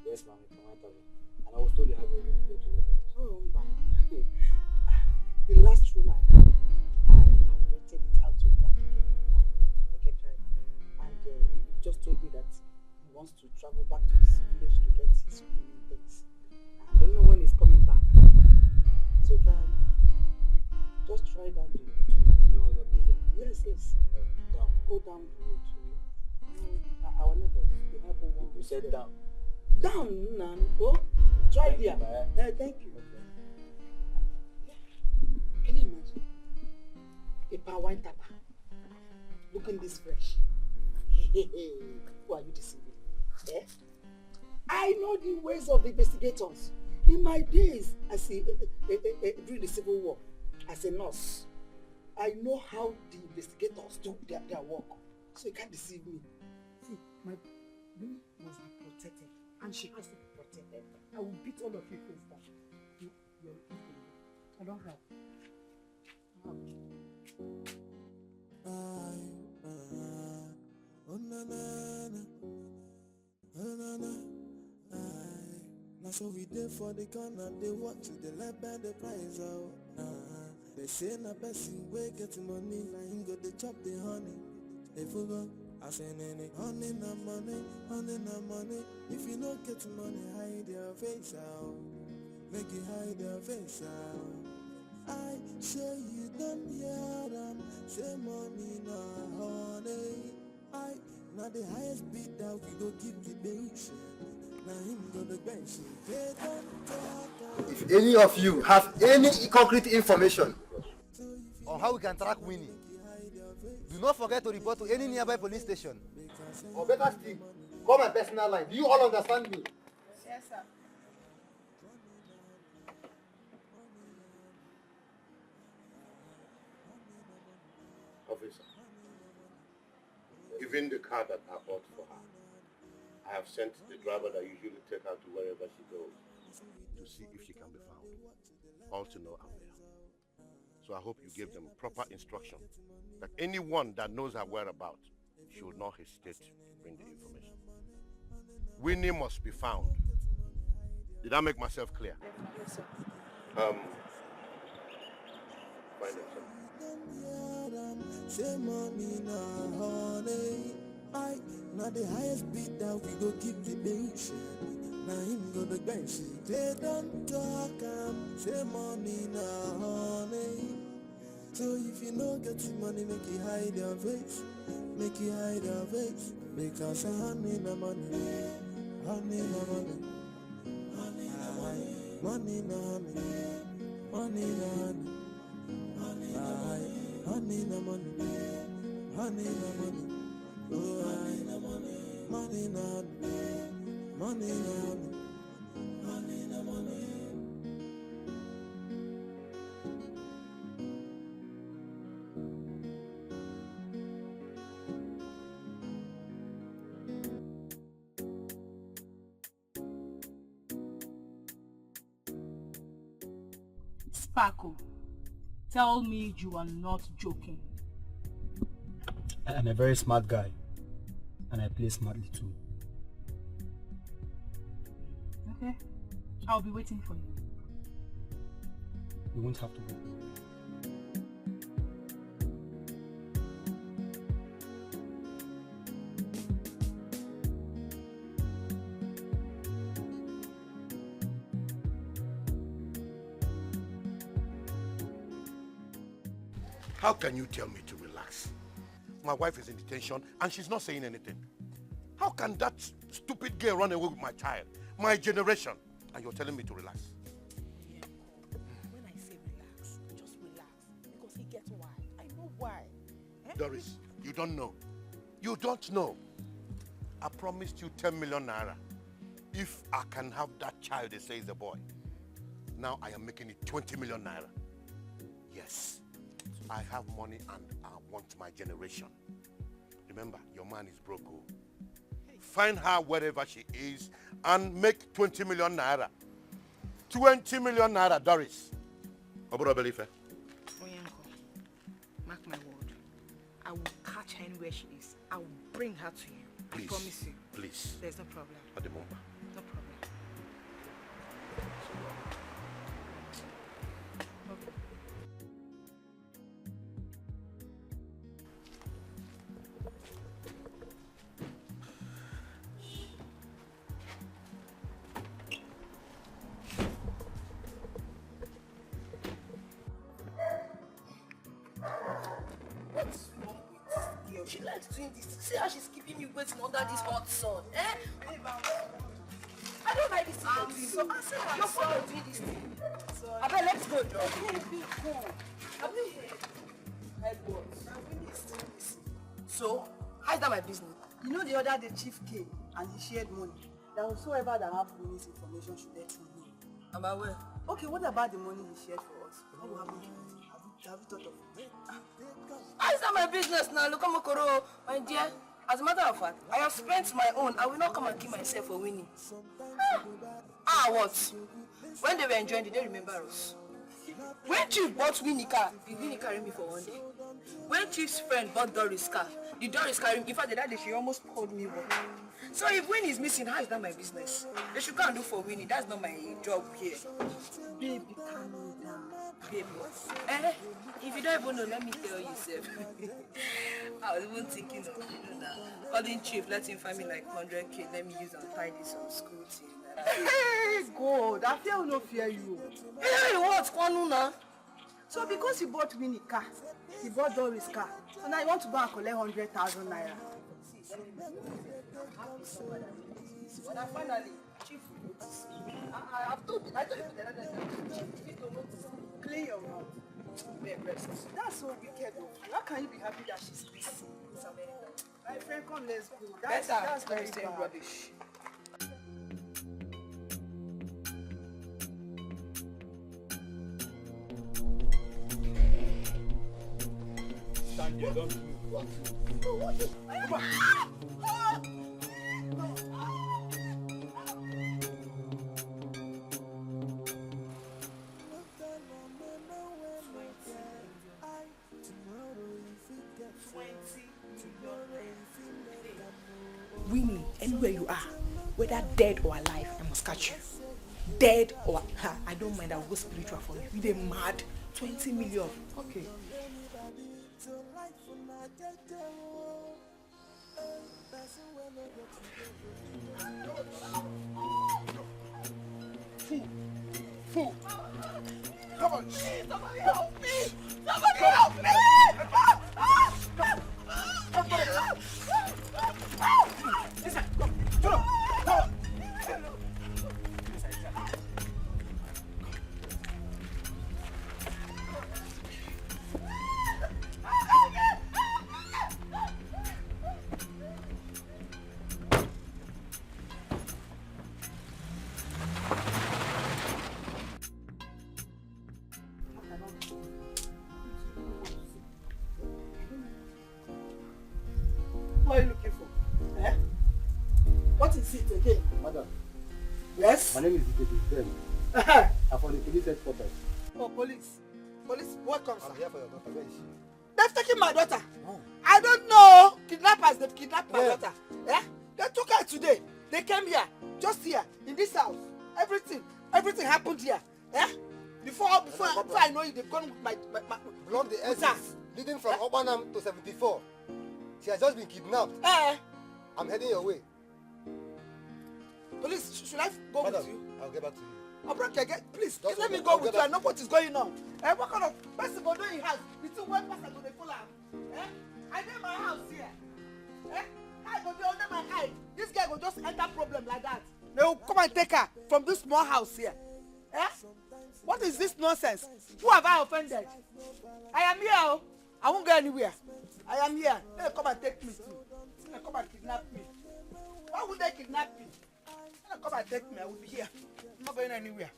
Yes, ma'am, and I was told you have a room here to let out. Oh, the last room I have rented wants to travel back to his village to get his remaining things. I don't know when he's coming back. So you can just try down the road. You know your place? Yes. Go down the road. Our neighbors, they have one. You said down. Down, Nan. Go. Try there. Thank you. Can you imagine? A power wine tapper. Looking this fresh. Who are you deceiving? Eh? I know the ways of the investigators. In my days as during the Civil War, as a nurse, I know how the investigators do their work. So you can't deceive me. See, my woman must be protected, and she has to be protected. I will beat all of you face down. You're looking. I don't have. Now so we there for the corner, they watch it, they let by the price out. They say na person we get money, now him go they chop the honey. If we go, I say nene, honey na money. If you don't get money, hide your face out. Make you hide your face out. I say you don't hear them, say money na honey. I now the highest bid that we go give the bench. Now him go the bench. They don't talk. If any of you have any concrete information on how we can track Winnie, do not forget to report to any nearby police station. Or better still, call my personal line. Do you all understand me? Yes, sir. Officer, even the car that I bought for her, I have sent the driver that usually take her to wherever she goes to see if she can be found. All to no avail. So I hope you give them proper instruction that anyone that knows her whereabouts should not hesitate to bring the information. Winnie must be found. Did I make myself clear? Yes, sir. Find them, sir. Say money na honey. I now the highest bid that we go give the bench. Now him go the bench. They don't talk say money na honey. So if you no get the money, make you hide your face. Make you hide your face. Because honey na money. Honey na money. Honey na money. Money na honey. Money na honey. Honey na money. Honey na money. Honey na money. Oh, honey na money. Money na honey. Money na honey. Honey na money. Sparkle, tell me you are not joking. I'm a very smart guy, and I play smartly too. Okay, I'll be waiting for you. You won't have to go. How can you tell me to relax? My wife is in detention and she's not saying anything. How can that stupid girl run away with my child, my generation, and you're telling me to relax? Yeah, when I say relax, just relax. Because he gets wild. I know why. Doris, you don't know. You don't know. I promised you 10 million naira. If I can have that child, they say is a boy. Now I am making it 20 million naira. Yes. I have money and I want my generation. Remember, your man is broke. Find her wherever she is and make 20 million naira. 20 million naira, Doris. Obro Belife. Oyanko, mark my word. I will catch her anywhere she is. I will bring her to you. Please. I promise you. Please. There's no problem. At the moment. No problem. She likes doing this. See how she's keeping me waiting under this hot sun. Eh? I don't like this thing you're doing. So I said your father doing this thing. I bet let's go. So, how's that my business? You know the other day Chief came and he shared money. That whosoever that have Winnie's information should let him know. Am I aware? Okay, what about the money he shared for us? What will happen to it? Have you thought of it? How's that my business now? Look at Mokoro, my dear. As a matter of fact, I have spent my own. I will not come and kill myself for Winnie. What? When they were enjoying, did they remember us? When Chief bought Winnie car, did Winnie carry me for one day? When Chief's friend bought Doris car, did Doris carry me? In fact, that day she almost called me one. So if Winnie is missing, how is that my business? They should go and do for Winnie. That's not my job here. Baby, calm down. Baby. If you don't even know, let me tell you, Seth. I was even thinking of, calling Chief, let him find me like 100K. Let me use and tidy some school thing. Hey, God, I fear will not fear you. Hey, what? Kwanuna? So because he bought Winnie car, he bought Doris car, so now you want to go and collect 100,000 naira. When I finally, Chief, I told you the other time, Chief don't notice. Clean your mouth. That's so wicked though. How can you be happy that she's busy? My friend, come, let's go. That's very bad. Rubbish. Stand here, don't move. Winnie, anywhere you are, whether dead or alive, I must catch you. Dead or I don't mind, I will go spiritual for you. You dey mad? 20 million. Okay. Fool. Come on. Somebody help me! Somebody help me! Listen, come on. What are you looking for? Eh? What is it again? Madam. Yes? My name is Dikeh. I'm from the police headquarters. Oh, police. Police, what comes? I'm here for your daughter. Where is she? They've taken my daughter. Oh. I don't know. Kidnappers, they've kidnapped my daughter. Eh? They took her today. They came here, just here, in this house. Everything happened here. Eh? Before I know it, they've gone with my block the exits leading from Obanam to 74. She has just been kidnapped. I'm heading your way. Police, should I go with you? I'll get back to you. Please, let me go with you. I know what is going on. What kind of person go do in house? The two one person go dey follow am. I dey my house here. I go dey under my eye. This guy go just enter problem like that. They will come and take her from this small house here. What is this nonsense? Who have I offended? I am here. I won't go anywhere. I am here. They come and take me too. They come and kidnap me. Why would they kidnap me? They come and take me. I will be here. I'm not going anywhere.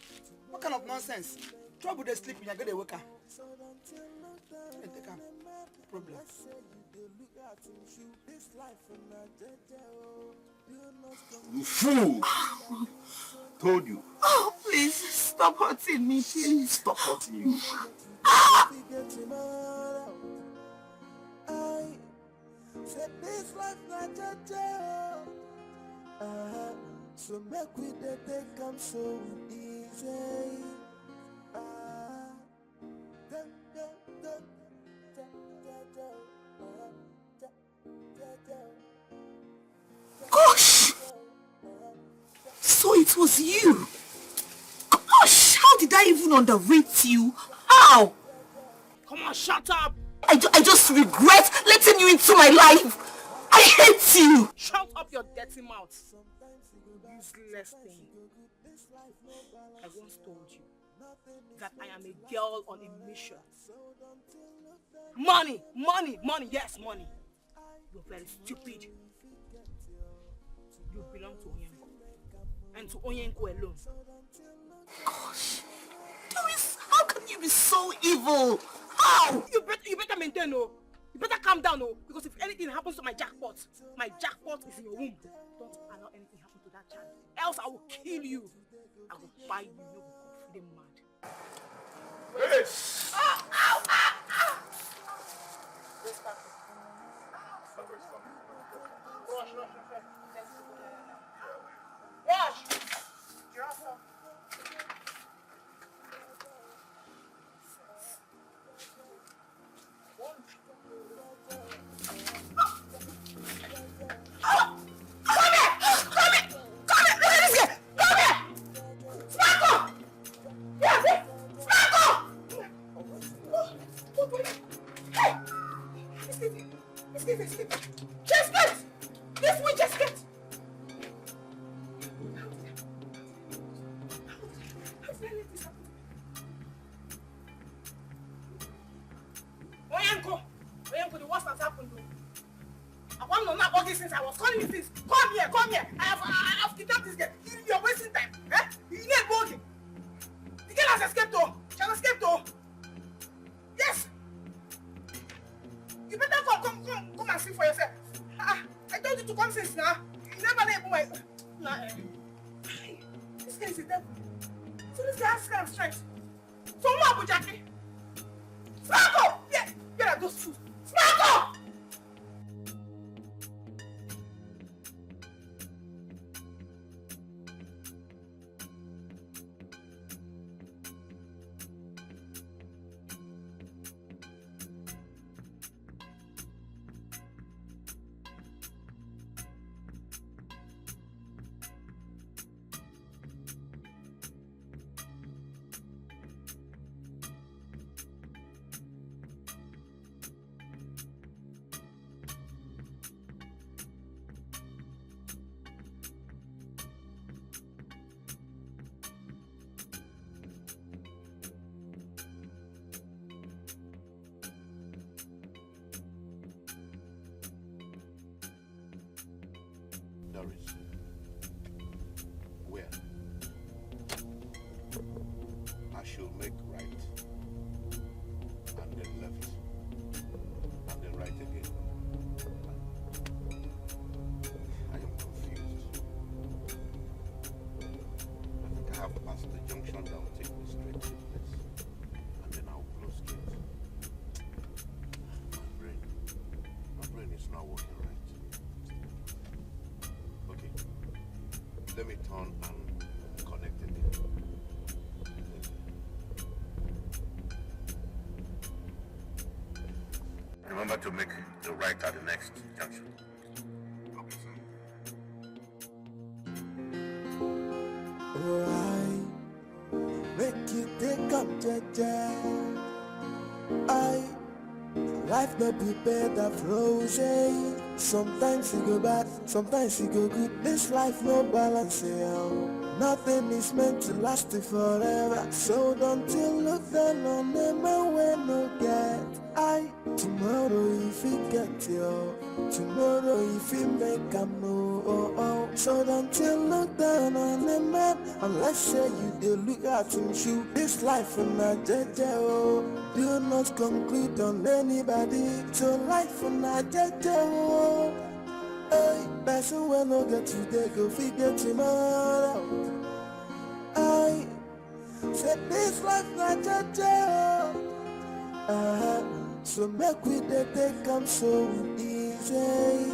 What kind of nonsense? Trouble they sleep when you get a wake up. They take a problem. You fool! Told you. Oh, please stop hurting me, please. Stop hurting you. So make we they come so easy. Gosh! So it was you. Gosh, how did I even underrate you? How? Come on, shut up! I just regret letting you into my my life. I hate you. Shut up your dirty mouth. Useless thing. I once told you that I am a girl on a mission. Money, money, money, yes, money. You're very stupid. You belong to Onyenko. And to Onyenko alone. Gosh. Doris, how can you be so evil? How? You better maintain, oh. You better calm down, oh. Because if anything happens to my jackpot is in your womb. Don't allow anything happen to that child. Else I will kill you. I will buy you. You will go feeling mad. Yes! Ow, ow, ow, ow! Rush. Oyenko, the worst has happened. I want to know about this since I was calling you since. Come here. I have kidnapped this girl. You're wasting time. Eh? You need a bogey. The girl has escaped, though. She has escaped, though. Yes. You better come and see for yourself. I told you to come since now. You never know my... This guy is a devil. So this guy has this kind of strength. So what about Jackie? Sparko! Yeah, get out those food. Sparko! Doris. Where? I should make right, and then left, and then right again. I am confused. I think I have passed the junction that will take me straight to the place, and then I'll go straight. My brain is not working right. Okay, let me turn and connect it again. Remember to make the right at the next junction. Okay, sir. Alright, make you take up, Jaja. Life no be better frozen. Sometimes you go bad, sometimes you go good. This life no balance, yeah. Nothing is meant to last forever. So don't you look down on them when no get. Tomorrow if you get you, tomorrow if you make a move, so don't you look down on them man, unless say you do look at him shoot. This life in a jeje, do not conclude on anybody. So life in a jeje, hey, person will not get today, go figure tomorrow. I said this life not jeje, so make we dey take come so easy.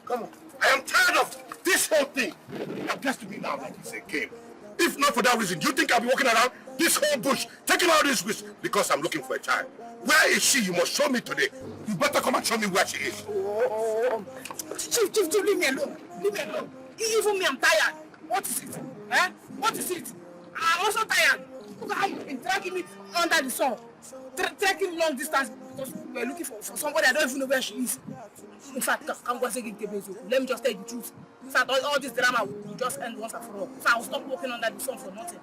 Come on. I am tired of this whole thing. It appears to me now that it's a game. If not for that reason, do you think I'll be walking around This whole bush, taking all this risk because I'm looking for a child. Where is she? You must show me today. You better come and show me where she is. Chief, leave me alone. Leave me alone. Even me, I'm tired. What is it? Eh? What is it? I'm also tired. Look, I've been dragging me under the sun. Trekking long distance because we're looking for somebody I don't even know where she is. In fact, let me just tell you the truth. In fact, all this drama will just end once and for all. So I'll stop walking under the sun for nothing.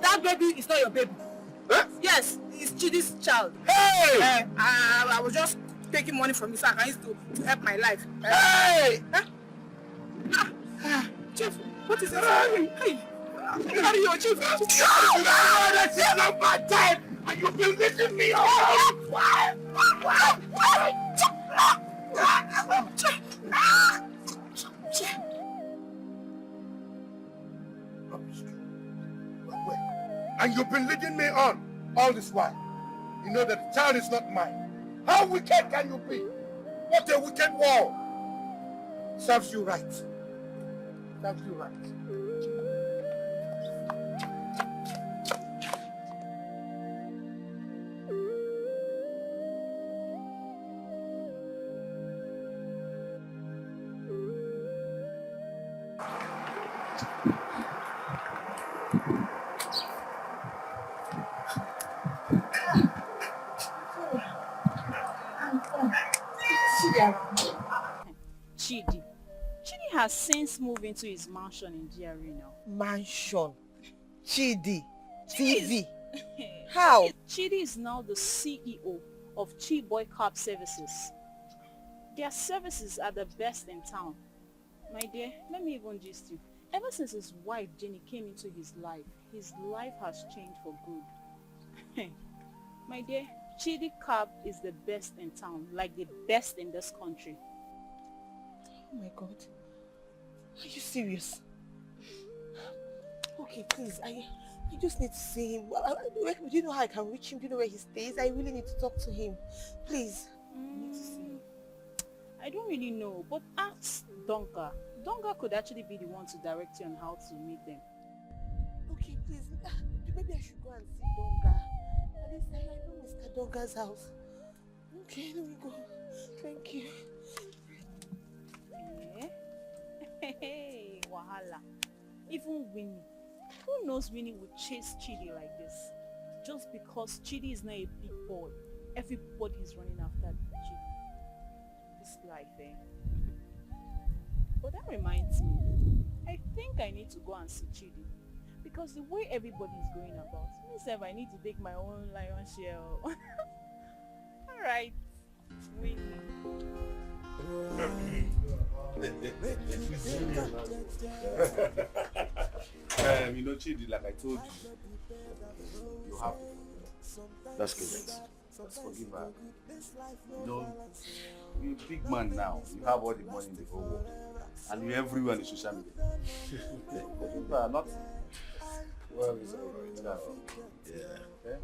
That baby is not your baby. Huh? Yes, it's Chidi's child. Hey! I was just taking money from his account. I used to help my life. Hey! Chief, what is this? Hey! How are you, Chief? No, that's not my time! And you've been letting me off! And you've been leading me on all this while. You know that the child is not mine. How wicked can you be? What a wicked world. Serves you right. Serves you right. Chidi has since moved into his mansion in GRA now. Mansion? Chidi? TV? How? Chidi is now the CEO of Chi Boy Cab Services. Their services are the best in town. My dear, let me even gist you. Ever since his wife Jenny came into his life has changed for good. My dear, Chidi Cab is the best in town, like the best in this country. Oh my God. Are you serious? Okay, please, I just need to see him. Do you know how I can reach him? Do you know where he stays? I really need to talk to him. Please. I need to see him. I don't really know, but ask Donka. Donka could actually be the one to direct you on how to meet them. Okay, please. Maybe I should go and see Donka. At least I know Mr. Donka's house. Okay, let me go. Thank you. Hey, wahala. Even Winnie. Who knows Winnie would chase Chidi like this? Just because Chidi is not a big boy. Everybody is running after Chidi. This life, eh? But that reminds me. I think I need to go and see Chidi. Because the way everybody is going about, myself, I need to take my own lion share. Alright, Winnie. You know, Chidi, like I told you, you have to forgive. That's correct. Let's forgive her. You know, you're a big man now. You have all the money in the whole world. And you're everywhere on the social media. Forgive her, not... Well, it's alright now. Yeah. Okay?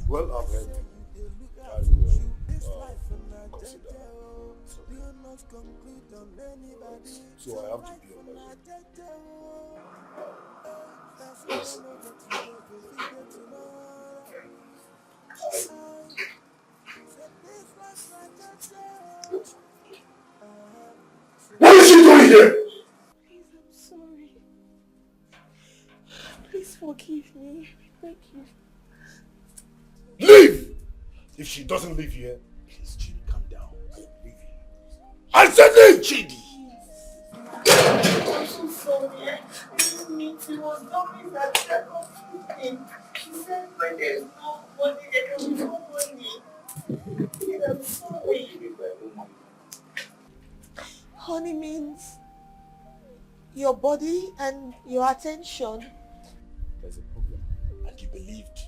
Well, I've heard you. I will consider so I have to be on my way. Yes. What is she doing here? Please, I'm sorry. Please forgive me. Thank you. Leave! If she doesn't leave here, please, Chidi, calm down. Leave here. I said leave, Chidi! I'm so sorry. I didn't mean to. It was nothing that said nothing. She said when there's no money, there can be no money. Please, I'm sorry. Honey means your body and your attention. There's a problem. And you believed.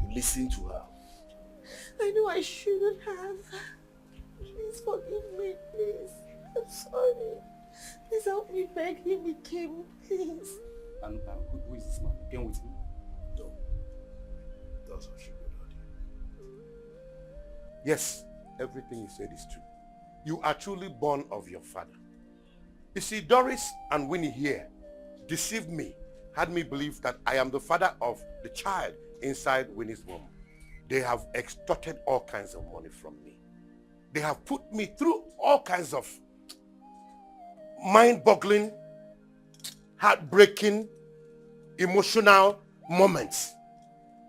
You listened to her. I know I shouldn't have. Please forgive me, please. I'm sorry. Please help me beg him again, please. And who is this man? You came with him? No. That's how she got out here. Yes, everything you said is true. You are truly born of your father. You see, Doris and Winnie here deceived me, had me believe that I am the father of the child inside Winnie's womb. They have extorted all kinds of money from me. They have put me through all kinds of mind-boggling, heartbreaking, emotional moments.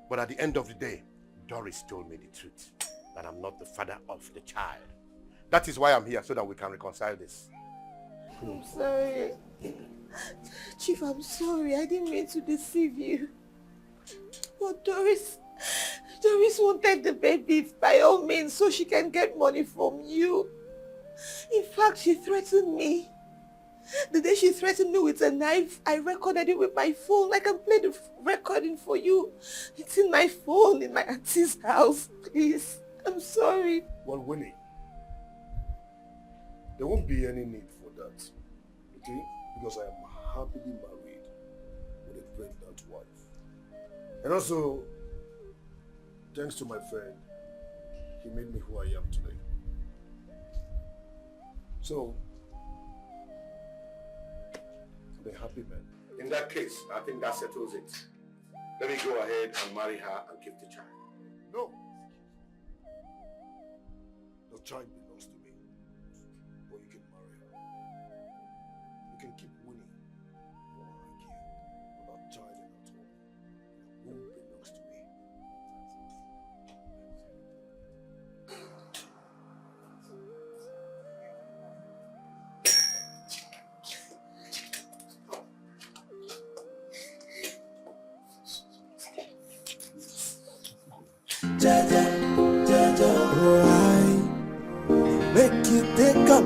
But at the end of the day, Doris told me the truth, that I'm not the father of the child. That is why I'm here, so that we can reconcile this. I'm sorry. Chief, I'm sorry. I didn't mean to deceive you. But Doris wanted the baby by all means so she can get money from you. In fact, she threatened me. The day she threatened me with a knife, I recorded it with my phone. I can play the recording for you. It's in my phone, in my auntie's house. Please, I'm sorry. Well, Winnie, there won't be any need for that, okay? Because I am happily married with a pregnant wife. And also, thanks to my friend, he made me who I am today. So, I'm a happy man. In that case, I think that settles it. Let me go ahead and marry her and keep the child. No. The child belongs to me. But you can marry her. You can keep Winnie. For all I care. But that child at all. The womb belongs to me. Make you take up,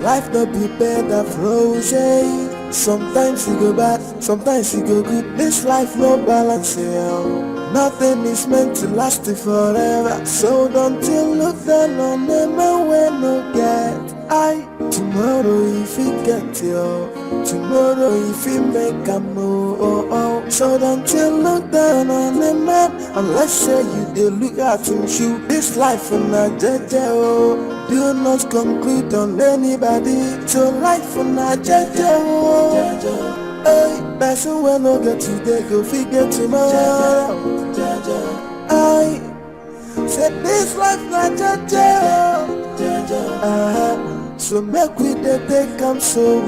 life no be better frozen. Sometimes you go bad, sometimes you go good. This life no balance, nothing is meant to last forever. So don't you look down on them when no get. Tomorrow if you get you, tomorrow if you make a move, so don't you look down on the man unless say you dey look at him shoe. This life na jeje, do not conclude on anybody. So life na jeje, person wey no get today go figure tomorrow. Say this life na jeje, so make we dey take am so.